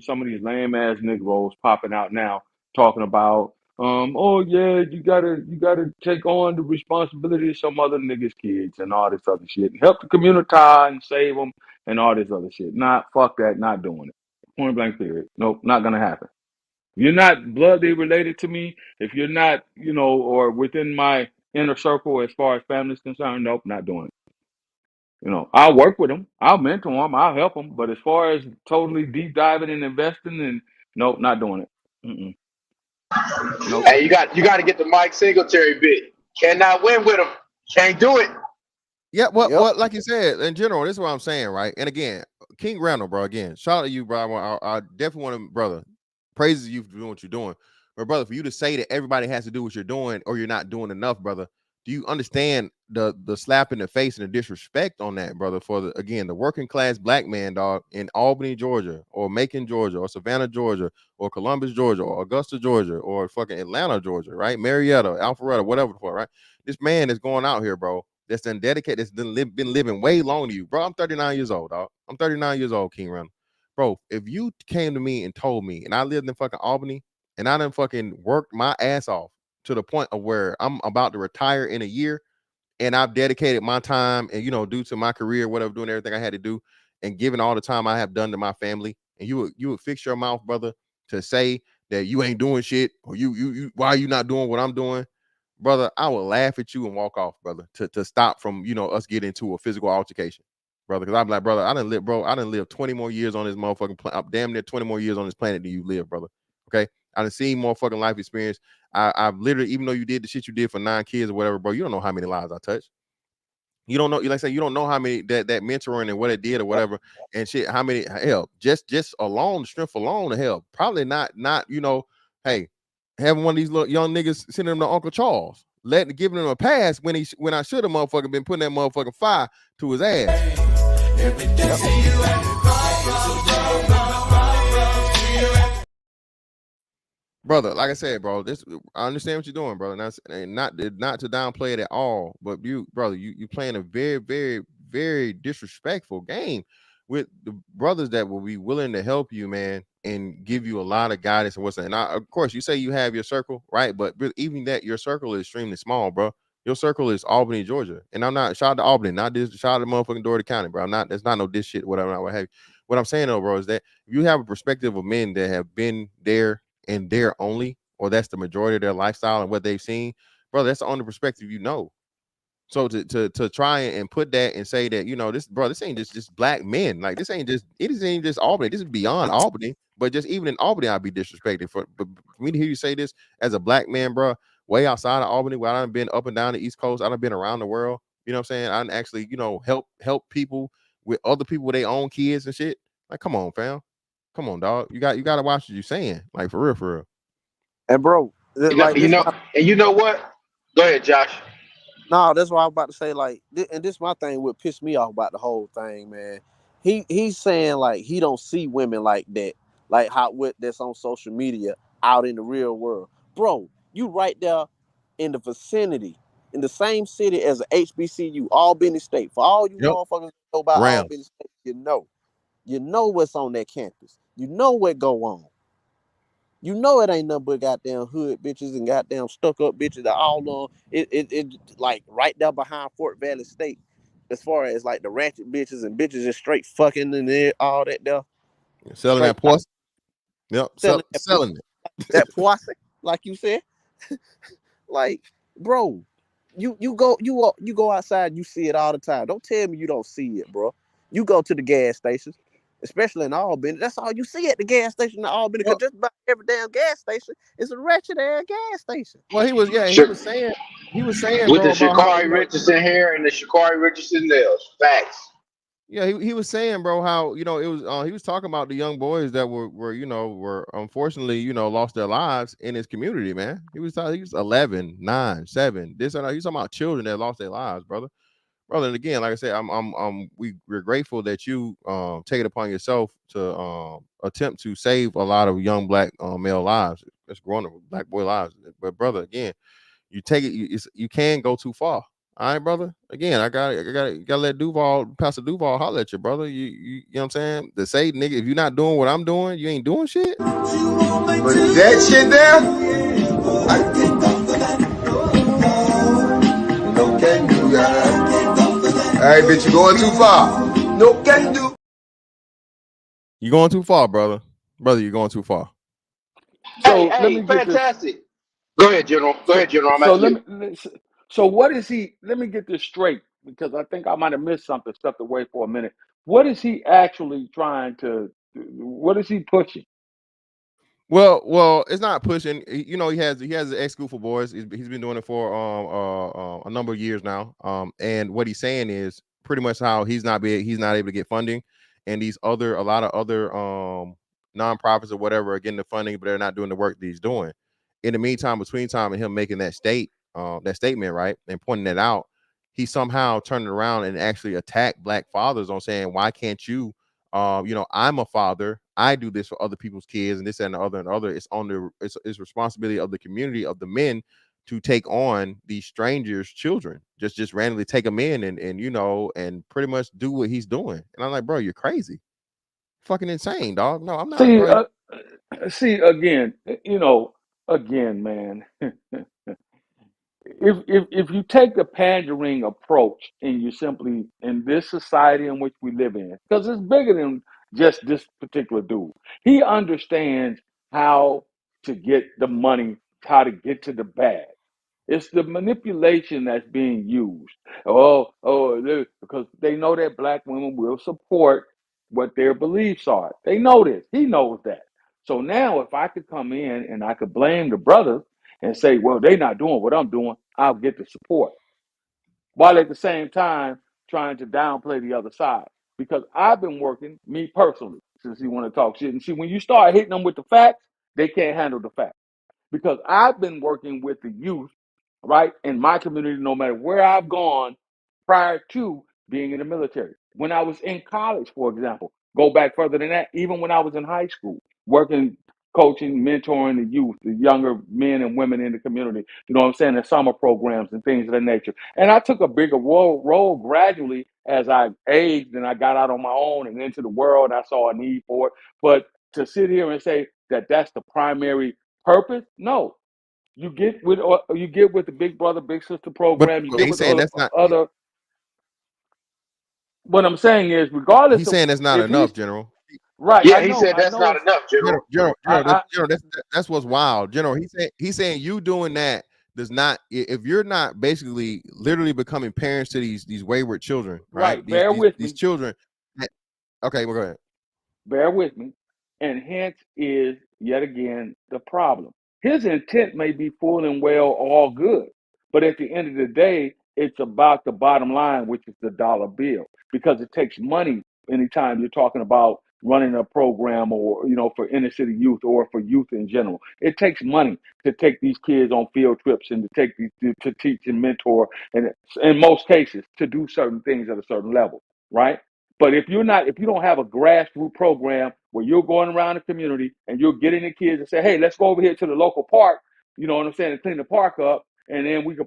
some of these lame ass Negroes popping out now talking about, oh yeah, you gotta take on the responsibility of some other niggas' kids and all this other shit and help the community and save them and all this other shit. Fuck that, not doing it. Point blank period. Nope, not gonna happen. You're not bloodly related to me. If you're not, or within my inner circle as far as family is concerned, nope, not doing it. I'll work with them. I'll mentor them. I'll help them. But as far as totally deep diving and investing, and nope, not doing it. Mm-mm. Nope. Hey, you got to get the Mike Singletary bit. Cannot win with him. Can't do it. Yeah, well, like you said, in general, this is what I'm saying, right? And again, King Randall, bro, again, shout out to you, bro. I definitely want to, brother, praises you for doing what you're doing. But brother, for you to say that everybody has to do what you're doing or you're not doing enough, brother, do you understand the slap in the face and the disrespect on that, brother, for the working class black man, dog, in Albany, Georgia, or Macon, Georgia, or Savannah, Georgia, or Columbus, Georgia, or Augusta, Georgia, or fucking Atlanta, Georgia, right? Marietta, Alpharetta, whatever the fuck, right? This man is going out here, bro, that's been dedicated, that's been living way longer than you, bro. I'm 39 years old, dog. I'm 39 years old, King Randall. Bro, if you came to me and told me, and I lived in fucking Albany, and I done fucking worked my ass off to the point of where I'm about to retire in a year, and I've dedicated my time and due to my career, whatever, doing everything I had to do, and given all the time I have done to my family, and you would fix your mouth, brother, to say that you ain't doing shit, or you why are you not doing what I'm doing, brother? I will laugh at you and walk off, brother, to stop from us getting into a physical altercation, brother. Because I'm like, brother, I done live 20 more years on this motherfucking planet. I'm damn near 20 more years on this planet than you live, brother. Okay, I done seen more fucking life experience. I've literally, even though you did the shit you did for 9 kids or whatever, bro, you don't know how many lives I touched. You don't know, like I say, you don't know how many that mentoring and what it did or whatever and shit. How many, hell, just alone, the strength alone, hell, probably not. Hey, having one of these little young niggas sending them to Uncle Charles, giving him a pass when I should have motherfucking been putting that motherfucking fire to his ass. Brother, like I said, bro, I understand what you're doing, brother. And not to downplay it at all, but you playing a very, very, very disrespectful game with the brothers that will be willing to help you, man, and give you a lot of guidance and what's. And of course, you say you have your circle, right? But even that, your circle is extremely small, bro. Your circle is Albany, Georgia, and I'm not shout out to Albany, not this shout out to motherfucking Doherty County, bro. I'm not. That's not no this shit, whatever. What have you. What I'm saying though, bro, is that if you have a perspective of men that have been there and there only, or that's the majority of their lifestyle and what they've seen, brother, that's the only perspective So to try and put that and say that this ain't just black men, like it ain't just Albany, this is beyond Albany, but just even in Albany I'd be disrespected for me to hear you say this as a black man, bro, way outside of Albany, where I've been up and down the East Coast, I've been around the world, you know what I'm saying? I actually help people with other people with their own kids and shit. Like, come on, fam. Come on, dog. You got to watch what you're saying. Like, for real, for real. And bro, like this. And you know what? Go ahead, Josh. No, that's what I was about to say. Like, and this my thing. What pissed me off about the whole thing, man. He's saying like he don't see women like that, like how what that's on social media out in the real world, bro. You right there in the vicinity, in the same city as a HBCU, Albany State. For all you motherfuckers know about Albany State, you know what's on that campus. You know what go on. You know it ain't nothing but goddamn hood bitches and goddamn stuck up bitches that all on it like right there behind Fort Valley State. As far as like the ratchet bitches and bitches just straight fucking and there, all that there. Selling that pussy. Yep. Selling it. That pussy, like you said. Like, bro, you go outside, you see it all the time. Don't tell me you don't see it, bro. You go to the gas stations, especially in Albany. That's all you see at the gas station in Albany. Because just about every damn gas station is a wretched ass gas station. Well, he was saying, with bro, the Sha'Carri Richardson hair and the Sha'Carri Richardson nails. Facts. Yeah, he was saying, bro, how it was. He was talking about the young boys that were unfortunately lost their lives in his community, man. He was 11, 9, 7. This and that. He's talking about children that lost their lives, brother. And again, like I said, we're grateful that you take it upon yourself to attempt to save a lot of young black male lives. That's grown up black boy lives. But brother, again, you take it, you can go too far. All right, brother. Again, I gotta let Pastor Duval holler at you, brother. You know what I'm saying? To say, nigga, if you're not doing what I'm doing, you ain't doing shit. But that shit there, no can do, guys. All right, bitch, you going too far. No can do. You going too far, brother. Brother, you're going too far. So hey, fantastic. Go ahead, General. So what is he? Let me get this straight because I think I might have missed something. Stepped away for a minute. What is he actually trying to? What is he pushing? Well, it's not pushing. He has an ex school for boys. He's been doing it for a number of years now. And what he's saying is pretty much how he's not able to get funding, and a lot of other nonprofits or whatever are getting the funding, but they're not doing the work that he's doing. In the meantime, between time and him making that statement, right, and pointing that out, he somehow turned it around and actually attacked black fathers on saying, why can't you? I'm a father. I do this for other people's kids, and this and the other and other. It's responsibility of the community, of the men, to take on these strangers' children. Just randomly take them in and pretty much do what he's doing. And I'm like, bro, you're crazy, fucking insane, dog. No, I'm not. See again, again, man. if you take the pandering approach and you simply in this society in which we live in, because it's bigger than just this particular dude. He understands how to get the money, how to get to the bag. It's the manipulation that's being used. Because they know that black women will support what their beliefs are. They know this. He knows that. So now, if I could come in and I could blame the brothers and say, well, they're not doing what I'm doing, I'll get the support. While at the same time trying to downplay the other side. Because I've been working, me personally, since you want to talk shit. And see, when you start hitting them with the facts, they can't handle the facts. Because I've been working with the youth, right, in my community, no matter where I've gone prior to being in the military. When I was in college, for example, go back further than that, even when I was in high school, working, coaching, mentoring the youth, the younger men and women in the community, you know what I'm saying, the summer programs and things of that nature. And I took a bigger role gradually as I aged and I got out on my own and into the world. I saw a need for it. But to sit here and say that that's the primary purpose? No. You get with the big brother, big sister But program. You get he's with saying that's not. other. What I'm saying is, regardless He's of saying that's not if he's enough, General. right, Yeah, he said that's not it's enough, General. General, that's what's wild. General, he's saying you doing that does not. If you're not basically literally becoming parents to these wayward children, right? right. Bear with These me. children. Okay, well, go ahead. Bear with me. And hence is yet again the problem. His intent may be full and well all good, but at the end of the day, it's about the bottom line, which is the dollar bill, because it takes money anytime you're talking about running a program or, for inner city youth or for youth in general. It takes money to take these kids on field trips and to take these to teach and mentor, and in most cases to do certain things at a certain level, right? But if you don't have a grassroots program where you're going around the community and you're getting the kids and say, hey, let's go over here to the local park, you know what I'm saying, and clean the park up, and then we can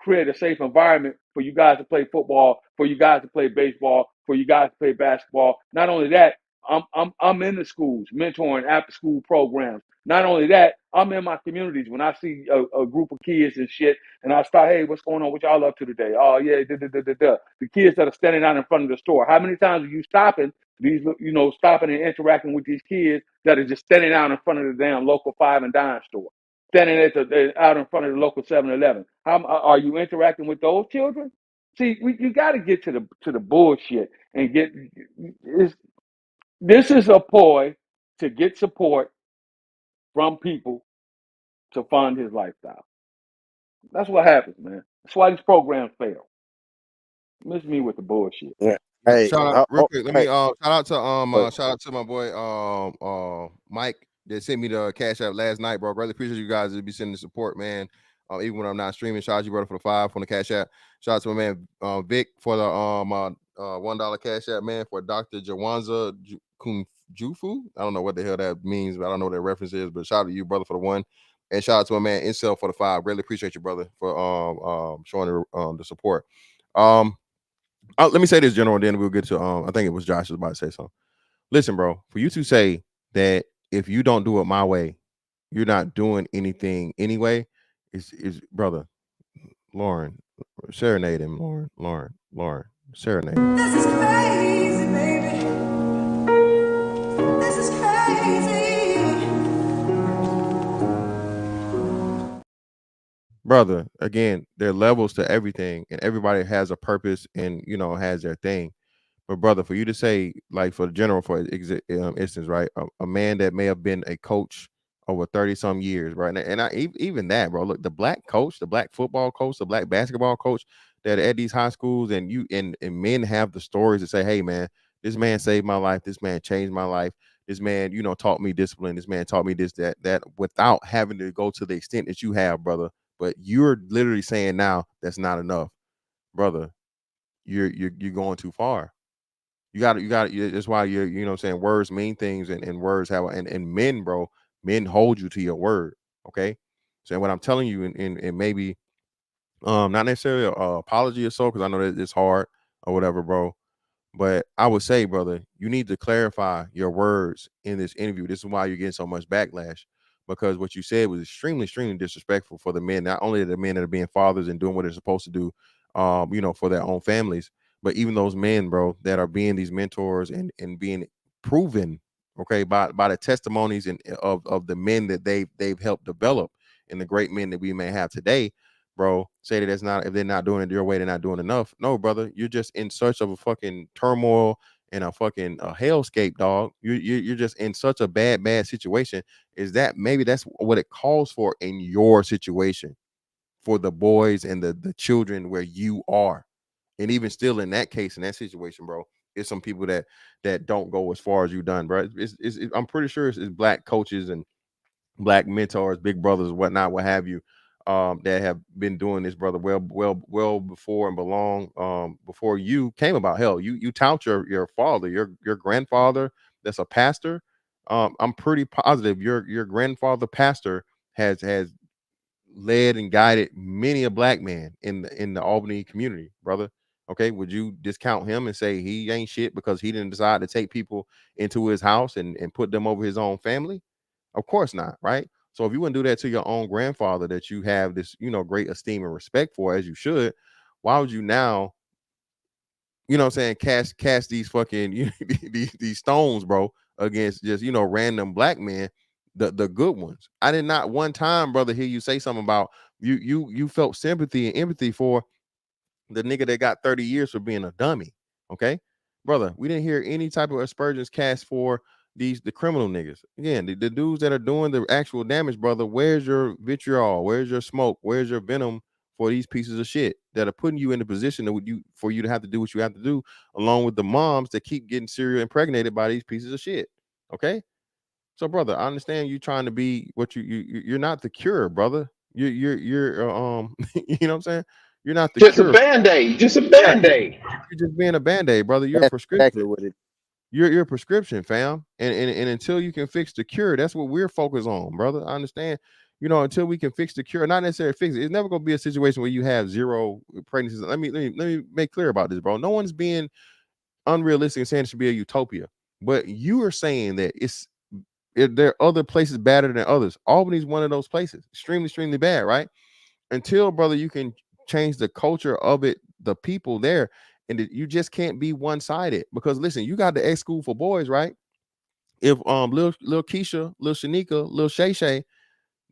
create a safe environment for you guys to play football, for you guys to play baseball, for you guys to play basketball. Not only that, I'm in the schools mentoring after school programs. Not only that, I'm in my communities when I see a group of kids and shit, and I start, hey, what's going on? What y'all up to today? Oh yeah, the kids that are standing out in front of the store. How many times are you stopping stopping and interacting with these kids that are just standing out in front of the damn local five and dime store, standing out in front of the local 7-Eleven? How are you interacting with those children? See, you got to get to the bullshit and get. This is a ploy to get support from people to fund his lifestyle. That's what happens, man. That's why these programs fail. Miss me with the bullshit. Yeah. Hey, Shout out real quick. Let me hey, shout out to my boy Mike that sent me the cash app last night, bro. Really appreciate you guys to be sending the support, man. Even when I'm not streaming, shout out to you, brother, for the 5 on the cash app. Shout out to my man Vic for the $1 cash app, man, for Dr. Jawanza Jufu. I don't know what the hell that means, but I don't know what that reference is. But shout out to you, brother, for the 1. And shout out to my man Incel for the 5. Really appreciate you, brother, for showing the support. Let me say this, General, and then we'll get to I think it was Josh was about to say something. Listen, bro, for you to say that if you don't do it my way, you're not doing anything anyway, is brother, Lauren, serenade him, Lauren, serenade him. This is crazy, baby. This is crazy. Brother, again, there are levels to everything, and everybody has a purpose and has their thing. But brother, for you to say, like, for the general, for instance, right, a man that may have been a coach over 30 some years, right, even that, bro. Look, the black coach, the black football coach, the black basketball coach that at these high schools, and men have the stories to say, hey, man, this man saved my life, this man changed my life, this man, taught me discipline, this man taught me this, that, without having to go to the extent that you have, brother. But you're literally saying now that's not enough, brother. You're going too far. You got to. That's why you're, what I'm saying, words mean things, and words have, and men, bro, men hold you to your word. Okay, so what I'm telling you, and maybe not necessarily a apology or so, because I know that it's hard or whatever, bro. But I would say, brother, you need to clarify your words in this interview. This is why you're getting so much backlash. because what you said was extremely, extremely disrespectful for the men, not only the men that are being fathers and doing what they're supposed to do, for their own families, but even those men, bro, that are being these mentors and being proven, okay, by the testimonies and of the men that they've helped develop and the great men that we may have today, bro. Say that that's not, if they're not doing it your way, they're not doing enough. No, brother, you're just in search of a fucking turmoil and a fucking hellscape, dog. You're just in such a bad situation. Is that maybe that's what it calls for in your situation for the boys and the children where you are? And even still, in that case, in that situation, bro, it's some people that don't go as far as you done, bro. I'm pretty sure it's black coaches and black mentors, big brothers, whatnot, what have you, that have been doing this, brother, well before and before you came about. Hell, you tout your father, your grandfather, that's a pastor. I'm pretty positive your grandfather pastor has led and guided many a black man in the Albany community, brother. Okay, would you discount him and say he ain't shit because he didn't decide to take people into his house and put them over his own family? Of course not, right? So if you wouldn't do that to your own grandfather that you have this, great esteem and respect for, as you should, why would you now, what I'm saying, cast these fucking these stones, bro, against just random black men, the good ones? I did not one time, brother, hear you say something about you felt sympathy and empathy for the nigga that got 30 years for being a dummy. Okay, brother, we didn't hear any type of aspersions cast for the criminal niggas. Again, the dudes that are doing the actual damage, brother. Where's your vitriol? Where's your smoke? Where's your venom for these pieces of shit that are putting you in the position for you to have to do what you have to do, along with the moms that keep getting serial impregnated by these pieces of shit? Okay, so brother, I understand you trying to be what you're not the cure, brother. You're you know what I'm saying? You're not the Just a cure. band-aid. Just a Yeah, band-aid. you're just being a band-aid, brother. You're a That's exactly prescription. what it. You're a prescription, fam. And until you can fix the cure, that's what we're focused on, brother. I understand. Until we can fix the cure, not necessarily fix it. It's never gonna be a situation where you have zero pregnancies. Let me make clear about this, bro. No one's being unrealistic and saying it should be a utopia. But you are saying that there are other places better than others. Albany's one of those places. Extremely, extremely bad, right? Until, brother, you can change the culture of it, the people there, and you just can't be one-sided. Because listen, you got the X school for boys, right? If little Keisha, little Shanika, little Shay Shay,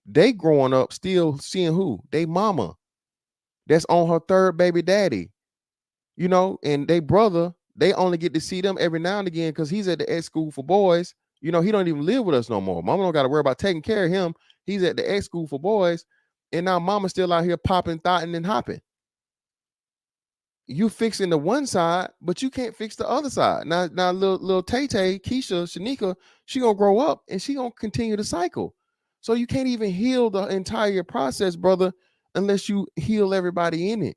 they growing up still seeing who? They mama that's on her third baby daddy, and they brother, they only get to see them every now and again because he's at the X school for boys. He don't even live with us no more. Mama don't got to worry about taking care of him. He's at the X school for boys, and now mama's still out here popping, thotting, and hopping. You fixing the one side, but you can't fix the other side. Now little Tay Tay, Keisha, Shanika, she gonna grow up and she gonna continue the cycle. So you can't even heal the entire process, brother, unless you heal everybody in it.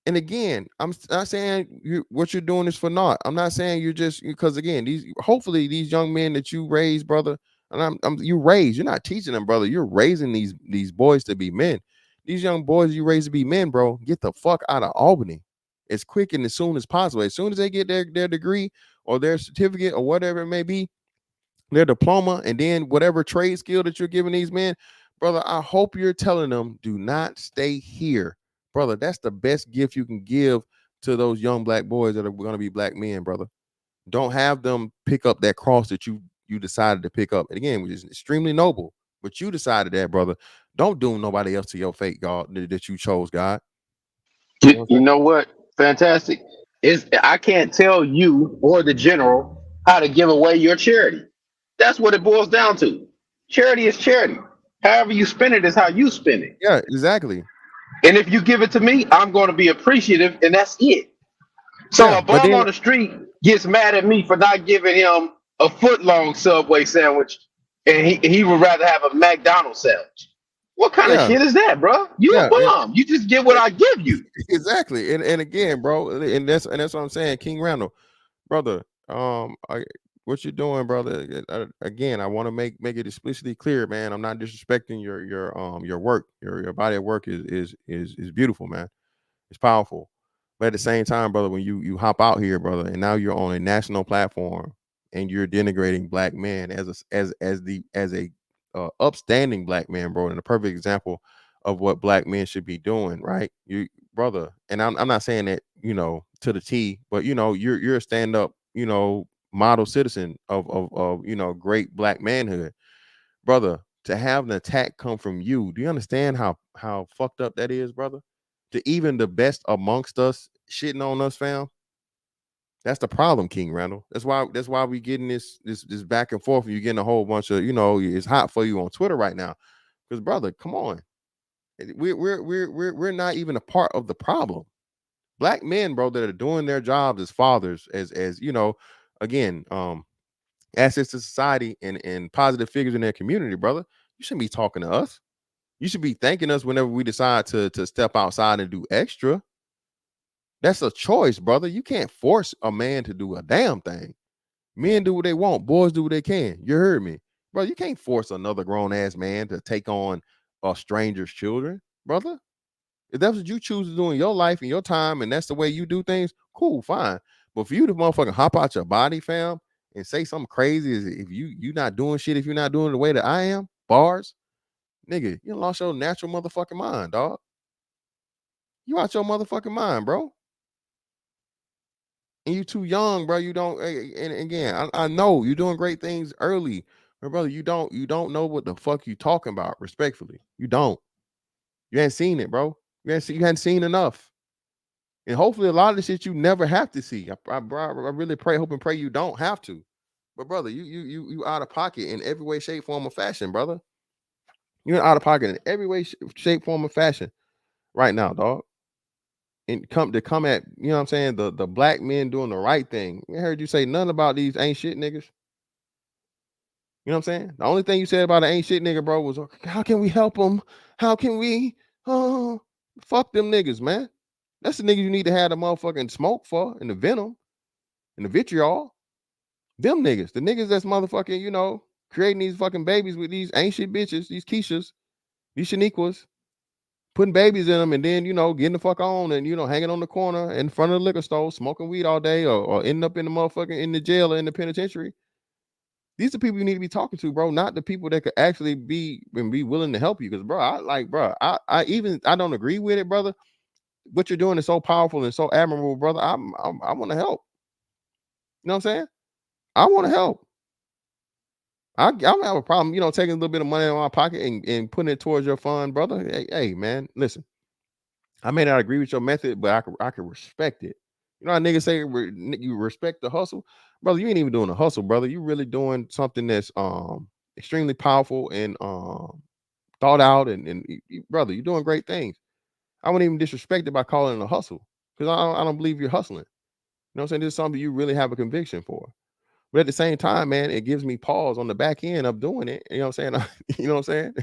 And again, I'm not saying what you're doing is for naught. I'm not saying you're just because again, hopefully these young men that you raise, brother, and you raise, you're not teaching them, brother. You're raising these boys to be men. These young boys you raise to be men, bro, get the fuck out of Albany as quick and as soon as possible. As soon as they get their degree or their certificate or whatever it may be, their diploma, and then whatever trade skill that you're giving these men, brother, I hope you're telling them do not stay here, brother. That's the best gift you can give to those young black boys that are going to be black men, brother. Don't have them pick up that cross that you decided to pick up. And again, which is extremely noble, but you decided that, brother. Don't doom nobody else to your fate, God, that you chose, God. You know what I'm You saying? know what? Fantastic. I can't tell you or the general how to give away your charity. That's what it boils down to. Charity is charity. However you spend it is how you spend it. Yeah, exactly. And if you give it to me, I'm going to be appreciative, and that's it. So Yeah, a but bum then on the street gets mad at me for not giving him a foot long Subway sandwich, and he would rather have a McDonald's sandwich. What kind of yeah, shit is that, bro? You a yeah, bum. You just get what I give you. exactly. And again, bro, and that's what I'm saying, King Randall, brother. What you doing, brother? Again, I want to make it explicitly clear, man. I'm not disrespecting your work. Your body of work is beautiful, man. It's powerful. But at the same time, brother, when you hop out here, brother, and now you're on a national platform and you're denigrating black men as a upstanding black man, bro, and a perfect example of what black men should be doing, right? You brother, and I'm not saying that, to the T, but you're a stand-up, model citizen of great black manhood. Brother, to have an attack come from you, do you understand how fucked up that is, brother? To even the best amongst us shitting on us, fam. That's the problem, King Randall. That's why we getting this back and forth. You're getting a whole bunch of, it's hot for you on Twitter right now. Because brother, come on. We're not even a part of the problem. Black men, bro, that are doing their jobs as fathers, as again, assets to society and positive figures in their community, brother. You shouldn't be talking to us. You should be thanking us whenever we decide to step outside and do extra. That's a choice, brother. You can't force a man to do a damn thing. Men do what they want. Boys do what they can. You heard me, bro. You can't force another grown ass man to take on a stranger's children, brother. If that's what you choose to do in your life and your time, and that's the way you do things, cool, fine. But for you to motherfucking hop out your body, fam, and say something crazy, is if you not doing shit, if you're not doing it the way that I am, bars, nigga, you lost your natural motherfucking mind, dog. You out your motherfucking mind, bro. And you too young, bro. You don't. And again, I know you're doing great things early, but brother, you don't know what the fuck you talking about. Respectfully, you don't. You ain't seen it, bro. You hadn't seen enough. And hopefully, a lot of the shit you never have to see. I really hope and pray you don't have to. But brother, you out of pocket in every way, shape, form, or fashion, brother. You're out of pocket in every way, shape, form, or fashion right now, dog. And come at, you know what I'm saying, the black men doing the right thing. I heard you say nothing about these ain't shit niggas. You know what I'm saying? The only thing you said about an ain't shit nigga, bro, was how can we help them? How can we? Oh, fuck them niggas, man. That's the niggas you need to have the motherfucking smoke for, and the venom and the vitriol. Them niggas, the niggas that's motherfucking, creating these fucking babies with these ain't shit bitches, these Keishas, these Shaniquas, putting babies in them, and then getting the fuck on and hanging on the corner in front of the liquor store, smoking weed all day, or ending up in the motherfucking in the jail or in the penitentiary. These are people you need to be talking to, bro, not the people that could actually be willing to help you. Because, bro, I don't agree with it, brother. What you're doing is so powerful and so admirable, brother. I want to help. You know what I'm saying? I want to help. I don't have a problem, taking a little bit of money out of my pocket and putting it towards your fund, brother. Hey, man, listen. I may not agree with your method, but I can respect it. You know how niggas say you respect the hustle, brother. You ain't even doing a hustle, brother. You really doing something that's extremely powerful and thought out, and brother, you're doing great things. I wouldn't even disrespect it by calling it a hustle, because I don't believe you're hustling. You know what I'm saying? This is something you really have a conviction for. But at the same time, man, it gives me pause on the back end of doing it. You know what I'm saying? You know what I'm saying?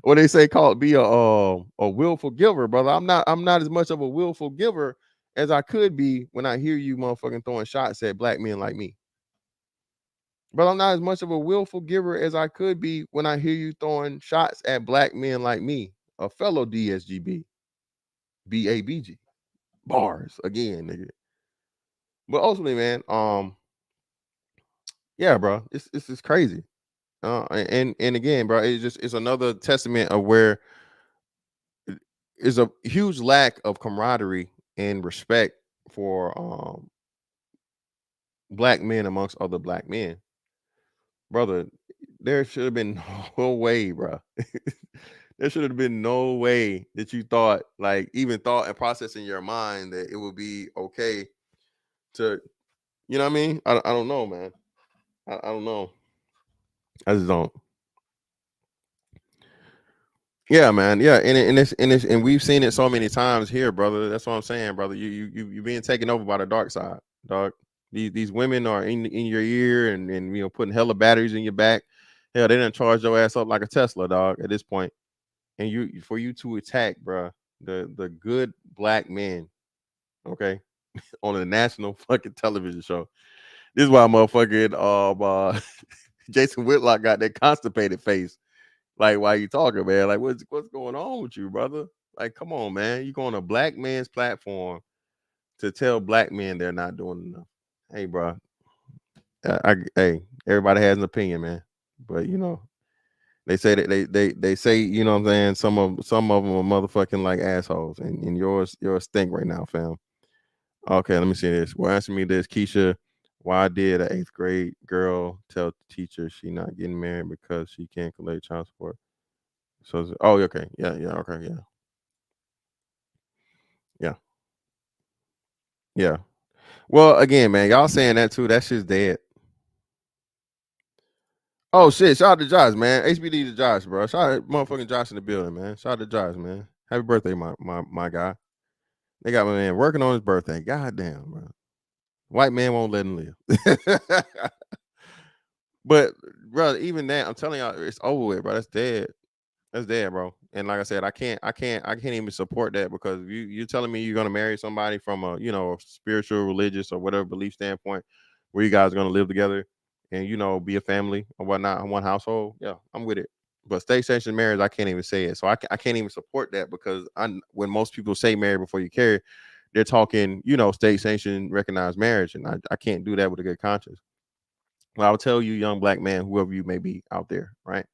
What they say, called be a willful giver, brother. I'm not as much of a willful giver as I could be when I hear you motherfucking throwing shots at black men like me. But I'm not as much of a willful giver as I could be when I hear you throwing shots at black men like me, a fellow DSGB, BABG. Bars again, nigga. But ultimately, man, yeah, bro, it's just crazy. And again, bro, it's another testament of where is a huge lack of camaraderie and respect for black men amongst other black men. Brother, there should have been no way, bro. There should have been no way that you thought, even thought and process in your mind that it would be okay to, you know what I mean? I don't know, man. I don't know. I just don't. Yeah, man. Yeah, and we've seen it so many times here, brother. That's what I'm saying, brother. You being taken over by the dark side, dog. These women are in your ear and putting hella batteries in your back. Hell, they done charge your ass up like a Tesla, dog. At this point, and for you to attack, bro, the good black men, okay, on a national fucking television show. This is why motherfucking Jason Whitlock got that constipated face. Like, why you talking, man? Like, what's going on with you, brother? Like, come on, man. You go on a black man's platform to tell black men they're not doing enough. Hey, bro. Hey, everybody has an opinion, man. But They say that they say, you know what I'm saying, some of them are motherfucking like assholes, and yours stink right now, fam. Okay, let me see this. Well, answer me this, Keisha. Why did an 8th grade girl tell the teacher she not getting married because she can't collect child support? So, oh, okay, yeah, okay, yeah. Well, again, man, y'all saying that too. That shit's dead. Oh shit! Shout out to Josh, man. HBD to Josh, bro. Shout out motherfucking Josh in the building, man. Shout out to Josh, man. Happy birthday, my guy. They got my man working on his birthday. God damn, bro. White man won't let him live. But bro, even that, I'm telling y'all, it's over with, bro. That's dead. That's dead, bro. And like I said, I can't even support that, because you're telling me you're gonna marry somebody from a, you know, a spiritual, religious, or whatever belief standpoint, where you guys are gonna live together and, you know, be a family or whatnot in one household. Yeah, I'm with it. But state sanctioned marriage, I can't even say it. So I can't even support that, because when most people say marry before you carry, they're talking, you know, state sanctioned recognized marriage, and I can't do that with a good conscience. Well, I'll tell you, young black man, whoever you may be out there, right?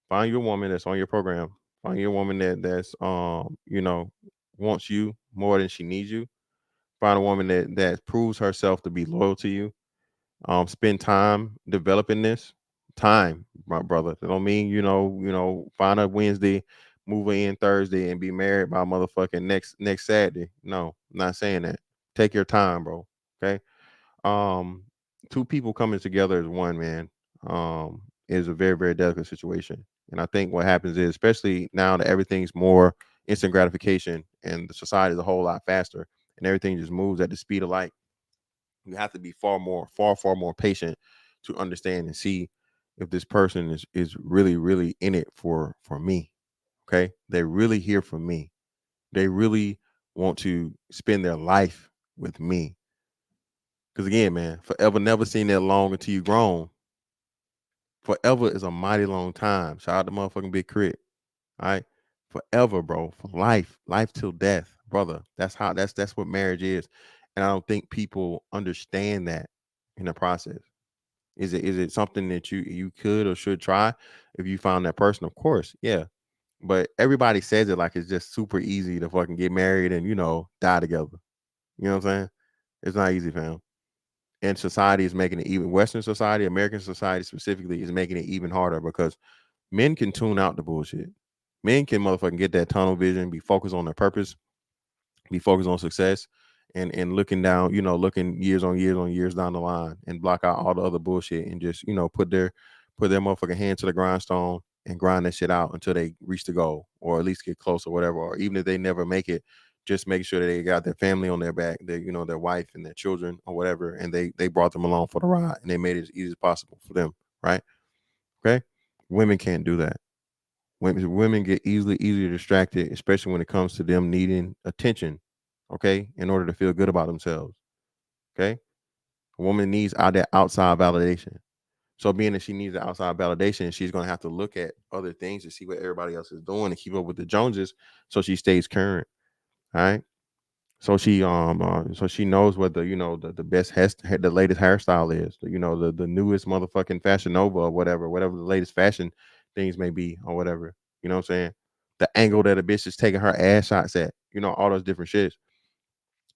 Find your woman that's on your program. Find your woman that's you know, wants you more than she needs you. Find a woman that proves herself to be loyal to you. Spend time developing this. Time, my brother. That don't mean, find a Wednesday, move her in Thursday, and be married by motherfucking next Saturday. No, I'm not saying that. Take your time, bro. Okay. um Two people coming together as one, man, is a very, very delicate situation. And I think what happens is, especially now that everything's more instant gratification and the society is a whole lot faster and everything just moves at the speed of light, you have to be far more patient to understand and see if this person is really, really in it for me. Okay, they're really here for me. They really want to spend their life with me. Because again, man, forever never seen that long until you grown. Forever is a mighty long time. Shout out to motherfucking Big Crit. All right. Forever, bro. For life. Life till death. Brother. That's what marriage is. And I don't think people understand that in the process. Is it something that you could or should try if you found that person? Of course, yeah. But everybody says it like it's just super easy to fucking get married and, die together. You know what I'm saying? It's not easy, fam. And society is making it even, Western society, American society specifically, is making it even harder, because men can tune out the bullshit. Men can motherfucking get that tunnel vision, be focused on their purpose, be focused on success, and looking down, looking years on years down the line, and block out all the other bullshit, and just, put their motherfucking hand to the grindstone and grind that shit out until they reach the goal, or at least get close, or whatever. Or even if they never make it, just make sure that they got their family on their back, their, their wife and their children or whatever, and they brought them along for the ride, and they made it as easy as possible for them, right? Okay. Women can't do that. Women get easily distracted, especially when it comes to them needing attention, okay, in order to feel good about themselves. Okay. A woman needs that outside validation. So being that she needs the outside validation, she's going to have to look at other things to see what everybody else is doing and keep up with the Joneses, so she stays current. All right. So she knows what the best the latest hairstyle is, the newest motherfucking Fashion Nova, or whatever the latest fashion things may be, or whatever. You know what I'm saying? The angle that a bitch is taking her ass shots at, all those different shits.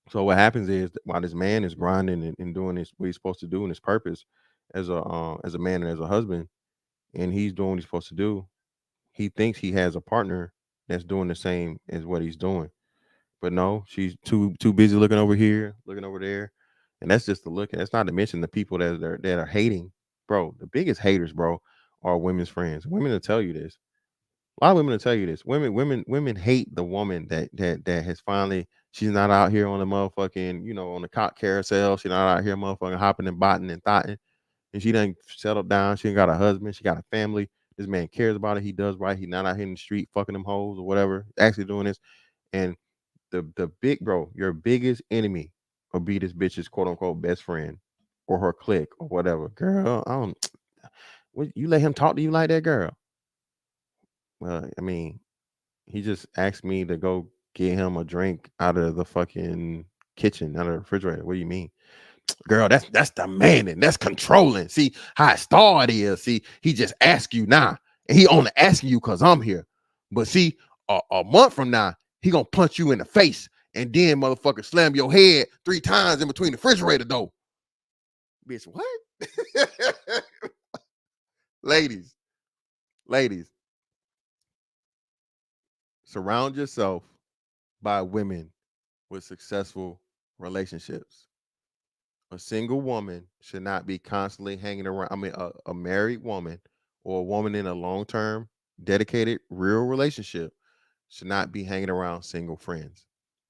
So what happens is, while this man is grinding and doing what he's supposed to do, and his purpose as a man and as a husband, and he's doing what he's supposed to do, he thinks he has a partner that's doing the same as what he's doing. But no, she's too busy looking over here, looking over there, and that's just the look. That's not to mention the people that are hating, bro. The biggest haters, bro, are women's friends. Women will tell you this. A lot of women will tell you this. Women hate the woman that has finally. She's not out here on the motherfucking, on the cock carousel. She's not out here motherfucking hopping and botting and thotting, and she done settled down. She ain't got a husband. She got a family. This man cares about it. He does right. He's not out here in the street fucking them hoes or whatever. Actually doing this. And the big bro, your biggest enemy will be this bitch's quote unquote best friend or her clique or whatever. Girl, I don't. What, you let him talk to you like that, girl? Well, I mean, he just asked me to go get him a drink out of the fucking kitchen, out of the refrigerator. What do you mean? Girl, that's demanding. That's controlling. See how started is. See, he just asked you now. and he only asking you because I'm here. But see, a month from now, he gonna punch you in the face and then motherfucker slam your head 3 times in between the refrigerator door. Bitch, what? ladies, surround yourself by women with successful relationships. A single woman should not be constantly hanging around. I mean, a married woman or a woman in a long-term, dedicated, real relationship should not be hanging around single friends.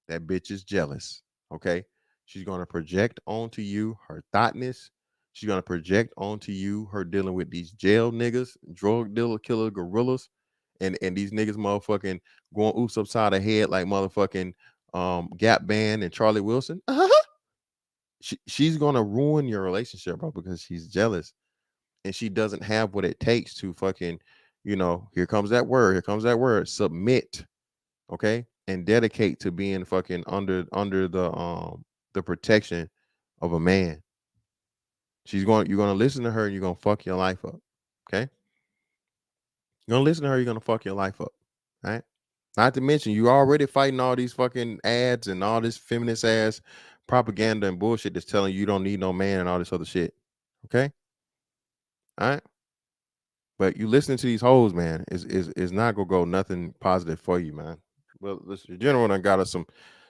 That bitch is jealous. Okay. She's going to project onto you her thoughtness. She's going to project onto you her dealing with these jail niggas, drug dealer, killer gorillas, and these niggas motherfucking going oops upside her head like motherfucking Gap Band and Charlie Wilson. She's gonna ruin your relationship, bro, because she's jealous and she doesn't have what it takes to fucking, here comes that word, submit, okay, and dedicate to being fucking under the protection of a man. You're gonna listen to her and you're gonna fuck your life up. Okay. You're gonna listen to her, you're gonna fuck your life up. All right. Not to mention you already fighting all these fucking ads and all this feminist ass propaganda and bullshit that's telling you don't need no man and all this other shit. Okay. All right. But you listening to these hoes, man, is not gonna go nothing positive for you, man. Well, listen, the general done got us some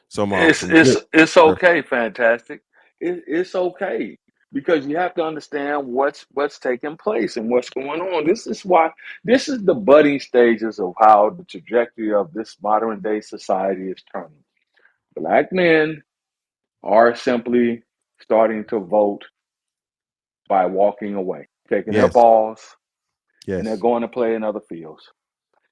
It's good. it's okay, fantastic. It's okay because you have to understand what's taking place and what's going on. This is the budding stages of how the trajectory of this modern day society is turning. Black men are simply starting to vote by walking away, taking their Yes, balls, and they're yes, going to play in other fields.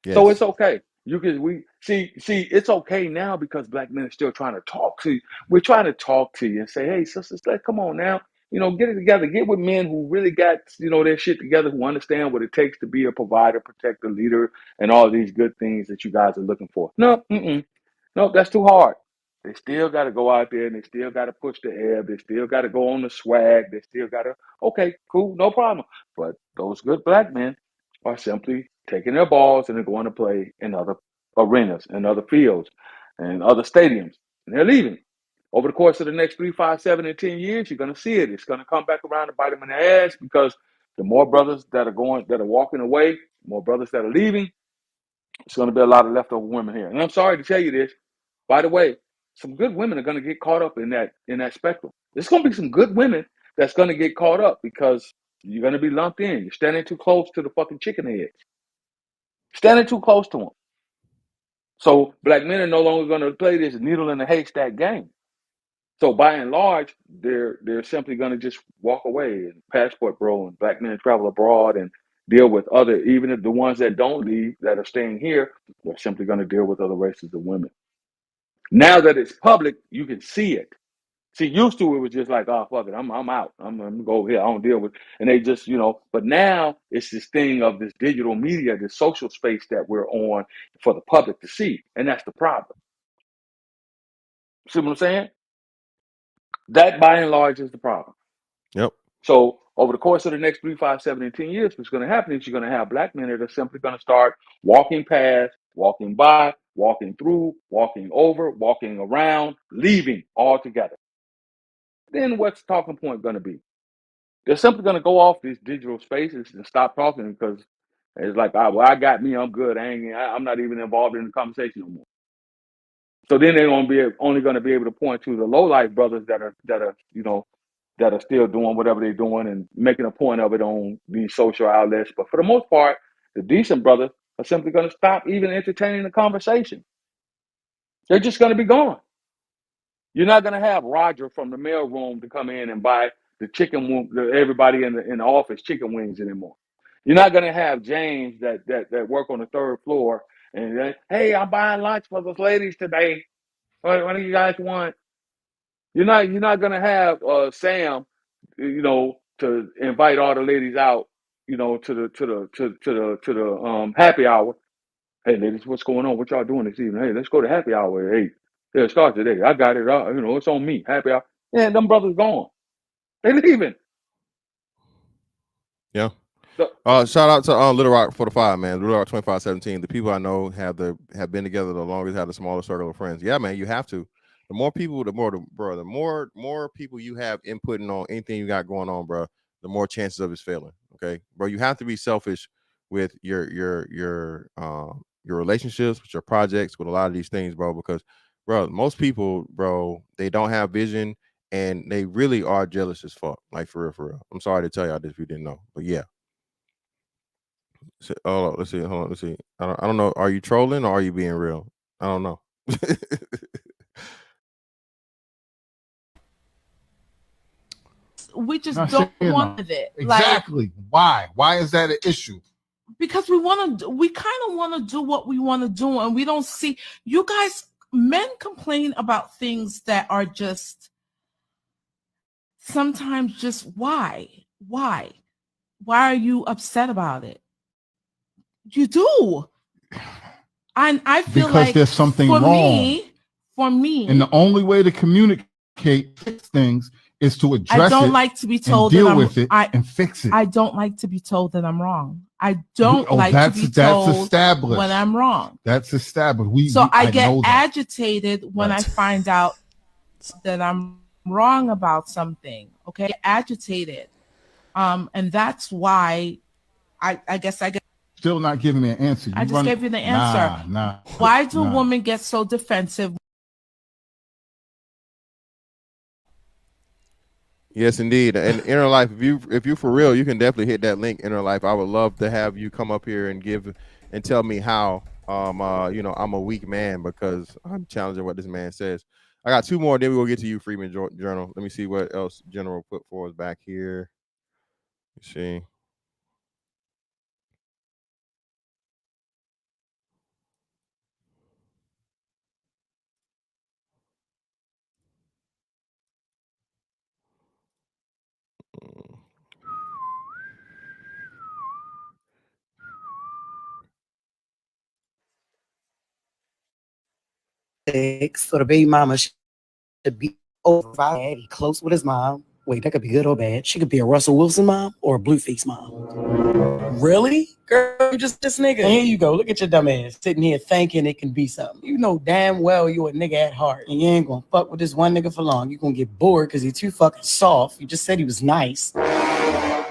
So it's yes, okay. We see it's okay now because black men are still trying to talk to you. We're trying to talk to you and say, hey, sisters, come on now. Get it together. Get with men who really got, their shit together, who understand what it takes to be a provider, protector, leader, and all these good things that you guys are looking for. No, no, that's too hard. They still got to go out there and they still got to push the ebb. They still got to go on the swag. They still got to, okay, cool, no problem. But those good black men are simply taking their balls and they're going to play in other arenas and other fields and other stadiums. And they're leaving. Over the course of the next 3, 5, 7, and 10 years, you're going to see it. It's going to come back around and bite them in the ass because the more brothers that are walking away, more brothers that are leaving, it's going to be a lot of leftover women here. And I'm sorry to tell you this. By the way, some good women are going to get caught up in that spectrum. There's going to be some good women that's going to get caught up because you're going to be lumped in. You're standing too close to the fucking chicken heads. Standing too close to them. So black men are no longer going to play this needle in a haystack game. So by and large, they're simply going to just walk away and passport bro, and black men travel abroad and deal with other, even if the ones that don't leave that are staying here, they're simply going to deal with other races of women. Now that it's public, you can see it. See, used to it was just like, oh fuck it, I'm out. I'm gonna go here. I don't deal with, and they just, But now it's this thing of this digital media, this social space that we're on for the public to see, and that's the problem. See what I'm saying? That by and large is the problem. yep, So over the course of the next 3, 5, 7, and 10 years, what's going to happen is you're going to have black men that are simply going to start walking past, walking by, walking through, walking over, walking around, leaving altogether. Then what's the talking point going to be? They're simply going to go off these digital spaces and stop talking because it's like, I got me, I'm good. I'm not even involved in the conversation no more. So then they're going to be only going to be able to point to the low life brothers that are that are still doing whatever they're doing and making a point of it on these social outlets. But for the most part, the decent brothers are simply going to stop even entertaining the conversation. They're just going to be gone. You're not going to have Roger from the mailroom to come in and buy the everybody in the office chicken wings anymore. You're not going to have James that work on the third floor and hey, I'm buying lunch for those ladies today. What do you guys want? You're not going to have Sam, to invite all the ladies out, to the happy hour. Hey, ladies, what's going on? What y'all doing this evening? Hey, let's go to happy hour. Hey, yeah, it starts today. I got it. It's on me. Happy hour. Yeah, them brothers gone. They leaving. yeah. Shout out to Little Rock for the 5, man. Little Rock 2517. The people I know have been together the longest, have the smallest circle of friends. Yeah, man, you have to. The more people, the more people you have inputting on anything you got going on, bro, the more chances of it's failing. Okay, bro, you have to be selfish with your relationships, with your projects, with a lot of these things, bro. Because, bro, most people, bro, they don't have vision and they really are jealous as fuck. Like for real, for real. I'm sorry to tell y'all this if you didn't know, but yeah. So, oh, let's see. Hold on. Let's see. I don't know. Are you trolling or are you being real? I don't know. We just Not don't saying want no. it. Exactly. Why? Why is that an issue? Because we kind of want to do what we want to do, and we don't see you guys. Men complain about things that are just sometimes just why are you upset about it? You do. And I feel Because like there's something wrong. For me, and the only way to communicate things is to address it. I don't like to be told and deal that with it and fix it. I don't like to be told that I'm wrong. I don't like to be that's told established. when I'm wrong. That's established. I know get that. agitated when Right. I find out that I'm wrong about something. Okay, I get agitated, and that's why I guess I get. Still not giving me an answer. I just gave you the answer. Nah. Why do women get so defensive? Yes, indeed. And Inner Life, if you for real, you can definitely hit that link, Inner Life. I would love to have you come up here and give and tell me how I'm a weak man because I'm challenging what this man says. I got 2 more, then we will get to you, Freeman Journal. Let me see what else General put for us back here. Let's see. So the baby mama should be over 5, close with his mom. Wait, that could be good or bad. She could be a Russell Wilson mom or a Blueface mom. Really? Girl, you just this nigga. And here you go. Look at your dumb ass sitting here thinking it can be something. You know damn well you a nigga at heart. And you ain't gonna fuck with this one nigga for long. You gonna get bored because he's too fucking soft. You just said he was nice.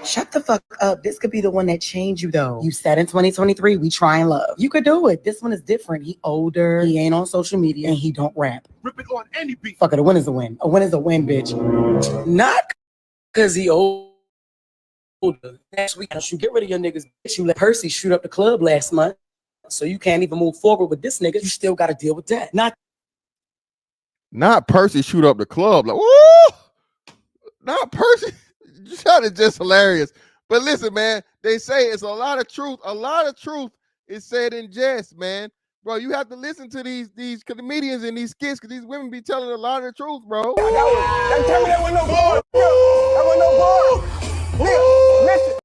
Shut the fuck up. This could be the one that changed you, though. You said in 2023, we try and love. You could do it. This one is different. He older, he ain't on social media, and he don't rap. Rip it on any beat. Fuck it, a win is a win. A win is a win, bitch. Not because he older. Next week, you get rid of your niggas, bitch. You let Percy shoot up the club last month, so you can't even move forward with this nigga. You still got to deal with that. Not Percy shoot up the club. Like, woo! Not Percy. That is just hilarious. But listen, man, they say it's a lot of truth. A lot of truth is said in jest, man. Bro, you have to listen to these comedians and these skits because these women be telling a lot of the truth, bro. That was no bar. That was no bar. Nigga, listen.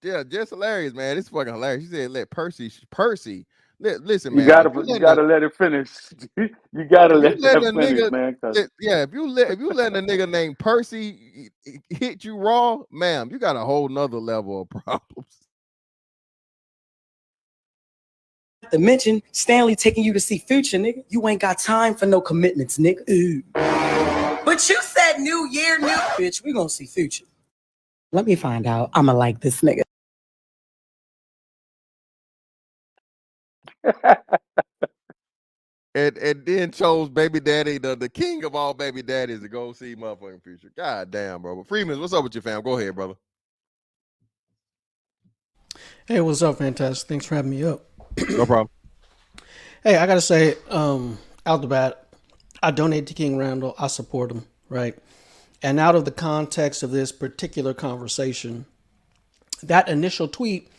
Yeah, just hilarious, man. It's fucking hilarious. She said, "Let Percy." Listen, You man. gotta let it finish. You gotta let that finish, nigga, man. if you letting a nigga named Percy hit you raw, ma'am, you got a whole nother level of problems. To mention Stanley taking you to see Future, nigga. You ain't got time for no commitments, nigga. Ooh. But you said new year, new bitch. We gonna see Future. Let me find out. I'ma like this nigga. and then chose baby daddy, the king of all baby daddies, to go see motherfucking Future. God damn, bro. But Freeman, what's up with your fam? Go ahead, brother. Hey, what's up, Fantastic? Thanks for having me up. No problem. Hey, I gotta say, out the bat, I donate to King Randall. I support him, right? And out of the context of this particular conversation, that initial tweet,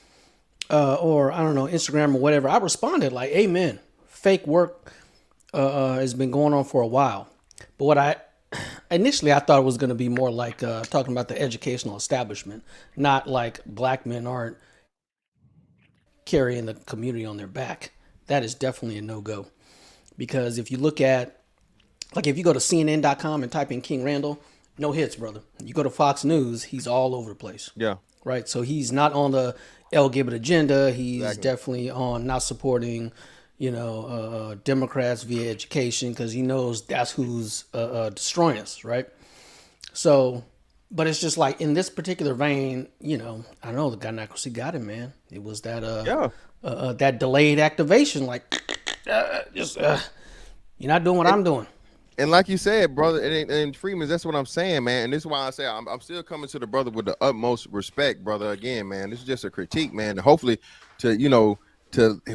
or I don't know, Instagram or whatever, I responded like, "Amen." Fake work has been going on for a while, but what I thought it was going to be more like talking about the educational establishment, not like black men aren't carrying the community on their back. That is definitely a no-go. Because if you look at, like if you go to CNN.com and type in King Randall, no hits, brother. You go to Fox News, he's all over the place. Yeah. Right. So he's not on the LGBT agenda. He's Exactly. definitely on not supporting, Democrats via education because he knows that's who's destroying us. Right. So, but it's just like in this particular vein, I know the gynocracy got him, man. It was that that delayed activation, like you're not doing what I'm doing. And like you said, brother, and Freeman, that's what I'm saying, man. And this is why I say I'm still coming to the brother with the utmost respect, brother. Again, man, this is just a critique, man. Hopefully, to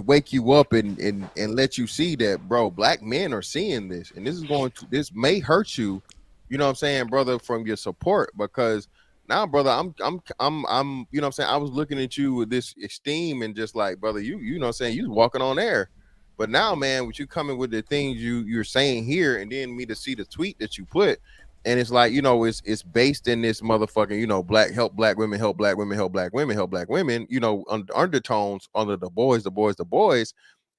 wake you up and let you see that, bro. Black men are seeing this, and this may hurt you. You know what I'm saying, brother, from your support, because now, brother, I'm you know what I'm saying, I was looking at you with this esteem and just like, brother, you know what I'm saying, you was walking on air. But now, man, with you coming with the things you're saying here, and then me to see the tweet that you put, and it's like, it's based in this motherfucking, help black women, help black women, help black women, help black women, undertones under the boys,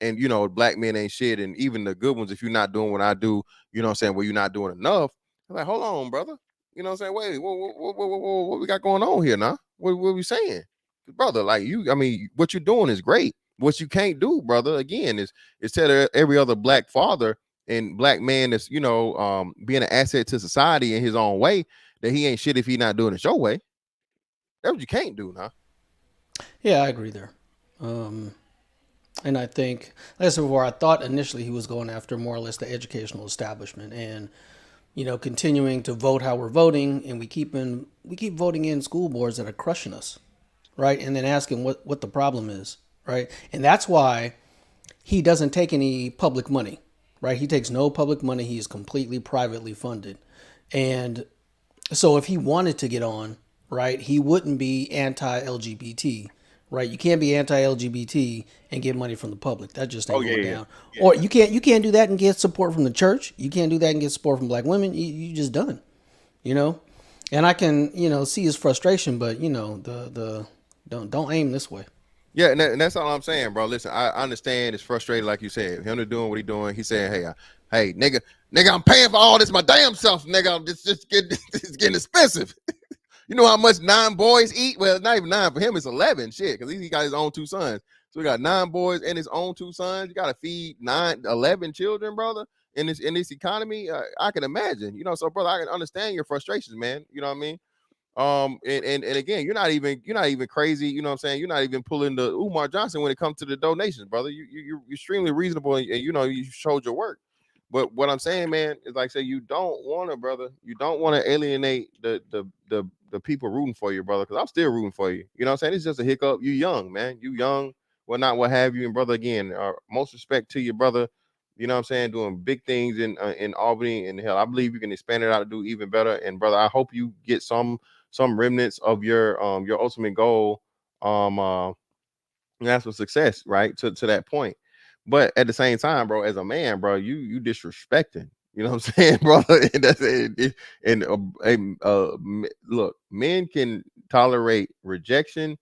and black men ain't shit, and even the good ones, if you're not doing what I do, you know what I'm saying, well, you're not doing enough. I'm like, hold on, brother. You know what I'm saying? Wait, what we got going on here now? What we saying? Brother, like what you're doing is great. What you can't do, brother, again, is tell every other black father and black man that's, being an asset to society in his own way, that he ain't shit if he not doing it your way. That's what you can't do now. Yeah, I agree there. And I think, like I said before, I thought initially he was going after more or less the educational establishment and, continuing to vote how we're voting, and we keep voting in school boards that are crushing us, right? And then asking what the problem is, right? And that's why he doesn't take any public money, right? He takes no public money. He is completely privately funded. And so if he wanted to get on, right, he wouldn't be anti-LGBT, right? You can't be anti-LGBT and get money from the public. That just ain't going down. Yeah. Or you can't do that and get support from the church. You can't do that and get support from black women. You just done, And I can, see his frustration, but the don't aim this way. Yeah, and that's all I'm saying, bro. Listen, I understand it's frustrating, like you said. Him to doing what he doing. He's saying, hey, nigga, I'm paying for all this my damn self, nigga. It's getting expensive. You know how much 9 boys eat? Well, not even 9 for him. It's 11, shit, because he got his own 2 sons. So he got 9 boys and his own 2 sons. You got to feed 11 children, brother, in this economy. I can imagine, So, brother, I can understand your frustrations, man. You know what I mean? And again, you're not even crazy, you know what I'm saying? You're not even pulling the Umar Johnson when it comes to the donations, brother. You're extremely reasonable, and you showed your work. But what I'm saying, man, is like, say, you don't want to alienate the people rooting for you, brother, because I'm still rooting for you. You know what I'm saying? It's just a hiccup. You young, man. You young, whatnot, what have you. And brother, again, most respect to you, brother. You know what I'm saying? Doing big things in Albany, and hell, I believe you can expand it out to do even better. And brother, I hope you get some remnants of your ultimate goal, that's for success, right? To that point. But at the same time, bro, as a man, bro, you disrespecting, you know what I'm saying, brother? And that's it. And look, men can tolerate rejection,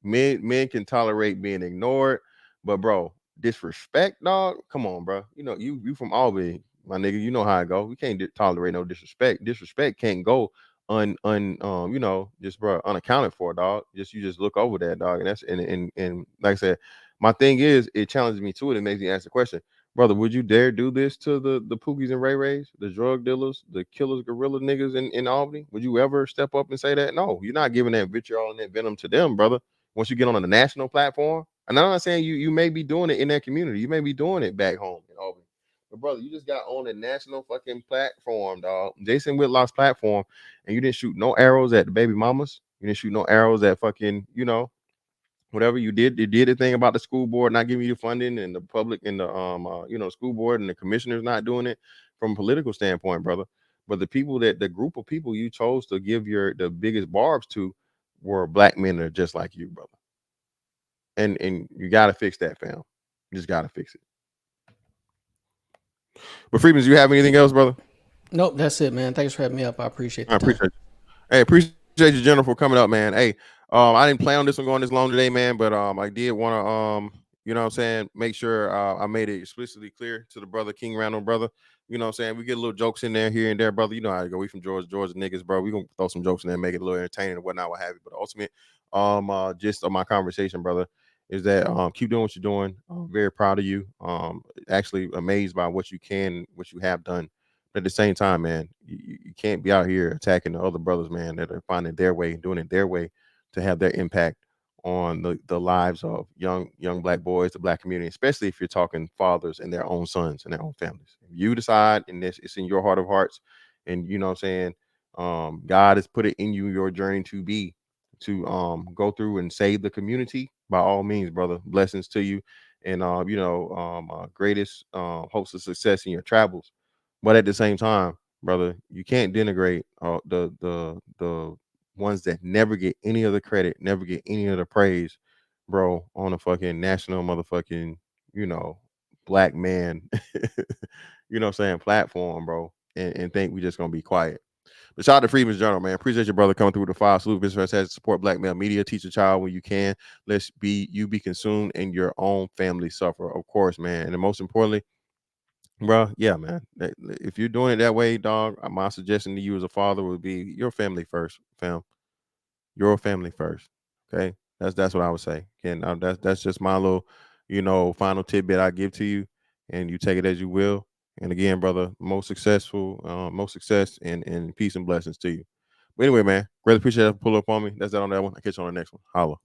men can tolerate being ignored, but bro, disrespect, dog. Come on, bro. You from Albany, my nigga. You know how I go. We can't tolerate no disrespect. Disrespect can't go just bro, unaccounted for, dog. You just look over that, dog. And that's and like I said, my thing is, it challenges me to it. It makes me ask the question, brother, would you dare do this to the Pookies and Ray Rays, the drug dealers, the killers, gorilla niggas in Albany? Would you ever step up and say that? No, you're not giving that vitriol and that venom to them, brother. Once you get on a national platform, and I'm not saying you may be doing it in that community, you may be doing it back home in Albany. But brother, you just got on a national fucking platform, dog. Jason Whitlock's platform, and you didn't shoot no arrows at the baby mamas. You didn't shoot no arrows at fucking, whatever you did. You did the thing about the school board not giving you the funding, and the public and the school board and the commissioners not doing it from a political standpoint, brother. But the group of people you chose to give the biggest barbs to were black men that are just like you, brother. And you gotta fix that, fam. You just gotta fix it. But Freeman, do you have anything else, brother? Nope, that's it, man. Thanks for having me up. I appreciate it. I appreciate it. Hey, appreciate you, General, for coming up, man. Hey, I didn't plan on this one going this long today, man, but I did want You know what I'm saying? Make sure I made it explicitly clear to the brother King Randall, brother. You know what I'm saying? We get a little jokes in there here and there, brother. You know how to go. We from Georgia niggas, bro. We gonna throw some jokes in there, make it a little entertaining and whatnot, what have you. But the ultimate gist of my conversation, brother, is that keep doing what you're doing. I'm very proud of you. Actually amazed by what you have done. But at the same time, man, you can't be out here attacking the other brothers, man, that are finding their way, doing it their way to have their impact on the lives of young black boys, the black community, especially if you're talking fathers and their own sons and their own families. If you decide, and it's in your heart of hearts, and you know what I'm saying, God has put it in you, your journey to go through and save the community, by all means, brother. Blessings to you, and greatest hopes of success in your travels. But at the same time, brother, you can't denigrate the ones that never get any of the credit, never get any of the praise, bro, on a fucking national motherfucking, black man, you know what I'm saying, platform, bro, and think we just gonna be quiet. But shout out to Freeman's Journal, man. Appreciate your brother coming through with the file. Salute, Mr. Fantastic. Support black male media. Teach a child when you can. You be consumed and your own family suffer, of course, man. And most importantly, bro, yeah, man. If you're doing it that way, dog, my suggestion to you as a father would be your family first, fam. Your family first. Okay, that's what I would say. Again, that's just my little, final tidbit I give to you, and you take it as you will. And again, brother, most success and peace and blessings to you. But anyway, man, really appreciate it. Pull up on me. That's that on that one. I'll catch you on the next one. Holla.